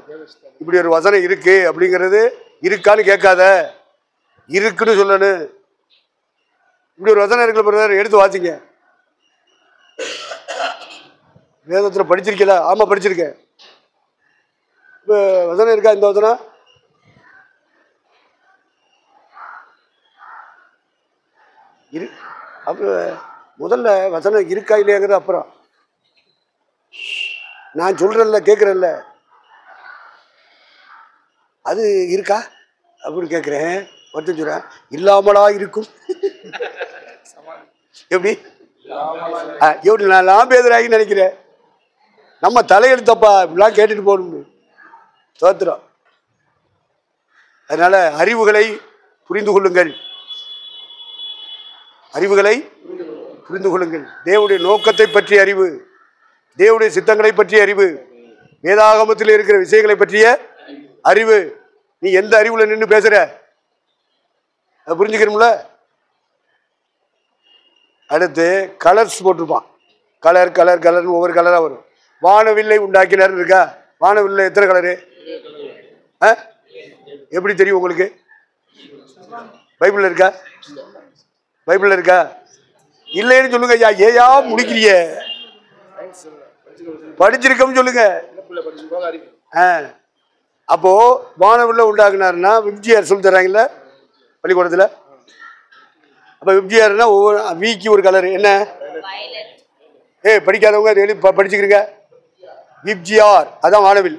இப்படி ஒரு வசனம் இருக்கு அப்படிங்கிறது இருக்கான்னு கேட்காத, இருக்குன்னு சொல்லணும். இப்படி ஒரு வசனம் இருக்குல்ல பிரதர், எடுத்து வாசிங்க. வேதத்தில் படிச்சிருக்கல? ஆமா படிச்சிருக்கேன். இப்போ வசனம் இருக்கா? இந்த வசனம் இரு. அப்போ முதல்ல வசனம் இருக்கா இல்லையாங்கிறது அப்புறம். நான் சொல்றேன்ல, கேட்குறேன்ல, அது இருக்கா அப்படின்னு கேட்குறேன். ஒருத்தன் சொல்றேன் இல்லாமலா இருக்கும். எப்படி எப்படி நான் பேசுறாங்கன்னு நினைக்கிறேன். நம்ம தலையெழுத்தப்பா இப்படிலாம் கேட்டுட்டு போகணும். தோத்துறோம். அதனால அறிவுகளை புரிந்து கொள்ளுங்கள், அறிவுகளை புரிந்து கொள்ளுங்கள். தேவனுடைய நோக்கத்தை பற்றிய அறிவு, தேவனுடைய சித்தங்களை பற்றிய அறிவு, வேதாகமத்தில் இருக்கிற விஷயங்களை பற்றிய அறிவு. நீ எந்த அறிவுல நின்று பேசுற புரிஞ்சுக்கணும்ல. அடுத்து கலர்ஸ் போட்டிருப்பான். கலர் கலர் கலர்னு ஒவ்வொரு கலரா வரும். வானவில்லை உண்டாக்கினார் இருக்கா? வானவில்லை எத்தனை கலரு? எப்படி தெரியும் உங்களுக்கு? பைபிள்ல இருக்கா? பைபிள்ல இருக்கா? இல்லைன்னு சொல்லுங்க. ஐயா ஏயா முடிக்கிறிய? படிச்சிருக்கோம் சொல்லுங்க. அப்போ வானவில்லை உண்டாக்குனாருன்னா விப்ஜிஆர் சொல்லி தர்றாங்கல்ல பள்ளிக்கூடத்தில். அப்போ விப்ஜிஆர்னா ஒவ்வொரு வீக்கு ஒரு கலர். என்ன படிக்காதவங்க எழுதி படிச்சுக்கிறீங்க. விப்ஜிஆர் அதான் வானவில்.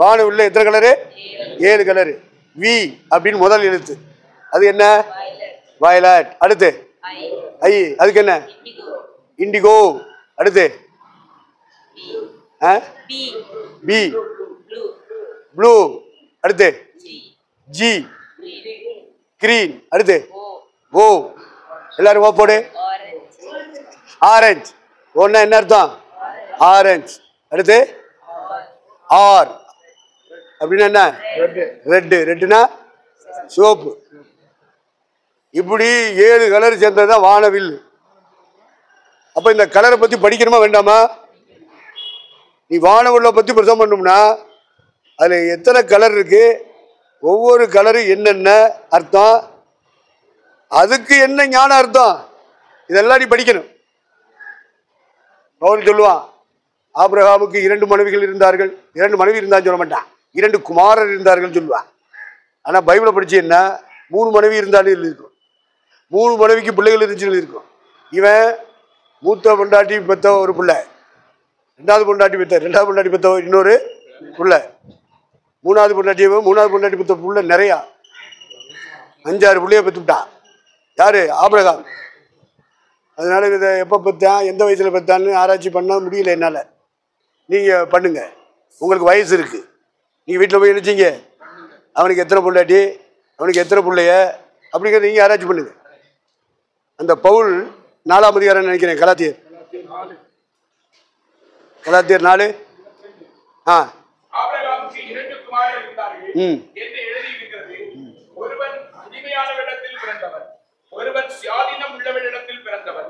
வானவில்லை எத்தனை கலரு? 7 கலரு. வி அப்படின்னு முதல் எழுத்து, அது என்ன? வயலட். அடுத்து ஐ, அதுக்கு என்ன? இண்டிகோ. அடுத்து பி, ப்ளூ. அடுத்து ஜி, கிரீன். அடுத்து ஓ, எல்லாரும் ஓ போடு. ஆரஞ்சு. ஒன்னா என்ன அர்த்தம்? ஆரஞ்சு. அடுத்து ஆர் அப்படின்னா என்ன? ரெட்டு. ரெட்டுனா சிவப்பு. இப்படி 7 கலர் சேர்ந்ததுதான் வானவில். அப்ப இந்த கலரை பத்தி படிக்கணுமா வேண்டாமா? நீ வானவில்லை பத்தி பிரசவம் பண்ணணும்னா அதுல எத்தனை கலர் இருக்கு, ஒவ்வொரு கலரு என்னென்ன அர்த்தம், அதுக்கு என்ன ஞான அர்த்தம், இதெல்லாம் நீ படிக்கணும். பவுல் சொல்லுவான், ஆபிரகாமுக்கு 2 மனைவிகள் இருந்தார்கள். 2 மனைவி இருந்தான்னு சொல்ல மாட்டான், 2 குமாரர் இருந்தார்கள் சொல்லுவான். ஆனால் பைபிளை படிச்சீங்கன்னா 3 மனைவி இருந்தாலும் இருக்கும், 3 மனைவிக்கு பிள்ளைகள் இருந்துச்சு இருக்கும். இவன் மூத்த பொண்டாட்டி பெற்ற ஒரு பிள்ளை, 2வது பொண்டாட்டி பெற்ற 2வது பொண்டாட்டி பெற்ற இன்னொரு பிள்ளை, 3வது பொண்டாட்டி பெற்ற பிள்ளை நிறையா 5-6 பிள்ளைய பெற்றுவிட்டான். யாரு? ஆபிரகாம். அதனால இதை எப்போ பெற்றான், எந்த வயசில் பெற்றான்னு ஆராய்ச்சி பண்ண முடியல என்னால். நீங்கள் பண்ணுங்க, உங்களுக்கு வயசு இருக்குது. நீங்கள் வீட்டில் போய் நினச்சிங்க அவனுக்கு எத்தனை பொண்டாட்டி, அவனுக்கு எத்தனை பிள்ளைய அப்படிங்கிறத நீங்கள் ஆராய்ச்சி பண்ணுங்க. அந்த பவுல் 4ஆம் அதிகாரம் நினைக்கிறேன், கலாத்தியர் 4. ஆபிரகாமுக்கு 2 குமாரர் இருந்தார்கள் என்று எழுதியிருக்கிறது. ஒருவன் அடிமையானவரிடத்தில் பிறந்தவன், ஒருவன் சுயாதீனம் உள்ளவரிடத்தில் பிறந்தவன்.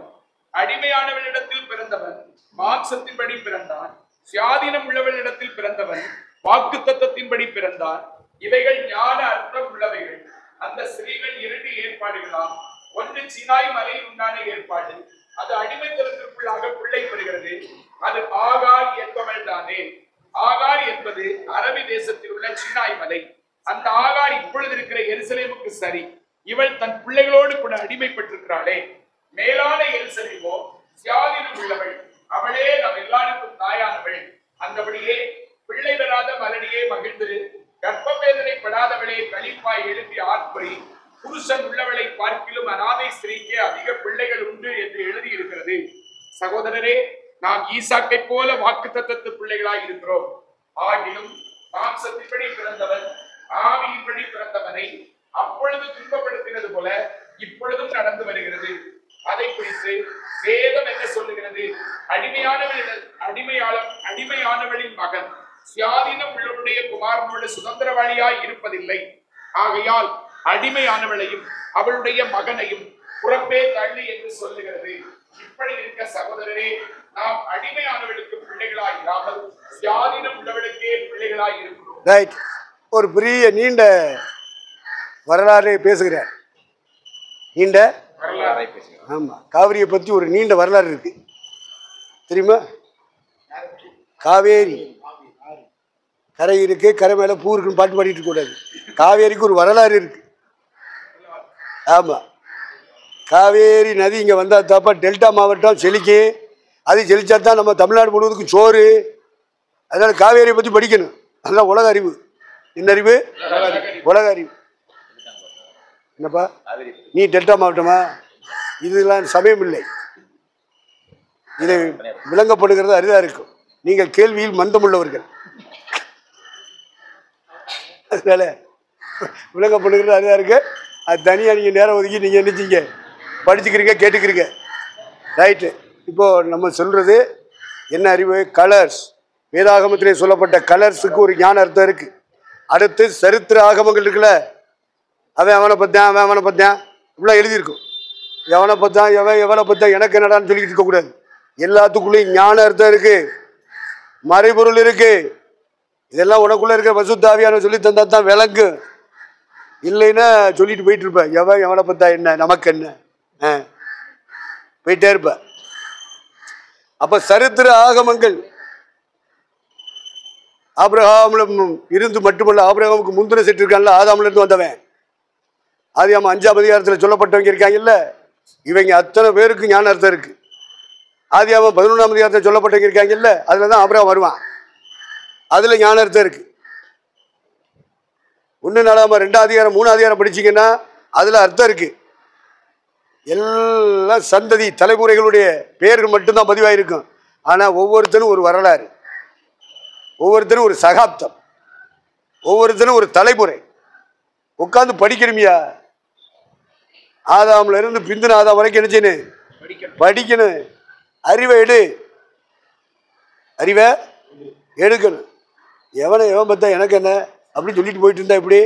அடிமையானவரிடத்தில் பிறந்தவன் மாம்சத்தின்படி பிறந்தான், சுயாதீனம் உள்ளவரிடத்தில் பிறந்தவன் வாக்குத்தத்தத்தின்படி பிறந்தான். இவைகள் ஞான அர்த்தம் உள்ளவைகள். அந்த ஸ்திரீகள் 2 ஏற்பாடுகளாம். ஒன்று சீனாய் மலையில் உண்டான ஏற்பாடு, அது அடிமைத்தனத்திற்குள்ளாக பிள்ளை பெறுகிறது. அது ஆகார் என்பவள் தானே. ஆகார் என்பது அரபி தேசத்தில் உள்ள சீனாய் மலை. அந்த ஆகார் இப்பொழுது இருக்கிற எருசலேமுக்கு சரி. இவள் தன் பிள்ளைகளோடு கூட அடிமைப்பட்டிருக்கிறாளே. மேலான எருசலேமோ சுயாதீனம் உள்ளவள், அவளே நம் எல்லாருக்கும் தாயானவள். அந்தபடியே பிள்ளை பெறாத மலடியே மகிழ்ந்து, கர்ப்பவேதனைப்படாதவளே களிப்பாய் எழுப்பி ஆர்ப்பரி. புருஷன் உள்ளவளை பார்க்கிலும் அநாதை ஸ்திரீக்கே அதிக பிள்ளைகள் உண்டு என்று எழுதியிருக்கிறது. சகோதரரே, நாம் ஈசாக்கை போல வாக்குத்தத்தத்து பிள்ளைகளாய் இருக்கிறோம். ஆகிலும் மாம்சத்தின்படி பிறந்தவன் ஆவியின்படி பிறந்தவனை அப்பொழுது துன்பப்படுத்தினது போல இப்பொழுதும் நடந்து வருகிறது. அதை குறித்து வேதம் என்ன சொல்லுகிறது? அடிமையானவளின் மகன் சுயாதீனம் உள்ளவருடைய குமாரனோடு சுதந்திரவாளியாய் இருப்பதில்லை. ஆகையால் அடிமையானவளையும் அவளுடைய மகனையும் புறப்பே தள்ளி என்று சொல்லுகிறது. இப்படி இருக்க சகோதரரே, நாம் அடிமையானவளுக்கு பிள்ளைகளாய் இராமல் சுயாதீனம் உள்ளவளுக்கே பிள்ளைகளாய் இருக்கிறோம். ரைட். ஒரு பெரிய நீண்ட வரலாறு பேசுகிறார். நீண்ட வரலாறை ஆமாம், காவிரியை பற்றி ஒரு நீண்ட வரலாறு இருக்கு தெரியுமா? காவேரி கரை இருக்கு, கரை மேலே பூ இருக்குன்னு பாட்டு பாடிட்டு கூடாது. காவேரிக்கு ஒரு வரலாறு இருக்கு. ஆமாம், காவேரி நதி இங்கே வந்தால் தாப்பா டெல்டா மாவட்டம் செழிக்கும். அது செழிச்சா தான் நம்ம தமிழ்நாடு முழுவதுக்கும் சோறு. அதனால் காவேரியை பற்றி படிக்கணும். அதுதான் உலக அறிவு. என்ன அறிவு? உலக அறிவு. என்னப்பா நீ டெல்டா மாவட்டமா? இதெல்லாம் சமயம் இல்லை. இதை விளங்கப்படுகிறது அரிதாக இருக்கும். நீங்கள் கேள்வியில் மந்தமுள்ளவர்கள், அதனால விளங்கப்படுகிறது அரிதாக இருக்கு. அது தனியாக நீங்கள் நேரம் ஒதுக்கி நீங்கள் நினைச்சிங்க படிச்சுக்கிறீங்க, கேட்டுக்கிறீங்க. ரைட்டு. இப்போது நம்ம சொல்கிறது என்ன அறிவு? கலர்ஸ். வேதாகமத்திலே சொல்லப்பட்ட கலர்ஸுக்கு ஒரு ஞான அர்த்தம் இருக்குது. அடுத்து சரித்திர ஆகமங்கள் இருக்குல்ல, அவனை பற்றான் அவனை பற்றான் இப்படிலாம் எழுதியிருக்கும். எவனை பற்றான் எவனை பற்றான் எனக்கு என்னடான்னு சொல்லிக்கிட்டு இருக்கக்கூடாது. எல்லாத்துக்குள்ளேயும் ஞான அர்த்தம் இருக்குது, மறைபொருள் இருக்குது. இதெல்லாம் உனக்குள்ளே இருக்கிற பசுத்தாவியான சொல்லி தந்தா தான் விளங்கு. இல்லைன்னா சொல்லிட்டு போயிட்டு இருப்பேன், எவனை பற்றா என்ன நமக்கு என்ன போயிட்டே இருப்பேன். அப்போ சரித்திர ஆகமங்கள் ஆபிரகாம்ல இருந்து மட்டுமல்ல, ஆபிரகாமுக்கு முந்தின செட்டு இருக்கான்ல, ஆதாம்ல இருந்து வந்தவன். ஆதியாகமம் 5ஆம் அதிகாரத்தில் சொல்லப்பட்டவங்க இருக்காங்கல்ல, இவங்க அத்தனை பேருக்கு ஞான அர்த்தம் இருக்கு. ஆதியாகமம் 11ஆம் அதிகாரத்தில் சொல்லப்பட்டவங்க இருக்காங்கல்ல, அதில் தான் ஆபிரகாம் வருவான். அதில் ஞான அர்த்தம் இருக்கு. 1 4 2 அதிகாரம் 3 அதிகாரம் படிச்சிங்கன்னா அதில் அர்த்தம் இருக்கு. எல்லாம் சந்ததி தலைமுறைகளுடைய பெயர்கள் மட்டும்தான் பதிவாயிருக்கும். ஆனால் ஒவ்வொருத்தரும் ஒரு வரலாறு, ஒவ்வொருத்தரும் ஒரு சகாப்தம், ஒவ்வொருத்தரும் ஒரு தலைமுறை. உட்காந்து படிக்கணுமியா? ஆதாம்ல இருந்து பிந்தின ஆதாம் வரைக்கும் என்ன செய்யணும்? படிக்கணும். அறிவை எடுக்கணும். எவன் பார்த்தா எனக்கு என்ன அப்படின்னு சொல்லிட்டு போயிட்டு இருந்தா இப்படி?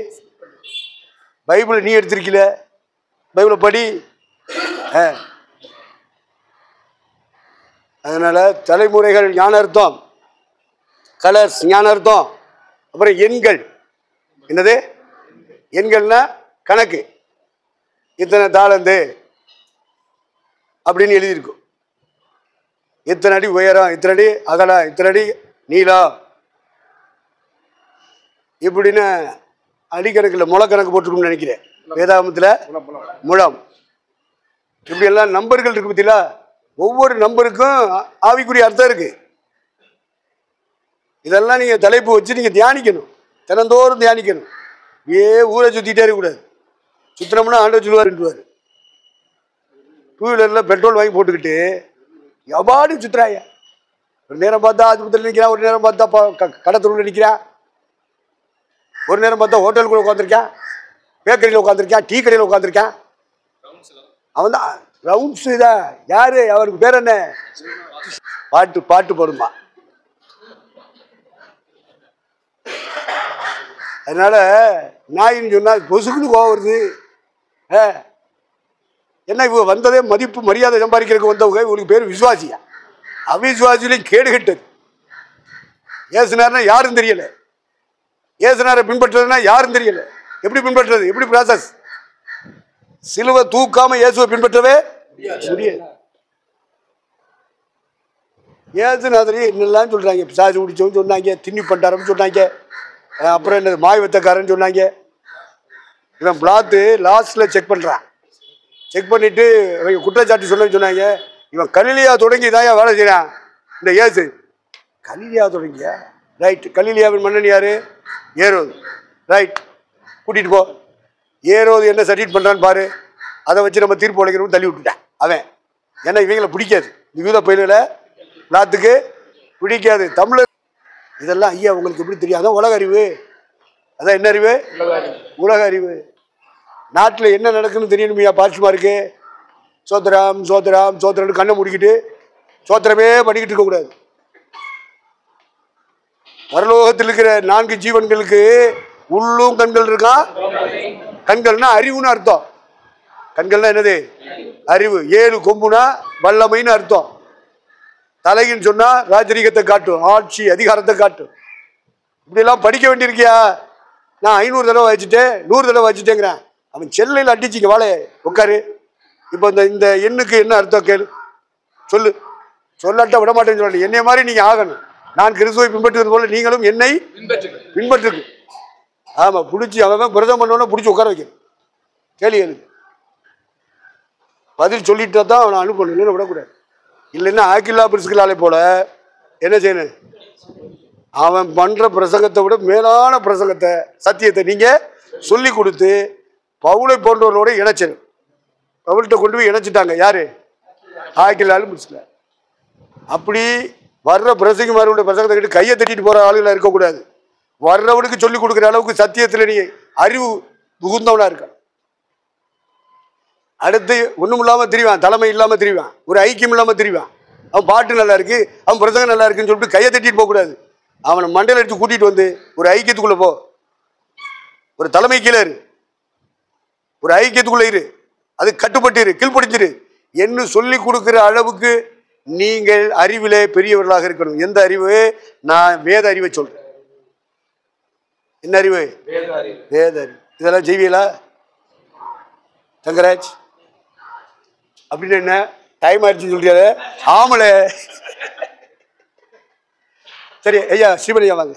பைபிளை நீ எடுத்திருக்கல, பைபிளை படி. அதனால தலைமுறைகள் ஞான அர்த்தம், கலர்ஸ் ஞான அர்த்தம். அப்புறம் எண்கள். என்னது எண்கள்னா? கணக்கு. இத்தனை தாளந்து அப்படின்னு எழுதியிருக்கும். இத்தனை அடி உயரம், இத்தனை அடி அகலம், இத்தனை அடி நீளம், இப்படின்னு அடிக்கணக்கில் முளக்கணக்கு போட்டுருக்குன்னு நினைக்கிறேன். வேதாகமத்தில் முழம். இப்படி எல்லாம் நம்பர்கள் இருக்கு பார்த்தீங்களா? ஒவ்வொரு நம்பருக்கும் ஆவிக்குரிய அர்த்தம் இருக்கு. இதெல்லாம் நீங்க தலைப்பு வச்சு நீங்க தியானிக்கணும், தினந்தோறும் தியானிக்கணும். ஊரை சுத்திட்டே இருக்கக்கூடாது. சுத்தினோம்னா ஆண்டவர் சொல்லுவாருன்றுவாரு. 2 வீலரில் பெட்ரோல் வாங்கி போட்டுக்கிட்டு எவாடி சுத்துறாயா? ஒரு நேரம் பார்த்தா ஆஸ்பத்திரியில் நிற்கிறான், ஒரு நேரம் பார்த்தா கடத்தூரில் நிற்கிறான், ஒரு நேரம் பார்த்தா ஹோட்டலுக்குள்ள உட்காந்துருக்கான், பேக்கரியில் உட்காந்துருக்கான், டீ கடையில் உட்காந்துருக்கான். அவன் தான் ரவுண்ட்ஸ். இதான் யாரு? அவருக்கு பேர் என்ன? பாட்டு போடுமா. அதனால நாயின்னு சொன்னா பொசுக்குன்னு கோவம் வருது. என்ன இவங்க வந்ததே மதிப்பு மரியாதை சம்பாதிக்கிறதுக்கு வந்தவங்க, இவங்களுக்கு பேர் விசுவாசியா? அவிசுவாசியிலையும் கேடு கெட்டது. ஏசுனார்னா யாரும் தெரியல, ஏசுனாரை பின்பற்றுறதுனா யாரும் தெரியல. எப்படி பின்பற்றுறது? எப்படி ப்ராசஸ்? சிலுவை தூக்காம இயேசுவை பின்பற்றவே முடியாது. ஏசுநாதரி என்னெல்லாம் சொல்றாங்க. பிசாசு குடிச்சவன்னு சொன்னாங்க, திண்ணி பண்டாரம்னு சொன்னாங்க, அப்புறம் என்னது மாய் வெத்தக்காரன்னு சொன்னாங்க. இவன் பிளாத்து லாஸ்ட்ல செக் பண்றான். செக் பண்ணிட்டு இவங்க குற்றச்சாட்டு சொன்னாங்க. இவன் கலிலியா தொடங்கி தான் வேலை செய்யறான். இந்த ஏசு கலிலியா தொடங்கியா? ரைட். கலிலியாவின் மன்னன் யாரு? ஏரோது. ரைட், கூட்டிட்டு போ. ஏரோது என்ன சர்டிஃபிகேட் பண்றான்னு பாரு, அதை வச்சு நம்ம தீர்ப்பு உழைக்கிறோம் தள்ளி விட்டுட்டான் அவன். ஏன்னா இவங்களை பிடிக்காது, யூத பயில பிளாத்துக்கு பிடிக்காது. தமிழர் இதெல்லாம் ஐயா உங்களுக்கு எப்படி தெரியும்? அதான் உலக அறிவு. அதான் என்ன அறிவு? உலக அறிவு. நாட்டில் என்ன நடக்குன்னு தெரியணுமையா? பாட்சிமாருக்கு சோத்திரம் சோத்திரம் சோத்திரம்னு கண்ணை முடிக்கிட்டு சோத்திரமே பண்ணிக்கிட்டு இருக்கக்கூடாது. பரலோகத்தில் இருக்கிற 4 ஜீவன்களுக்கு உள்ளும் கண்கள் இருக்கான். கண்கள்னா அறிவுன்னு அர்த்தம். கண்கள்னா என்னது? அறிவு. 7 கொம்புனா வல்லமைன்னு அர்த்தம். தலைன்னு சொன்னா ராஜரீகத்தை காட்டும், ஆட்சி அதிகாரத்தை காட்டும். இப்படிலாம் படிக்க வேண்டியிருக்கியா? நான் 500 தடவை வச்சுட்டேன், 100 தடவை வச்சுட்டேங்கிறேன். அவன் செல்லையில் அடிச்சிங்க வாழை உட்காரு. இப்போ இந்த எண்ணுக்கு என்ன அர்த்தம் கேளு, சொல்லு. சொல்லாட்ட விட மாட்டேன்னு சொல்லல. என்னை மாதிரி நீங்க ஆகணும். நான் கிறிஸ்துவை பின்பற்றுவது போல நீங்களும் என்னை பின்பற்றுங்க. ஆமா, பிடிச்சி அவன் பிரதம் பண்ணோன்னா பிடிச்சி உட்கார வைக்கணும். கேள்வி பதில் சொல்லிட்டா தான் அவனை அனுப்பணும், இல்லைன்னு விடக்கூடாது. இல்லைன்னா ஆக்கில்லா பிரிஸ்கிலாலை போல என்ன செய்யணும்? அவன் பண்ற பிரசங்கத்தை விட மேலான பிரசங்கத்தை, சத்தியத்தை நீங்க சொல்லி கொடுத்து பவுலை போன்றவர்களோட இணைச்சணும். பவுல்கிட்ட கொண்டு போய் இணைச்சிட்டாங்க. யாரு? ஆக்கில்லாலும் பிரிஸ்கிலா. அப்படி வர்ற பிரசங்கமாரோட பிரசங்கத்தை கிட்ட கையை தட்டிட்டு போற ஆளுகளா இருக்கக்கூடாது. வர்றவனுக்கு சொல்லிக் கொடுக்குற அளவுக்கு சத்தியத்தில் நீ அறிவு மிகுந்தவனா இருக்க. அடுத்து ஒண்ணும் இல்லாம திரிவான், தலைமை இல்லாம திரிவான், ஒரு ஐக்கியம் இல்லாம திரிவான். அவன் பாட்டு நல்லா இருக்கு, அவன் பிரசங்கம் நல்லா இருக்குன்னு சொல்லிட்டு கையை தட்டிட்டு போக கூடாது. அவனை மண்டையில எடுத்து கூட்டிட்டு வந்து ஒரு ஐக்கியத்துக்குள்ள போ, ஒரு தலைமை கீழே இரு, ஒரு ஐக்கியத்துக்குள்ள இரு, அது கட்டுப்பட்டு இரு, கீழ்படுத்திரு என்று சொல்லி கொடுக்கிற அளவுக்கு நீங்கள் அறிவிலே பெரியவர்களாக இருக்கணும். எந்த அறிவு? நான் வேத அறிவை சொல்றேன். என்ன அறிவு? வேத அறிவு. இதெல்லாம் செய்வீங்களா தங்கராஜ்? அப்படின்னு என்ன டைம் ஆயிடுச்சுன்னு சொல்றியாரு? ஆமல. சரி ஐயா, ஸ்ரீபதி ஐயா வாங்க.